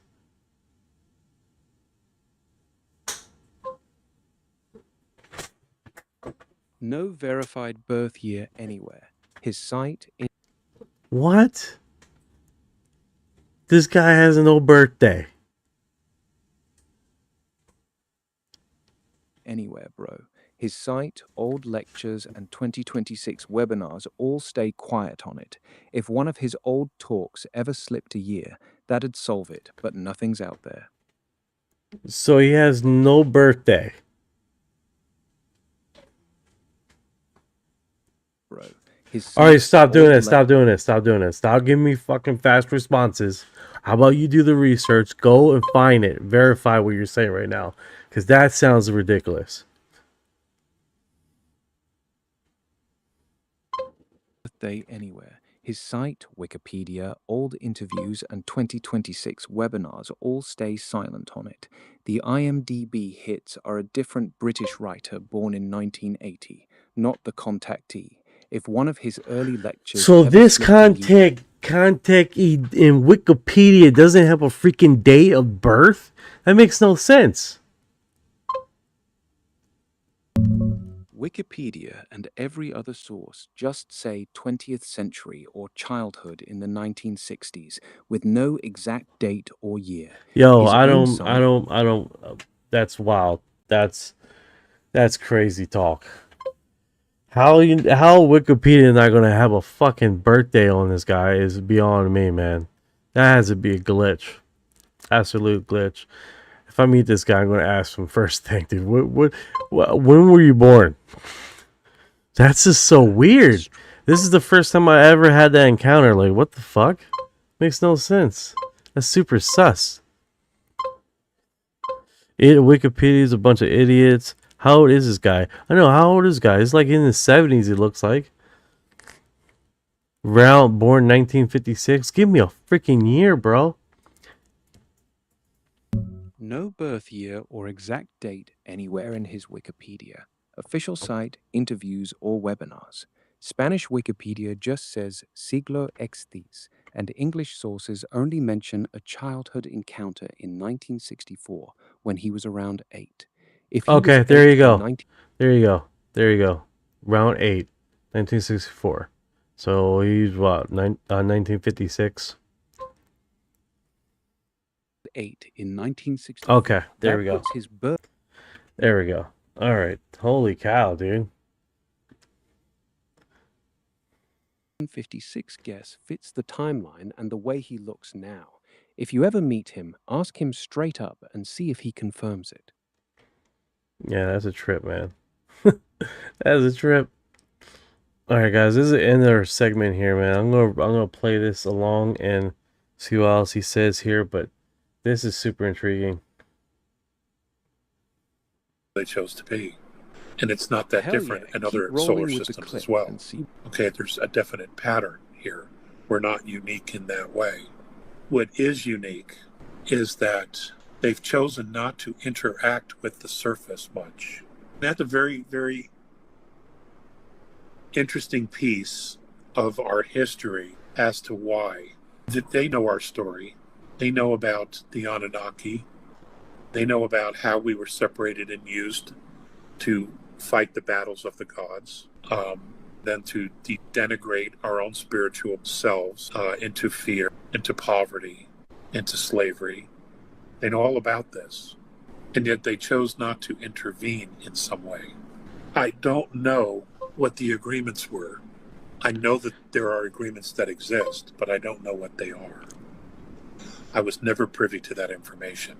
No verified birth year anywhere. His site... What? This guy has no birthday. Anywhere, bro. His site, old lectures, and 2026 webinars all stay quiet on it. If one of his old talks ever slipped a year, that'd solve it, but nothing's out there. So he has no birthday. Bro. All right, stop doing it. Stop doing it. Stop doing it. Stop giving me fucking fast responses. How about you do the research, go and find it, verify what you're saying right now, because that sounds ridiculous. birthday anywhere. His site, Wikipedia, old interviews, and 2026 webinars all stay silent on it. The IMDb hits are a different British writer born in 1980, not the contactee. If one of his early lectures So ever this slipped in in Wikipedia doesn't have a freaking date of birth? That makes no sense. Wikipedia and every other source just say 20th century or childhood in the 1960s with no exact date or year. Yo, His I own don't, site- that's wild. That's crazy talk. How Wikipedia not gonna have a fucking birthday on this guy is beyond me, man. That has to be a glitch. Absolute glitch. If I meet this guy, I'm gonna ask him first thing, dude. When were you born? That's just so weird. This is the first time I ever had that encounter. Like, what the fuck? Makes no sense. That's super sus. Wikipedia is a bunch of idiots. How old is this guy? I know, how old is this guy? He's like in his 70s, it looks like. Born 1956. Give me a freaking year, bro. No birth year or exact date anywhere in his Wikipedia. Official site, interviews, or webinars. Spanish Wikipedia just says siglo XXIX, and English sources only mention a childhood encounter in 1964 when he was around 8. If he Okay, was there 8 you in go. 19- There you go. There you go. Round 8, 1964. So he's what, 1956? 8 in 1964. Okay, there we That go. puts his birth. There we go. All right. Holy cow, dude. 56 guess fits the timeline and the way he looks now. If you ever meet him, ask him straight up and see if he confirms it. Yeah, that's a trip, man. That's a trip. All right, guys, this is the end of our segment here, man. I'm gonna play this along and see what else he says here, but this is super intriguing. They chose to be. And it's not that Hell different yeah, in keep other rolling solar with the systems clip as well. and see- Okay, there's a definite pattern here. We're not unique in that way. What is unique is that they've chosen not to interact with the surface much. That's a very, very interesting piece of our history as to why. That they know our story. They know about the Anunnaki. They know about how we were separated and used to fight the battles of the gods, then to denigrate our own spiritual selves into fear, into poverty, into slavery. They know all about this, and yet they chose not to intervene in some way. I don't know what the agreements were. I know that there are agreements that exist, but I don't know what they are. I was never privy to that information.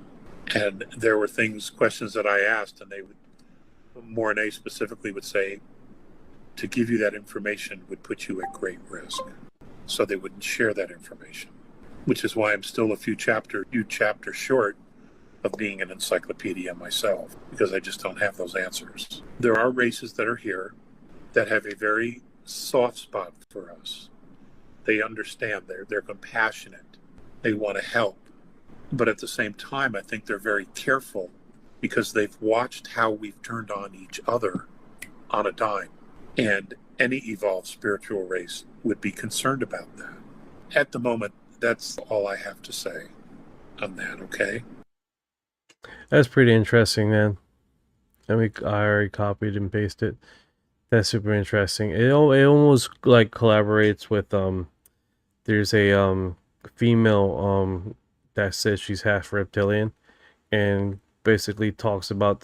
And there were questions that I asked, and they would, Mornay specifically would say, to give you that information would put you at great risk. So they wouldn't share that information, which is why I'm still a few chapters short of being an encyclopedia myself, because I just don't have those answers. There are races that are here that have a very soft spot for us. They understand, they're compassionate, they want to help. But at the same time, I think they're very careful because they've watched how we've turned on each other on a dime. And any evolved spiritual race would be concerned about that. At the moment, that's all I have to say on that, okay? That's pretty interesting, man. I already copied and pasted. That's super interesting. It almost like collaborates with there's a female that says she's half reptilian and basically talks about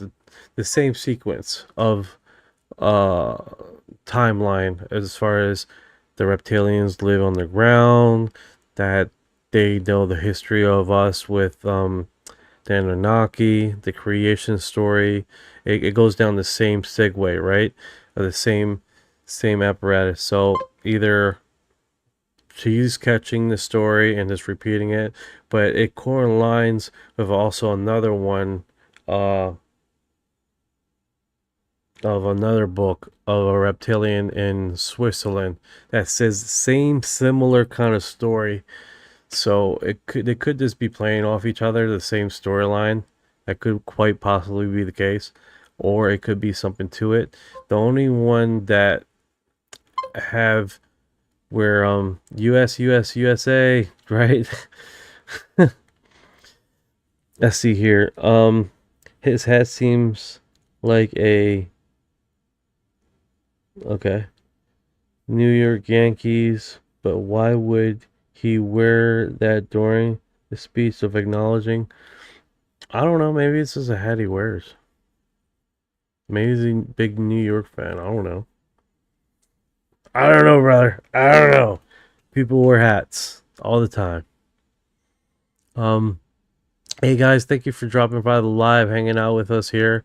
the same sequence of timeline as far as the reptilians live on the ground, that they know the history of us with the Anunnaki, the creation story. It goes down the same segue, right? The same apparatus. So either she's catching the story and just repeating it, but it correlates with also another one of another book of a reptilian in Switzerland that says the same similar kind of story. So they could just be playing off each other, the same storyline. That could quite possibly be the case, or it could be something to it. The only one that have where USA, right? Let's see here. His hat seems like a New York Yankees, but why would he wear that during the speech of acknowledging? I don't know. Maybe it's just a hat he wears. Maybe he's a big New York fan. I don't know. I don't know, brother. I don't know. People wear hats all the time. Hey guys, thank you for dropping by the live, hanging out with us here,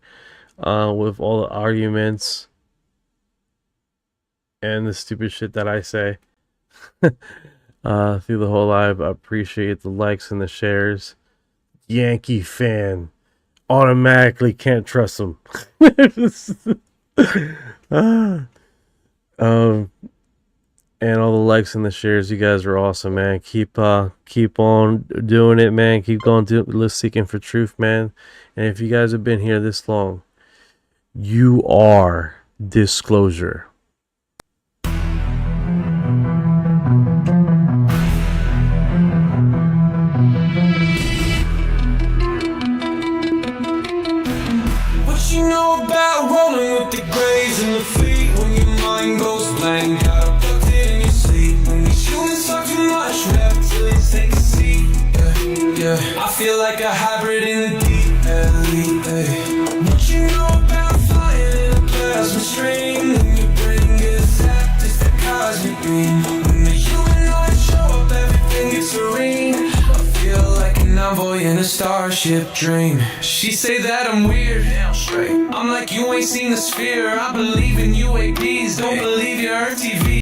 with all the arguments and the stupid shit that I say through the whole live. I appreciate the likes and the shares. Yankee fan, automatically can't trust them. And all the likes and the shares, you guys are awesome, man. Keep on doing it, man. Keep going seeking for truth, man. And if you guys have been here this long, you are disclosure. What you know about rolling with the graves and the fleet when your mind goes blank? Got abducted in your sleep when these humans talk too much. Reptilians take a seat. Yeah. I feel like a hybrid in the deep elite. What you know about flying in a plasma stream when your brain gets zapped? It's the cosmic beam. When the humanoids show up, everything gets serene. I feel like an envoy in a starship dream. She say that I'm weird. Straight. I'm like, you ain't seen the sphere. I believe in UAPs. Don't believe your TV.